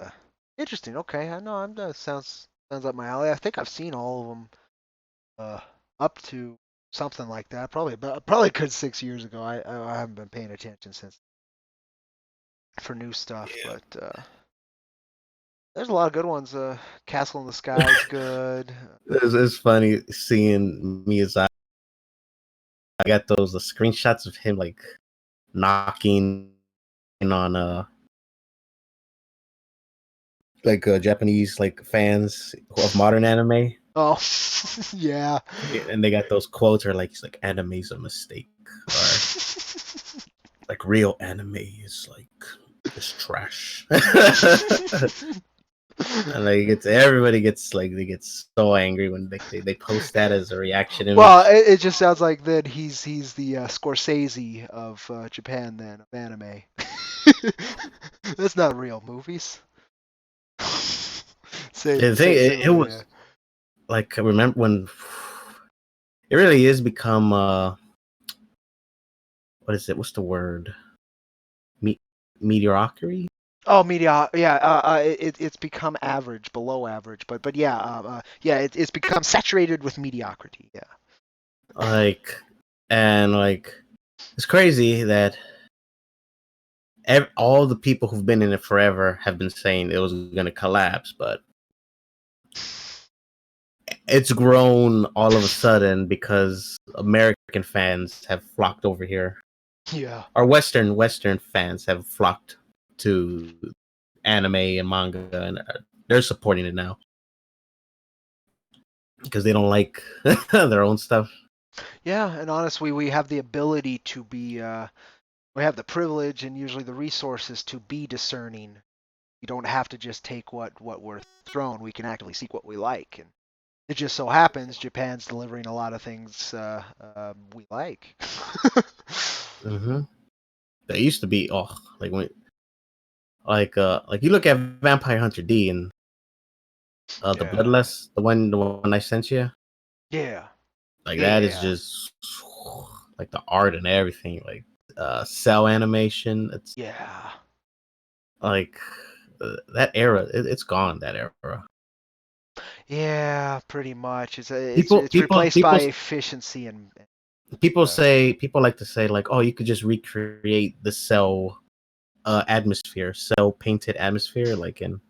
interesting. Okay, I know. That sounds up my alley. I think I've seen all of them up to something like that. Probably good 6 years ago. I haven't been paying attention since for new stuff, but there's a lot of good ones. Castle in the Sky is good. It's funny seeing Miyazaki. I got the screenshots of him like knocking on Japanese like fans of modern anime. Oh, yeah. And they got those quotes or like he's like anime's a mistake or like real anime is like it's trash. And like everybody gets like they get so angry when they post that as a reaction image. Well, it just sounds like that he's the Scorsese of Japan then of anime. That's not real movies. The thing it was like I remember when it really is become what is it? What's the word? Mediocrity? Oh, media, yeah. It's become average, below average, but yeah, yeah. It's become saturated with mediocrity. Yeah. Like, and like, it's crazy that all the people who've been in it forever have been saying it was going to collapse, but it's grown all of a sudden because American fans have flocked over here. Yeah. Or Western fans have flocked to anime and manga, and they're supporting it now because they don't like their own stuff. Yeah, and honestly, we have the ability to be, we have the privilege and usually the resources to be discerning. You don't have to just take what we're thrown. We can actively seek what we like, and it just so happens Japan's delivering a lot of things we like. Mm-hmm. They used to be like when like you look at Vampire Hunter D and the Bloodlust, the one I sent you. Yeah. Like that is just like the art and everything, like cell animation. It's yeah. Like that era, it's gone. That era. Yeah, pretty much. It's People replaced by people efficiency and people like to say like, oh, you could just recreate the cell atmosphere, cell painted atmosphere, like in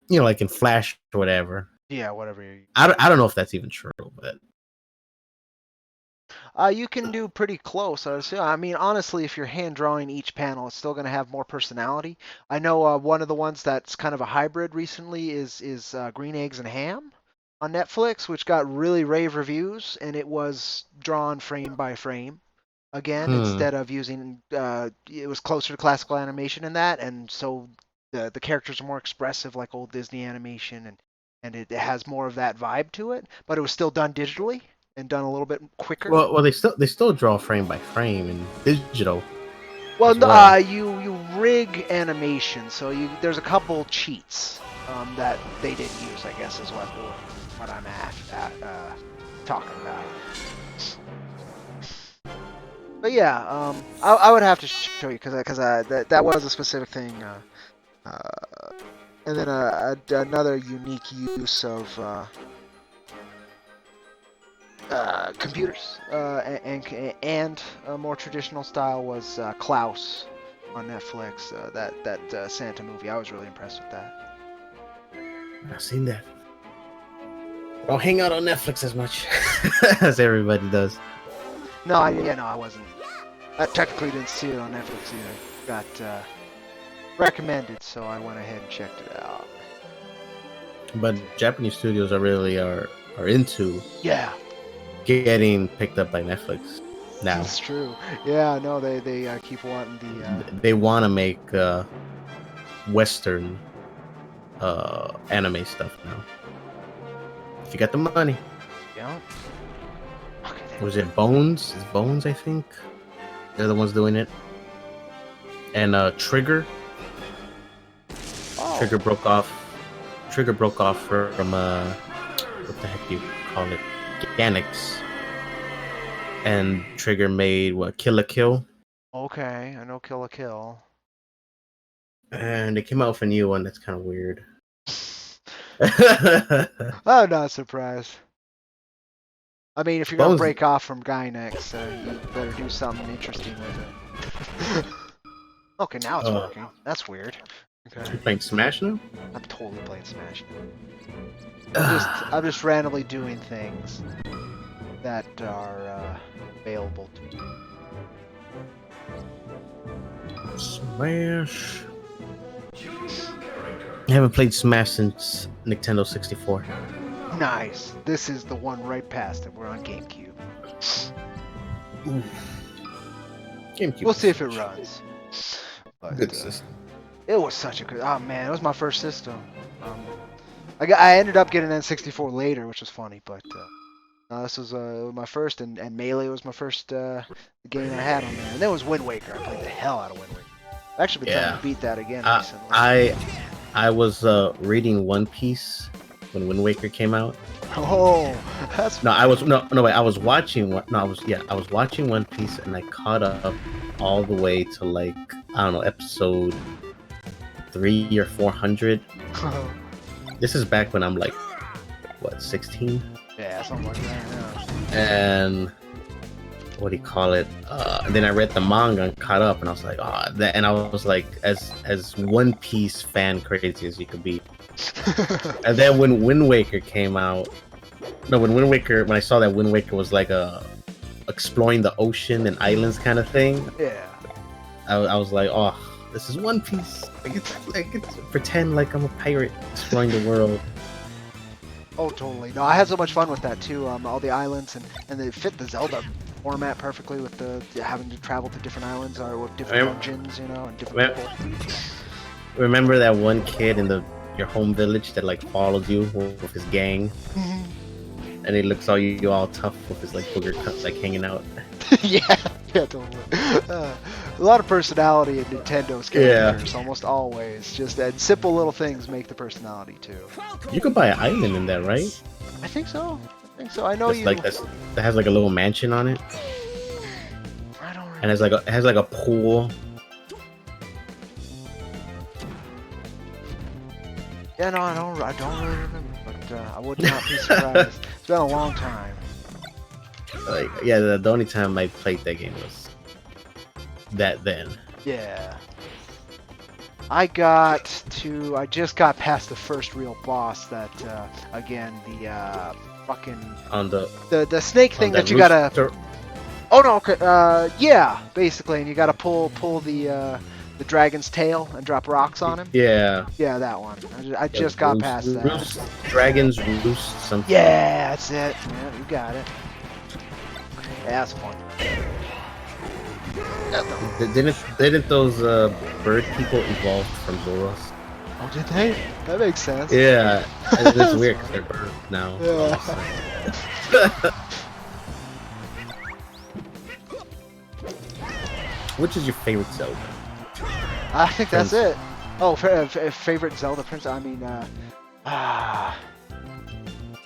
like in Flash or whatever. Yeah, whatever you. I don't know if that's even true, but You can do pretty close. I mean, honestly, if you're hand drawing each panel, it's still going to have more personality. I know one of the ones that's kind of a hybrid recently is Green Eggs and Ham on Netflix, which got really rave reviews, and it was drawn frame by frame. Again, instead of using, it was closer to classical animation in that, and so the characters are more expressive like old Disney animation, and it has more of that vibe to it, but it was still done digitally and done a little bit quicker. well they still draw frame by frame in digital. Well, as well. you rig animation, so there's a couple cheats that they didn't use, I guess, is what I'm talking about. But yeah, I would have to show you because that was a specific thing. And then another unique use of computers and a more traditional style was Klaus on Netflix. That Santa movie. I was really impressed with that. I've seen that. I don't hang out on Netflix as much as everybody does. No, I wasn't. I technically didn't see it on Netflix either. Got recommended, so I went ahead and checked it out. But Japanese studios are into getting picked up by Netflix now. That's true. Yeah, no, they keep wanting the. They want to make Western anime stuff now. If you got the money. Yeah. Was it Bones? It's Bones, I think. They're the ones doing it. And Trigger. Oh. Trigger broke off from what the heck do you call it? Gainax. And Trigger made what? Kill la Kill. Okay, I know Kill la Kill. And they came out with a new one that's kind of weird. I'm not surprised. I mean, if you're going to break off from Gainax, you better do something interesting with it. Okay, now it's working. That's weird. Okay. You playing Smash now? I'm totally playing Smash now. I'm just randomly doing things that are available to me. Smash. I haven't played Smash since Nintendo 64. Nice. This is the one right past it. We're on GameCube. Ooh. GameCube. We'll see if it runs. But, good system. It was such a good. Oh man, it was my first system. I ended up getting N64 later, which was funny, but this was my first, and Melee was my first game I had on there. And then it was Wind Waker. I played the hell out of Wind Waker. I've actually been trying to beat that again recently. I was reading One Piece when Wind Waker came out. Oh, that's no. I was watching I was watching One Piece, and I caught up all the way to like I don't know episode 300 or 400. This is back when I'm like what 16. Yeah, something like that. Yeah. And what do you call it? And then I read the manga and caught up, and I was like, and I was like, as One Piece fan crazy as you could be. And then when Wind Waker came out, when I saw that Wind Waker was like a exploring the ocean and islands kind of thing. Yeah. I was like, oh, this is One Piece. I get to pretend like I'm a pirate exploring the world. Oh, totally. No, I had so much fun with that too. All the islands and they fit the Zelda format perfectly with the having to travel to different islands or with different dungeons, and different people. Remember that one kid in your home village that like followed you with his gang, and he looks you all tough with his like booger cuts like hanging out. yeah, totally. A lot of personality in Nintendo's characters, almost always. Just and simple little things make the personality too. You could buy an island in there, right? I think so. I know you. Like that has like a little mansion on it. I don't remember. And it has like a pool. Yeah, no, I don't really remember, but I would not be surprised. It's been a long time. Like, yeah, the only time I played that game was that then. Yeah. I just got past the first real boss that, again, the, fucking... On the snake thing that you gotta... Oh, no, okay, yeah, basically, and you gotta pull the dragon's tail and drop rocks on him. Yeah. Yeah, that one. I just got past that. Roost, Dragon's Roost, something. Yeah, that's it. Yeah, you got it. Yeah, that's fun. Didn't those bird people evolve from Zoros? Oh, did they? That makes sense. Yeah, it's weird because they're birds now. Yeah. Which is your favorite Zelda? I think that's it. Oh, favorite Zelda Prince? I mean,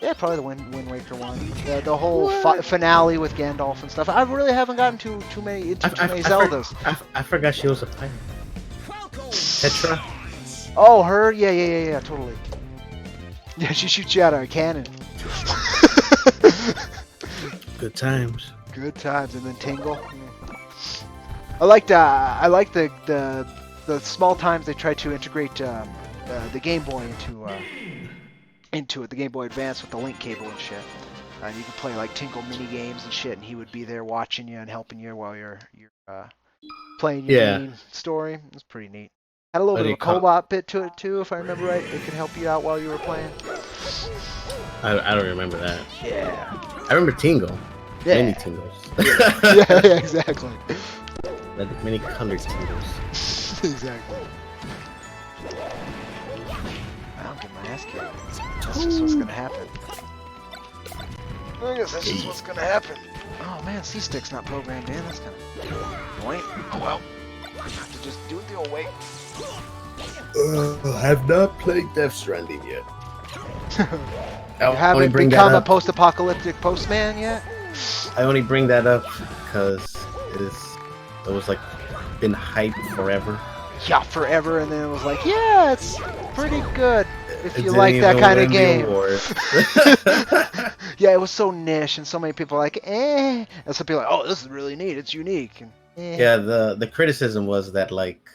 yeah, probably the Wind Waker one. The whole finale with Gandalf and stuff. I really haven't gotten too many Zeldas. I forgot she was a pirate. Petra? Oh, her? Yeah, totally. Yeah, she shoots you out of a cannon. Good times. Good times, and then Tingle. I like the small times they try to integrate the Game Boy into it, the Game Boy Advance with the link cable and shit. And you can play like Tinkle mini games and shit, and he would be there watching you and helping you while you're playing your main story. It's pretty neat. Had a little bit of a co-op bit to it too, if I remember right. It could help you out while you were playing. I don't remember that. Yeah. I remember Tingle. Yeah. Many Tingles. yeah, exactly. Many colored Tingles. Exactly. I'll get my ass kicked. That's just what's gonna happen. I guess that's just what's gonna happen. Oh man, C-Stick's not programmed in. That's kind of annoying. Oh well. I have to just do it the old way. I have not played Death Stranding yet. You haven't become a post-apocalyptic postman yet? I only bring that up because it was like been hyped forever. Yeah, forever, and then it was like, yeah, it's pretty good if you like that kind of game. Yeah, it was so niche, and so many people were like, eh. And some people are like, oh, this is really neat. It's unique. And, eh. Yeah, the criticism was that like,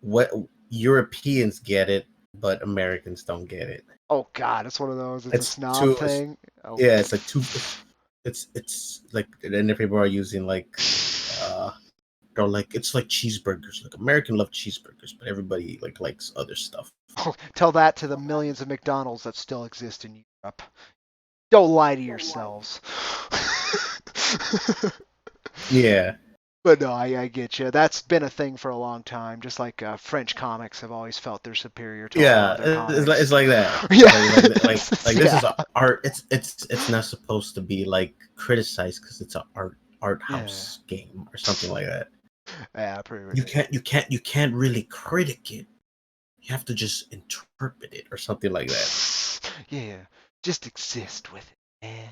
what Europeans get it, but Americans don't get it. Oh God, it's one of those. It's a snob thing. Oh. Yeah, it's like too. It's like, and people are using like, they're like, it's like cheeseburgers. Like American love cheeseburgers, but everybody like likes other stuff. Tell that to the millions of McDonald's that still exist in Europe. Don't lie to yourselves. Yeah. But no, I get you. That's been a thing for a long time. Just like French comics have always felt they're superior to all other comics. It's like that. Yeah. Like this is art. It's not supposed to be like criticized because it's an art house game or something like that. Yeah, pretty ridiculous. You can't really critic it. You have to just interpret it or something like that. Yeah, just exist with it, man.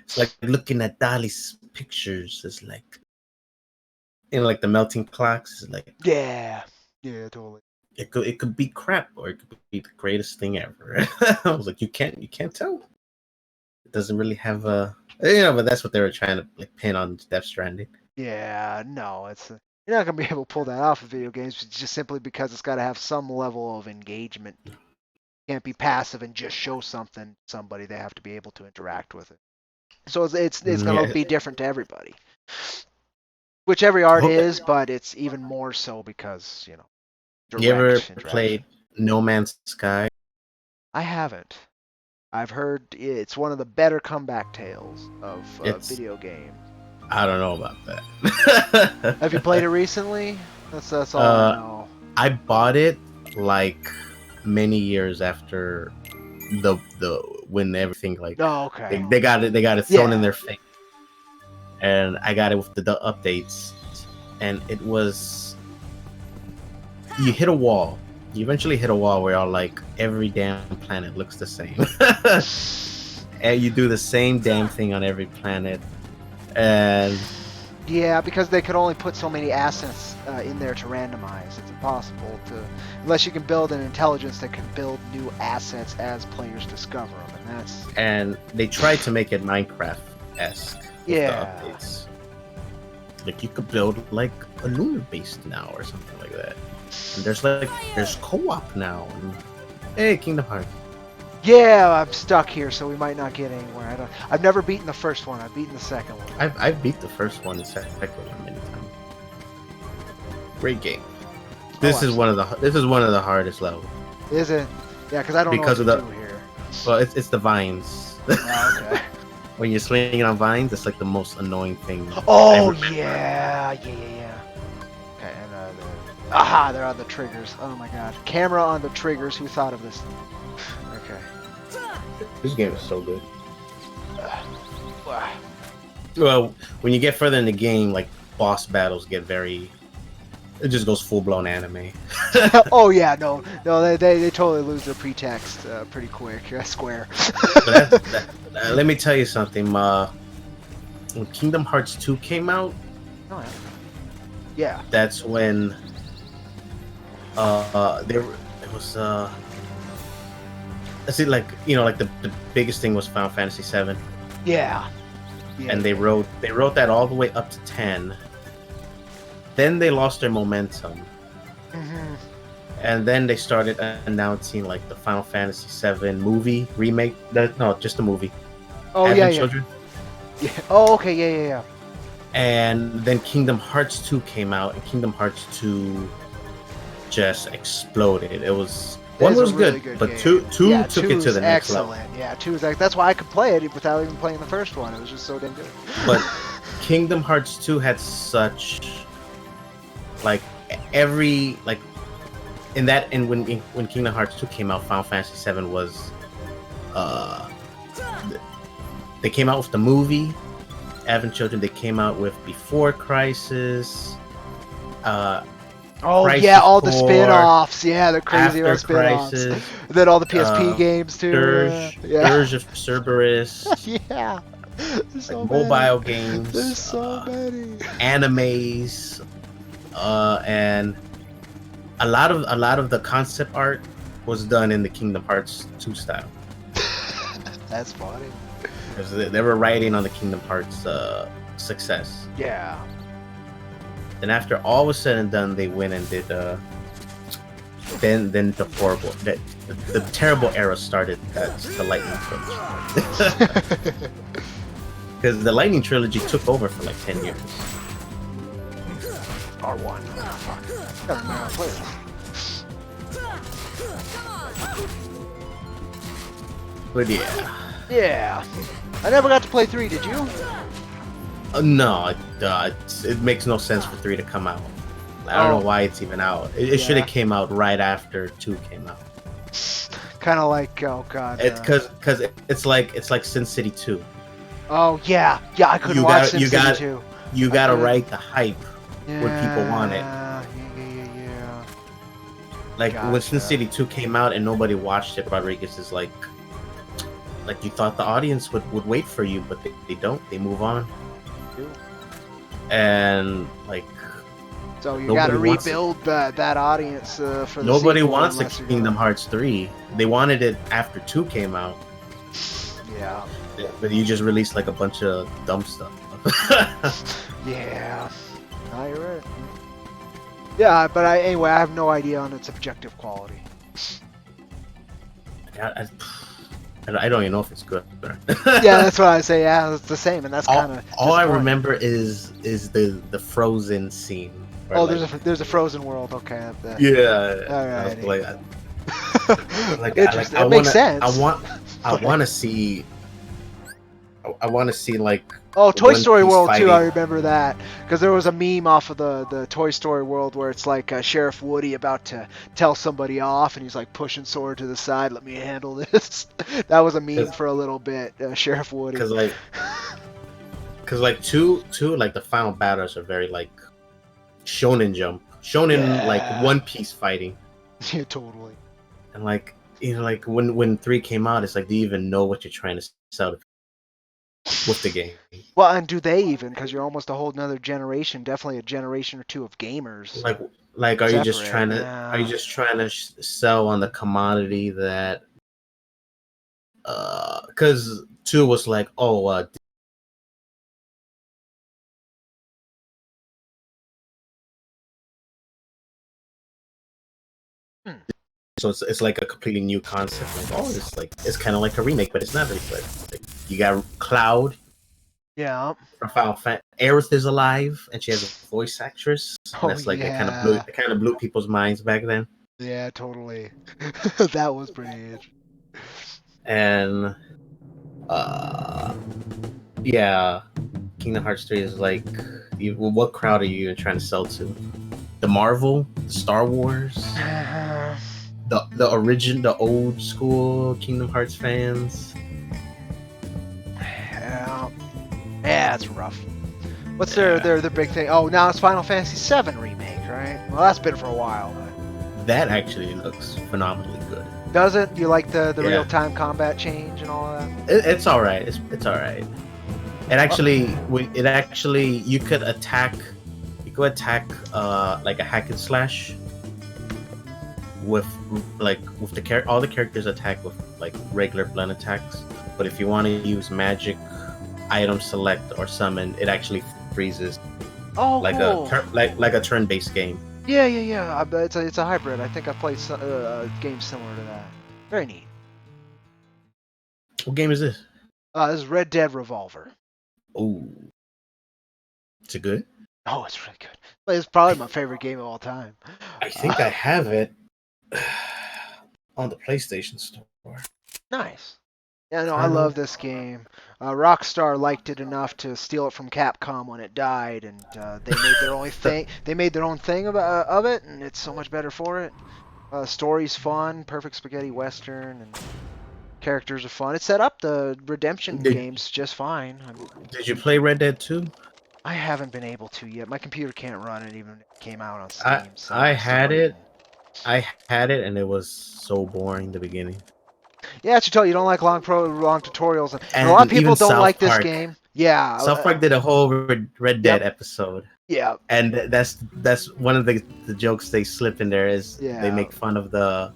It's like looking at Dali's pictures. It's like, like the melting clocks. It's like, yeah, totally. It could be crap or it could be the greatest thing ever. I was like, you can't tell. It doesn't really have a, but that's what they were trying to like pin on Death Stranding. Yeah, no, you're not gonna be able to pull that off of video games just simply because it's got to have some level of engagement. You can't be passive and just show something to somebody. They have to be able to interact with it. So it's gonna be different to everybody, which every art is, but it's even more so because You ever played No Man's Sky? I haven't. I've heard it's one of the better comeback tales of video game. I don't know about that. Have you played it recently? That's all I know. I bought it like many years after the when everything like they got it thrown in their face, and I got it with the updates, and it was, you hit a wall. You eventually hit a wall where like every damn planet looks the same, and you do the same damn thing on every planet. And yeah, because they could only put so many assets in there to randomize. It's impossible to, unless you can build an intelligence that can build new assets as players discover them, and that's. And they tried to make it Minecraft-esque with the updates. Like you could build like a lunar base now or something like that. And there's co-op now. And, hey, Kingdom Hearts. Yeah, I'm stuck here, so we might not get anywhere. I've never beaten the first one. I've beaten the second one. I've beat the first one and second one many times. Great game. This is one of the hardest levels. Is it? Yeah, because I don't because know of what to do here. Well, it's the vines. Oh, okay. When you're swinging on vines, it's like the most annoying thing. Oh yeah. Okay, and aha, they're on the triggers. Oh my god, camera on the triggers. Who thought of this? Okay. This game is so good. Well, when you get further in the game, like boss battles get very. It just goes full blown anime. Oh yeah, no, they totally lose their pretext pretty quick. Square. Let me tell you something. When Kingdom Hearts 2 came out, yeah, that's when it was I see, like like the biggest thing was Final Fantasy 7. Yeah. And they wrote that all the way up to 10. Then they lost their momentum. Mm-hmm. And then they started announcing like the Final Fantasy 7 movie remake. No, just the movie. Oh Advent yeah. Children. Yeah. Oh okay. Yeah. And then Kingdom Hearts 2 came out, and Kingdom Hearts 2 just exploded. It was one was really good, but game. two Yeah, took it to the next level. excellent. Yeah, 2 is that's why I could play it without even playing the first one. It was just so damn good. But Kingdom Hearts 2 had such like every like in that and when Kingdom Hearts 2 came out, Final Fantasy 7 was they came out with the movie Advent Children. They came out with Before Crisis. Oh Crisis yeah, all the Core, spin-offs. Yeah, the crazy After spin-offs. Crisis, And then all the PSP games too. Dirge of Cerberus. Yeah. There's so mobile many. games. There's so many. Animes, and a lot of the concept art was done in the Kingdom Hearts 2 style. That's funny. Because they were riding on the Kingdom Hearts success. Yeah. Then after all was said and done, they went and did then the horrible the terrible era started. That's the Lightning Trilogy. Because the Lightning Trilogy took over for like 10 years. R1. Doesn't matter how to play it. But yeah. Yeah. I never got to play 3, did you? No, it makes no sense for 3 to come out. I don't know why it's even out. It should have came out right after 2 came out. Kind of like, oh god. It's because it's like Sin City 2. Oh yeah, I couldn't watch Sin City 2. You gotta write the hype when people want it. Yeah. Like when Sin City 2 came out and nobody watched it, Rodriguez is like you thought the audience would wait for you, but they don't. They move on. And like, so you got to rebuild that audience for the nobody sequel wants a Kingdom Hearts 3. They wanted it after 2 came out. Yeah. But you just released like a bunch of dumb stuff. Yeah. No, you're right. Yeah, but anyway, I have no idea on its objective quality. I don't even know if it's good. Yeah, that's what I say. Yeah, it's the same, and that's kind of all I remember is the Frozen scene. Oh, there's a Frozen world. Okay. Yeah. All right. Like, Interesting. I it makes sense. I want to see. I want to see like. Oh, Toy Story World too. I remember that because there was a meme off of the Toy Story World where it's like Sheriff Woody about to tell somebody off, and he's like pushing Sora to the side. Let me handle this. That was a meme for a little bit. Sheriff Woody. Because like two like the final battles are very like Shonen Jump, like One Piece fighting. Yeah, totally. And like like when 3 came out, it's like, do you even know what you're trying to sell to with the game. Well, and do they even? Because you're almost a whole another generation, definitely a generation or two of gamers. Like, are you just Separate, trying to yeah. sell on the commodity that because 2 was like, oh, so it's like a completely new concept. Like, oh, it's kind of like a remake, but it's not really. Like, you got Cloud Yeah. from Final Fantasy. Aerith is alive, and she has a voice actress, and Oh that's like yeah. it kind of blew people's minds back then. Yeah, totally. That was pretty interesting. And yeah, Kingdom Hearts 3 is like, what crowd are you even trying to sell to? The Marvel, the Star Wars, the old school Kingdom Hearts fans. Yeah. Yeah, it's rough. What's their big thing? Oh, now it's Final Fantasy VII remake, right? Well, that's been for a while, but That actually looks phenomenally good. does it? Do you like the real time combat change and all of that? It's all right. It's all right. It actually you could attack like a hack and slash with all the characters attack with like regular blend attacks, but if you want to use magic, item select, or summon, it actually freezes. Oh, like cool. like a turn-based game. Yeah. It's a hybrid. I think I played games similar to that. Very neat. What game is this? This is Red Dead Revolver. Ooh, is it good? Oh, it's really good. It's probably my favorite game of all time. I think I have it on the PlayStation Store. Nice. Yeah, no, I love this game. Rockstar liked it enough to steal it from Capcom when it died, and they made their own thing. They made their own thing of it, and it's so much better for it. Story's fun, perfect spaghetti western, and characters are fun. It set up the redemption games just fine. Did you play Red Dead 2? I haven't been able to yet. My computer can't run it, even if it came out on Steam. I had it, and it was so boring in the beginning. Yeah, I should tell you, don't like long tutorials, and a lot of people don't like this game. Yeah, South Park did a whole Red Dead episode. Yeah, and that's one of the jokes they slip in there is they make fun of the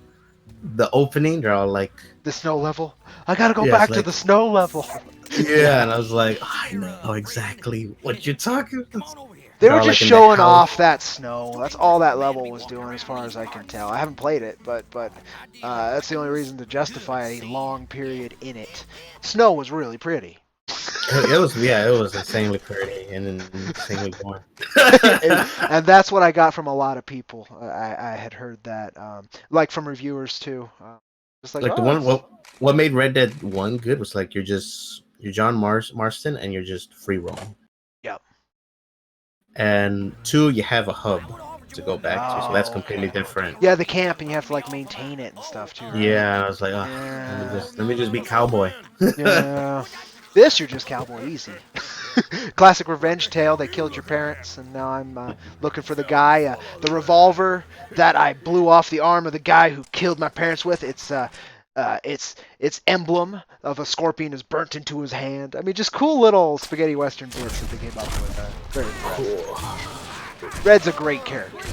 opening. They're all like, the snow level. I gotta go back to the snow level. Yeah, and I was like, I know exactly what you're talking about. They were just showing off that snow. That's all that level was doing, as far as I can tell. I haven't played it, but that's the only reason to justify a long period in it. Snow was really pretty. It was insanely pretty and insanely boring. and that's what I got from a lot of people. I had heard that, like from reviewers too. Just like the one what made Red Dead 1 good was like you're John Marston and you're just free roam. Yep. And 2, you have a hub to go back to, so that's completely different. Yeah, the camp, and you have to like maintain it and stuff too. Right? Yeah, I was like, let me just be cowboy. Yeah. This, you're just cowboy easy. Classic revenge tale. They killed your parents, and now I'm looking for the guy. The revolver that I blew off the arm of the guy who killed my parents with. Its emblem of a scorpion is burnt into his hand. I mean, just cool little spaghetti western bits that they came up with. Very cool. Red's a great character.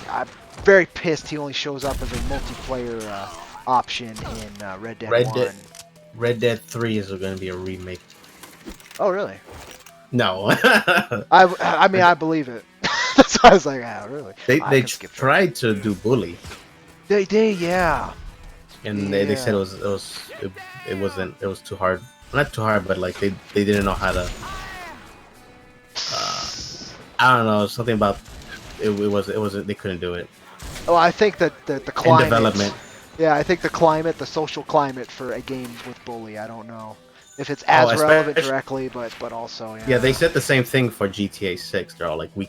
I'm very pissed he only shows up as a multiplayer option in Red Dead 1. Red Dead 3 is going to be a remake. Oh, really? No. I mean, I believe it. That's why I was like, really? They tried to do Bully. Yeah. And they said it was too hard. Not too hard, but like they didn't know how to. I don't know, something about it wasn't they couldn't do it. Oh, I think that the climate. In development. Yeah, I think the social climate for a game with Bully, I don't know if it's as relevant directly, but also. Yeah, they said the same thing for GTA 6. They're all like, we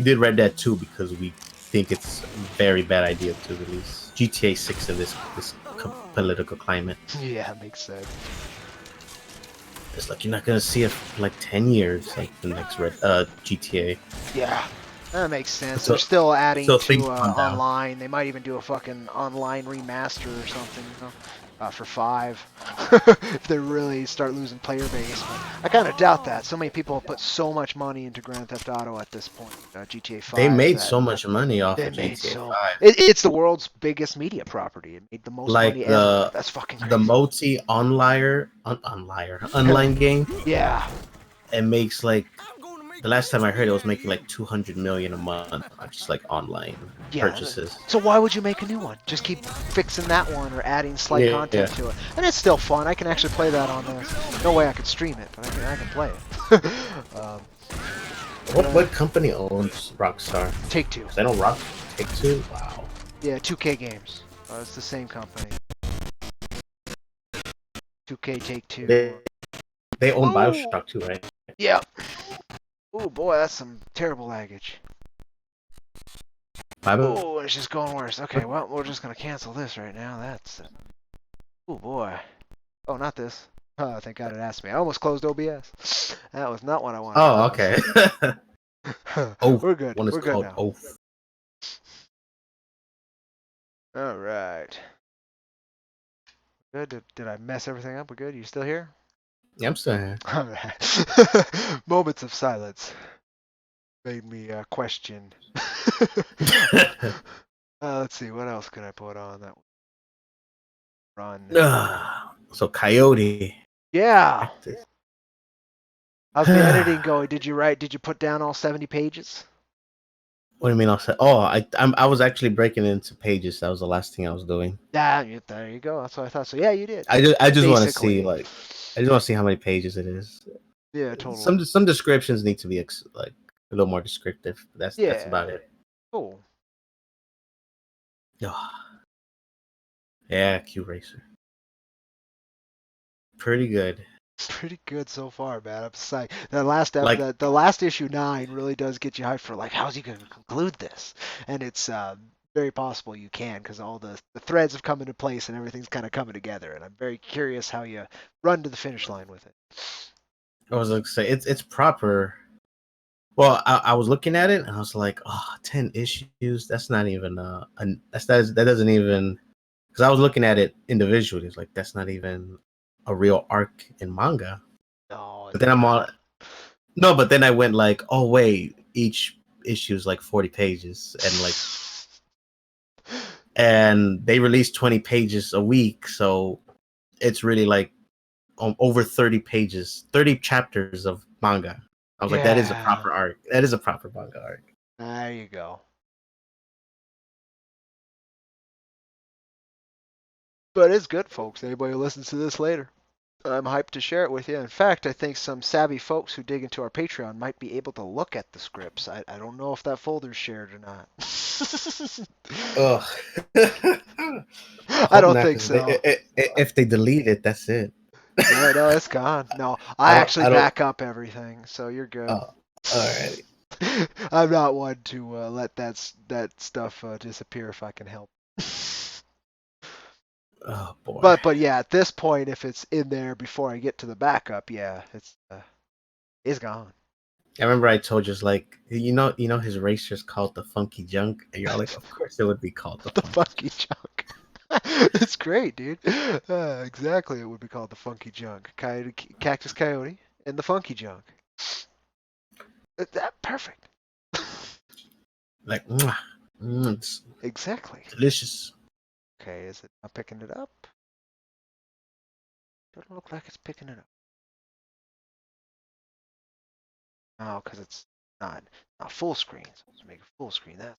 did Red Dead 2 because we think it's a very bad idea to release GTA 6 in this political climate. Yeah, it makes sense. It's like you're not gonna see it for like 10 years, like the next GTA. Yeah. That makes sense. So, They're still adding so to things gone down. online. They might even do a fucking online remaster or something, for 5. If they really start losing player base. But I kind of doubt that. So many people have put so much money into Grand Theft Auto at this point, GTA They 5, made that so much money off they of made GTA so. 5. It's the world's biggest media property. It made the most Like money ever. That's fucking crazy. the online game, Yeah. it makes like the last time I heard it was making like 200 million a month on just like online Yeah. purchases. So why would you make a new one? Just keep fixing that one or adding slight Yeah, content to it, and it's still fun. I can actually play that on this. No way I could stream it, but I can play it. What company owns Rockstar? Take-Two. 'Cause I know Take-Two. Wow. Yeah, 2K Games. It's the same company. 2K Take-Two. They own BioShock too, right? Yeah. Oh boy, that's some terrible laggage. Oh, it's just going worse. Okay, well, we're just gonna cancel this right now. That's. Oh boy. Oh, not this. Oh, thank God it asked me. I almost closed OBS. That was not what I wanted. Oh, okay. We're good. One is We're good called now. Oath. All right. Good. Did I mess everything up? We're good. You still here? Yeah, I'm still here. All right. Moments of silence made me question. Let's see. What else can I put on that? Run. So Coyote. Yeah. How's the editing going? Did you put down all 70 pages? What do you mean? I was actually breaking it into pages. That was the last thing I was doing. Yeah, there you go. That's what I thought. So yeah, you did. I just want to Basically. see I just want to see how many pages it is. Yeah, totally. Some descriptions need to be like a little more descriptive. That's about it. Cool. Yeah, Q Racer. Pretty good. Pretty good so far, man. I'm psyched. The last issue 9 really does get you hyped for like, how's he going to conclude this? And it's very possible you can, because all the threads have come into place and everything's kind of coming together. And I'm very curious how you run to the finish line with it. I was like, say it's proper. Well, I was looking at it and I was like, 10 issues. That's not even that doesn't even, because I was looking at it individually. It's like that's not even a real arc in manga. No. But then but then I went like, oh wait, each issue is like 40 pages and they release 20 pages a week, so it's really like over 30 pages, 30 chapters of manga. I was like, that is a proper arc. That is a proper manga arc. There you go. But it's good, folks. Anybody who listens to this later, I'm hyped to share it with you. In fact, I think some savvy folks who dig into our Patreon might be able to look at the scripts. I don't know if that folder's shared or not. I don't think so. If they delete it, that's it. No, it's gone. No, I actually back up everything, so you're good. Oh, alright. I'm not one to let that stuff disappear if I can help. Oh boy. But yeah, at this point, if it's in there before I get to the backup, yeah, it's gone. I remember I told you, like, you know his racer's called the Funky Junk, and you're like, of course it would be called the Funky Junk. It's great, dude. Exactly, it would be called the Funky Junk. Cactus Coyote and the Funky Junk. That perfect. Like, it's exactly delicious. Okay, is it not picking it up? Doesn't look like it's picking it up. Oh, because it's not full screen. So let's make it full screen. That's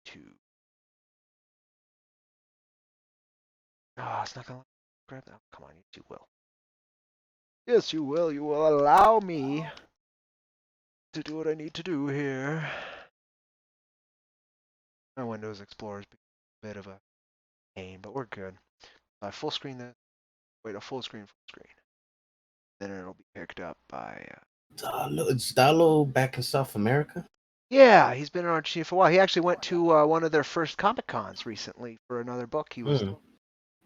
2. Oh, it's not gonna grab that. Come on, you will. Yes, you will. You will allow me to do what I need to do here. My Windows Explorer is a bit of a pain, but we're good. Full screen this. Wait, a full screen. Then it'll be picked up by. Is Dalo back in South America? Yeah, he's been in Argentina for a while. He actually went to one of their first Comic Cons recently for another book. He was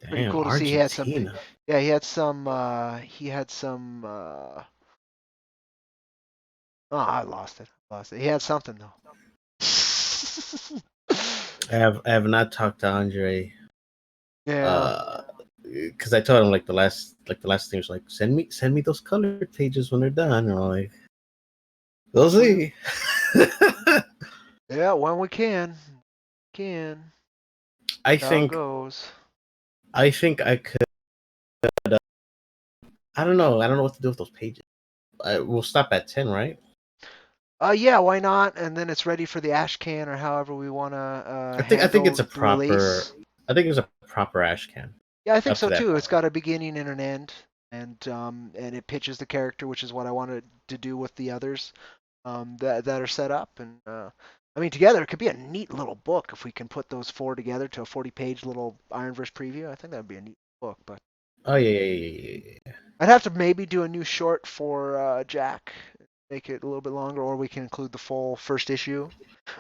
pretty cool to see. He had some. Yeah, he had some. Oh, I lost it. Lost it. He had something though. I have not talked to Andre. Yeah. Because I told him like the last thing was like send me those colored pages when they're done, and I'm like, we'll see. Yeah, when we can. I How it think goes. I could. I don't know. I don't know what to do with those pages. We'll stop at 10, right? Yeah, why not? And then it's ready for the ash can or however we want to I think handle it's a the release. proper. I think it's a proper ash can. Yeah, I think Up to so that too. It's point. got a beginning and an end, and it pitches the character, which is what I wanted to do with the others that are set up. And I mean, together it could be a neat little book if we can put those four together to a 40-page little IronVerse preview. I think that'd be a neat book. But Oh yeah. I'd have to maybe do a new short for Jack, make it a little bit longer, or we can include the full first issue.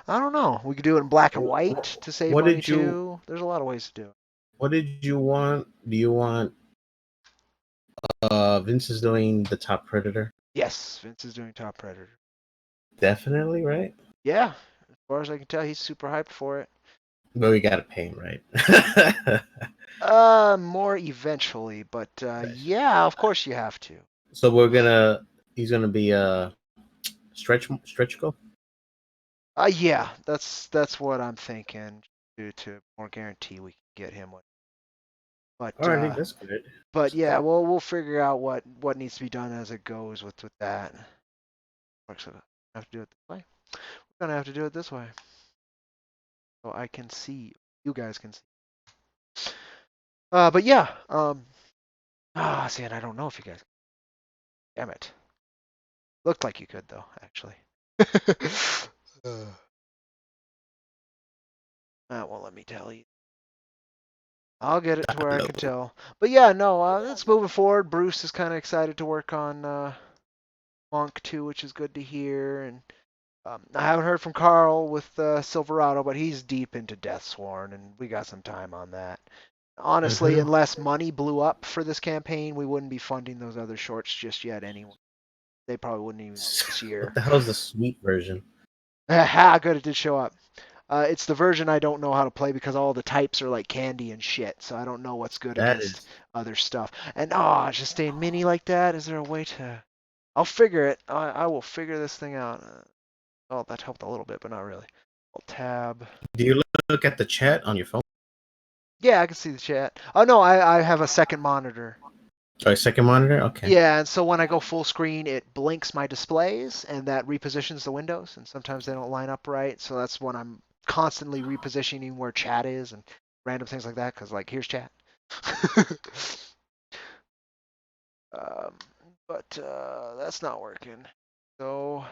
I don't know. We could do it in black and white to save What money did you too. There's a lot of ways to do it. What did you want? Do you want Vince is doing the Top Predator? Yes, Vince is doing Top Predator. Definitely, right? Yeah, as far as I can tell, he's super hyped for it. But we gotta pay him, right? More eventually, but yeah, of course you have to. So he's gonna be stretch goal. Yeah, that's what I'm thinking. To more guarantee we can get him one. But All right, that's good. But yeah, we'll figure out what needs to be done as it goes with that. So have to do it this way. We're gonna have to do it this way, so I can see. You guys can see. But yeah. See, and I don't know if you guys. Damn it. Looked like you could though, actually. That won't let me tell you. I'll get it to where I can tell. But yeah, no, it's moving forward. Bruce is kind of excited to work on Monk too, which is good to hear. And I haven't heard from Carl with Silverado, but he's deep into Deathsworn, and we got some time on that. Honestly, unless money blew up for this campaign, we wouldn't be funding those other shorts just yet anyway. They probably wouldn't even this year. What the hell is the sweet version? Ha! Good, it did show up. It's the version I don't know how to play because all the types are like candy and shit, so I don't know what's good against other stuff. And just staying mini like that. Is there a way to? I'll figure it. I will figure this thing out. Oh, that helped a little bit, but not really. I'll tab. Do you look at the chat on your phone? Yeah, I can see the chat. Oh no, I have a second monitor. Sorry, second monitor? Okay. Yeah, and so when I go full screen, it blinks my displays, and that repositions the windows, and sometimes they don't line up right, so that's when I'm constantly repositioning where chat is and random things like that, because, like, here's chat. But that's not working. So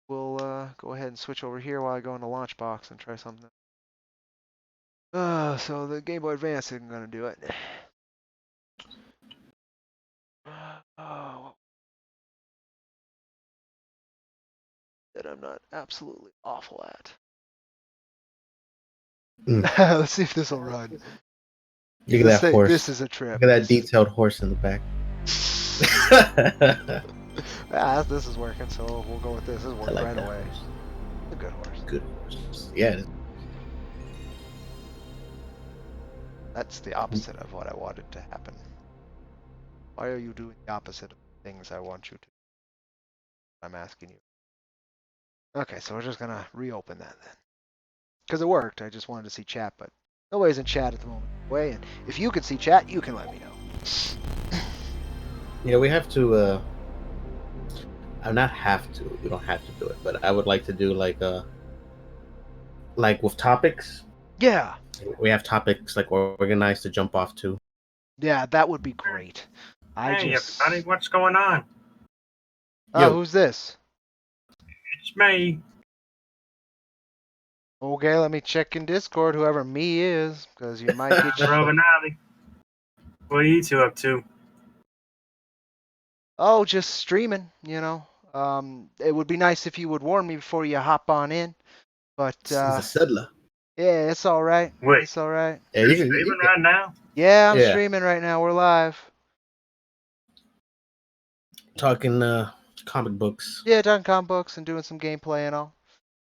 we'll go ahead and switch over here while I go into Launchbox and try something. So the Game Boy Advance isn't going to do it. That I'm not absolutely awful at. Let's see if this will run. Look at that horse. This is a trip. Look at that detailed horse in the back. This is working, so we'll go with this. This is working right away. Horse. A good horse. Good horse. Yeah. That's the opposite of what I wanted to happen. Why are you doing the opposite of things I want you to? I'm asking you. Okay, so we're just gonna reopen that then. Because it worked. I just wanted to see chat, but nobody's in chat at the moment. And if you can see chat, you can let me know. Yeah, we have to. I'm not have to. We don't have to do it, but I would like to do like with topics. Yeah. We have topics like organized to jump off to. Yeah, that would be great. Hey, everybody, what's going on? Who's this? It's me. Okay, let me check in Discord, whoever me is, because you might get Rovinati. What are you two up to? Oh, just streaming, you know. It would be nice if you would warn me before you hop on in, but He's a settler. Yeah, it's all right. Wait, it's all right. Yeah, you're streaming right now? Yeah, I'm streaming right now. We're live. Talking comic books. Yeah, done comic books and doing some gameplay and all.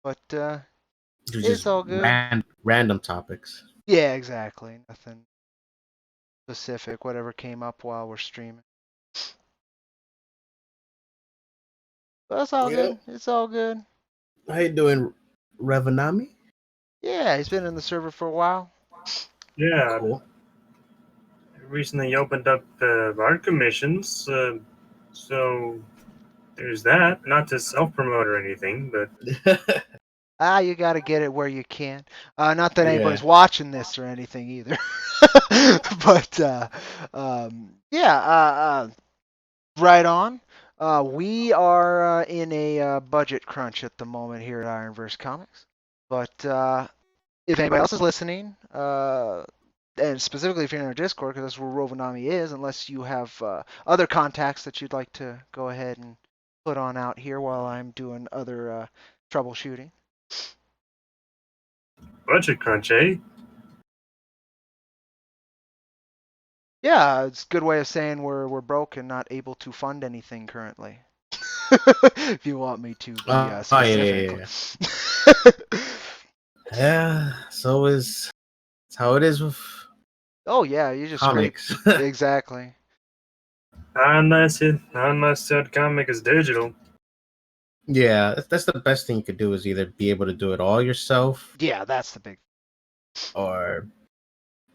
But They're it's just all good. random topics. Yeah, exactly. Nothing specific. Whatever came up while we're streaming. But that's all Yep. good. It's all good. How you doing, Revanami? Yeah, he's been in the server for a while. Yeah. Cool. Recently opened up art commissions, so there's that. Not to self-promote or anything, but You gotta get it where you can. Not that anybody's Yeah. watching this or anything either. But right on. We are in a budget crunch at the moment here at IronVerse Comics. But if anybody else is listening, and specifically if you're in our Discord, because that's where Rovanami is, unless you have other contacts that you'd like to go ahead and put on out here while I'm doing other troubleshooting. budget crunch, eh? Yeah, it's a good way of saying we're broke and not able to fund anything currently. If you want me to be specific. Yeah, so is it's how it is with Oh yeah, you just comics. scrape. Exactly. Unless that comic is digital. Yeah, that's the best thing you could do is either be able to do it all yourself Yeah, that's the big. or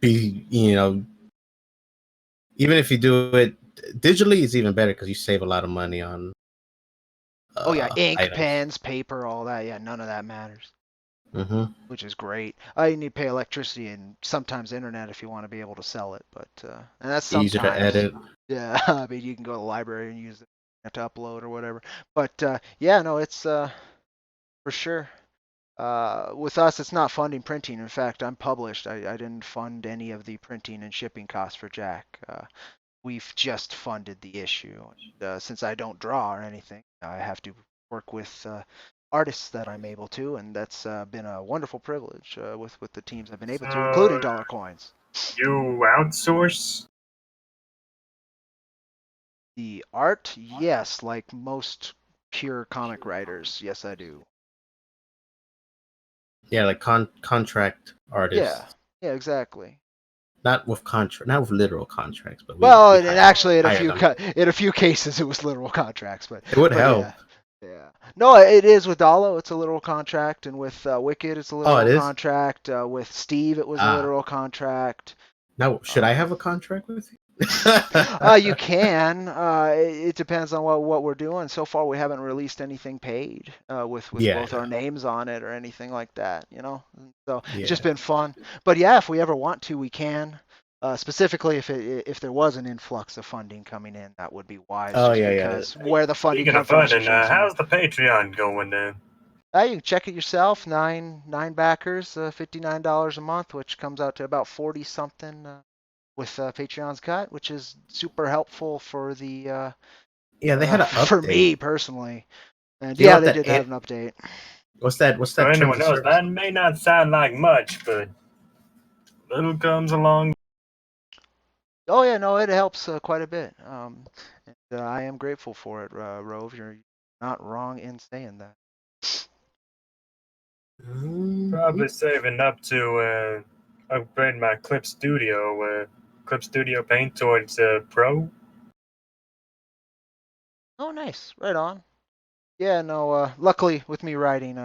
be, even if you do it digitally, it's even better because you save a lot of money on. Oh yeah, ink, items. pens, paper, all that. Yeah, none of that matters. Mm-hmm. Which is great. You need to pay electricity and sometimes internet if you want to be able to sell it, but and that's sometimes. Easier to edit. Yeah, I mean you can go to the library and use it to upload or whatever. But yeah, no, it's for sure. With us, it's not funding printing. In fact, I'm published. I didn't fund any of the printing and shipping costs for Jack. We've just funded the issue. Since I don't draw or anything, I have to work with artists that I'm able to, and that's been a wonderful privilege with the teams I've been able to, including Dollar Coins. You outsource? The art, yes, like most pure comic writers, yes, I do. Yeah, like contract artists. Yeah, exactly. Not with literal contracts, but and actually, in a few cases, it was literal contracts, but it would help. Yeah. No, it is with Dalo. It's a literal contract, and with Wicked, it's a literal contract. With Steve, it was a literal contract. Now, should I have a contract with you? You can. It depends on what we're doing. So far, we haven't released anything paid with both our names on it or anything like that. So it's just been fun. But yeah, if we ever want to, we can. Specifically, if there was an influx of funding coming in, that would be wise. Because where the funding comes from. How's the Patreon going then? You can check it yourself. Nine backers, $59 a month, which comes out to about 40 something. With Patreon's cut, which is super helpful for the they had an update for me personally, and they did have an update. What's that? For anyone else, that may not sound like much, but little comes along. Oh yeah, no, it helps quite a bit. And I am grateful for it, Rove. You're not wrong in saying that. Probably saving up to upgrade my Clip Studio Paint towards Pro. Oh, nice. Right on. Yeah, no. Luckily, with me writing,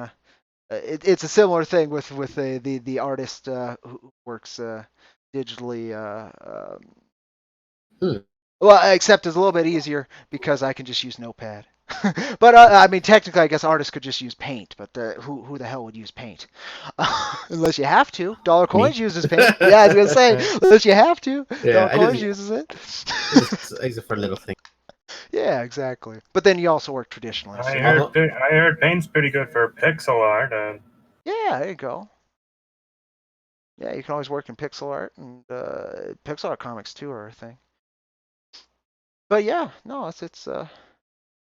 it's a similar thing with the artist who works digitally. Well, except it's a little bit easier because I can just use Notepad. But I mean, technically, I guess artists could just use Paint. But who the hell would use Paint? Unless you have to. Dollar Coins uses Paint. Yeah, I was gonna say, unless you have to. Dollar Coins uses it. It's for little things. Yeah, exactly. But then you also work traditionally. I heard Paint's pretty good for pixel art. Yeah, there you go. Yeah, you can always work in pixel art, and pixel art comics too are a thing. But yeah, no, it's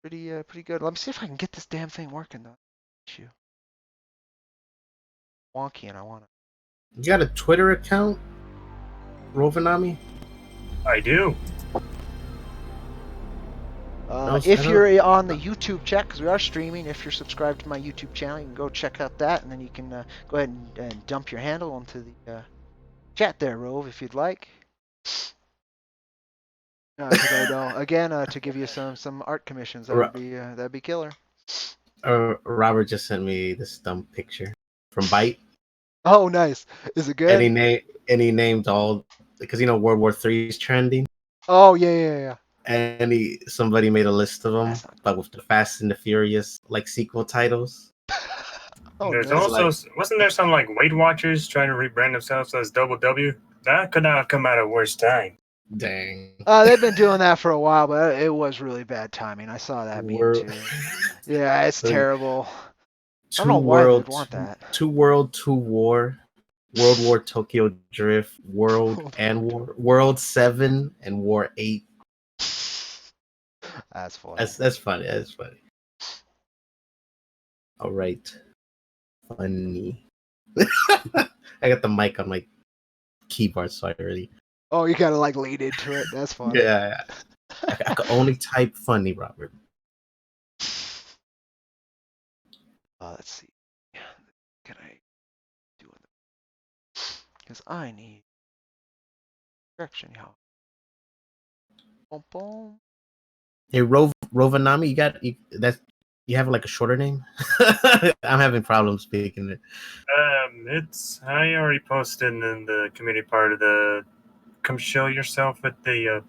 pretty good. Let me see if I can get this damn thing working though. Issue. Wonky, and I want to. You got a Twitter account, Rovanami? I do. If you're on the YouTube chat, because we are streaming, if you're subscribed to my YouTube channel, you can go check out that, and then you can go ahead and dump your handle onto the chat there, Rove, if you'd like. Because I know, again, to give you some art commissions, that'd be killer. Robert just sent me this dumb picture from Byte. Oh, nice. Is it good? And he named all, because World War III is trending. Oh yeah. And somebody made a list of them, but with the Fast and the Furious sequel titles. There's also wasn't there some Weight Watchers trying to rebrand themselves as Double W? That could not have come at a worse time. Dang. They've been doing that for a while, but it was really bad timing. I saw that meme too. Yeah, it's terrible. I don't know why they'd want that. Two World, Two War, World War Tokyo Drift, World and War, World 7 and War 8. That's funny. That's funny. That's funny. All right. Funny. I got the mic on my keyboard, so I already. Oh, you gotta lean into it. That's funny. Yeah. I can only type funny, Robert. Let's see. Can I do it? Because I need direction, y'all. Boom, boom. Hey, Rovanami, you have a shorter name? I'm having problems speaking it. I already posted in the community part of the come show yourself at the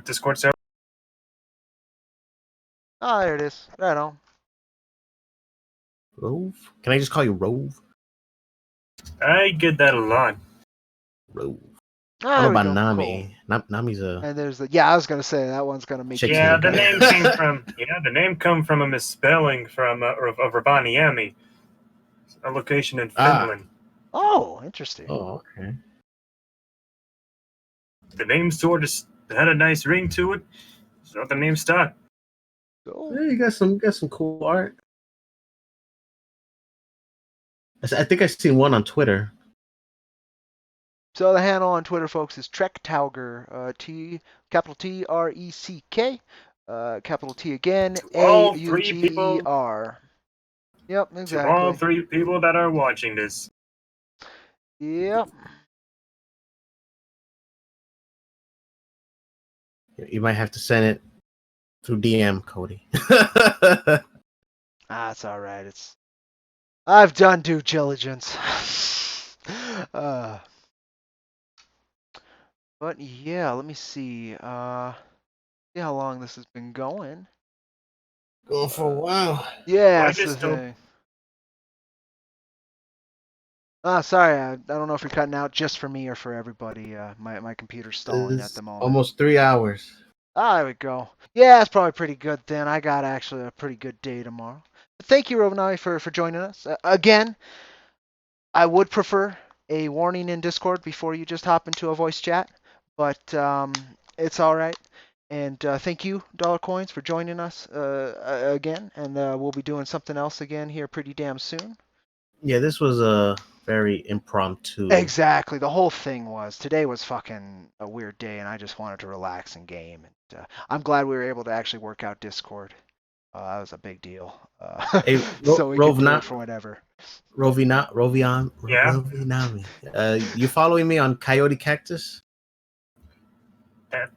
Discord server. Oh, there it is. Right on. Rove? Can I just call you Rove? I get that a lot. Rove. I don't know about Nami. Cool. Nami's a. And there's I was gonna say that one's gonna make. Yeah, the name came from. Yeah, the name come from a misspelling from of Rovaniemi, a location in Finland. Oh, interesting. Oh, okay. The name sort of had a nice ring to it, so the name stuck. Cool. Yeah, you got some cool art. I think I've seen one on Twitter. So the handle on Twitter, folks, is Trektauger. Capital Treck. Capital T again. AUGER. Yep, exactly. To all three people that are watching this. Yep. You might have to send it through DM, Cody. It's all right. I've done due diligence. But yeah, let me see. See how long this has been going. Going for a while. Yeah, that's the thing. Sorry, I don't know if you're cutting out just for me or for everybody. My computer's stalling at the moment. Almost 3 hours. There we go. Yeah, it's probably pretty good then. I got actually a pretty good day tomorrow. But thank you, Robanai, for joining us. Again, I would prefer a warning in Discord before you just hop into a voice chat, but it's all right. And thank you, Dollar Coins, for joining us again. And we'll be doing something else again here pretty damn soon. Yeah, this was a very impromptu. Exactly. The whole thing was today was fucking a weird day, and I just wanted to relax and game. And I'm glad we were able to actually work out Discord. That was a big deal. Hey, so we can do it for whatever. Rovinami. You following me on Coyote Cactus?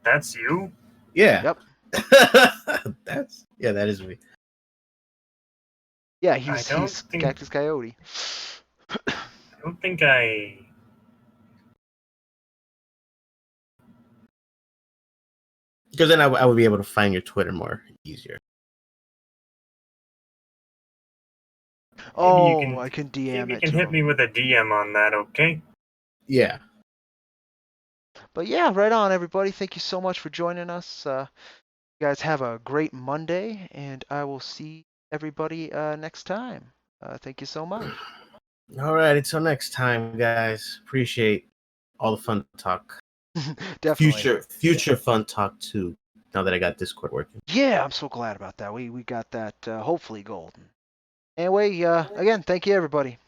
That's you? Yeah. Yep. That is me. Yeah, he's Cactus Coyote. I don't think I. Because then I would be able to find your Twitter more easier. Oh, I can DM it. You can hit me with a DM on that, okay? Yeah. But yeah, right on, everybody. Thank you so much for joining us. You guys have a great Monday, and I will see everybody next time. Thank you so much. All right, until next time, guys. Appreciate all the fun talk. Definitely. Future fun talk too. Now that I got Discord working. Yeah, I'm so glad about that. We got that hopefully golden. Anyway, again, thank you everybody.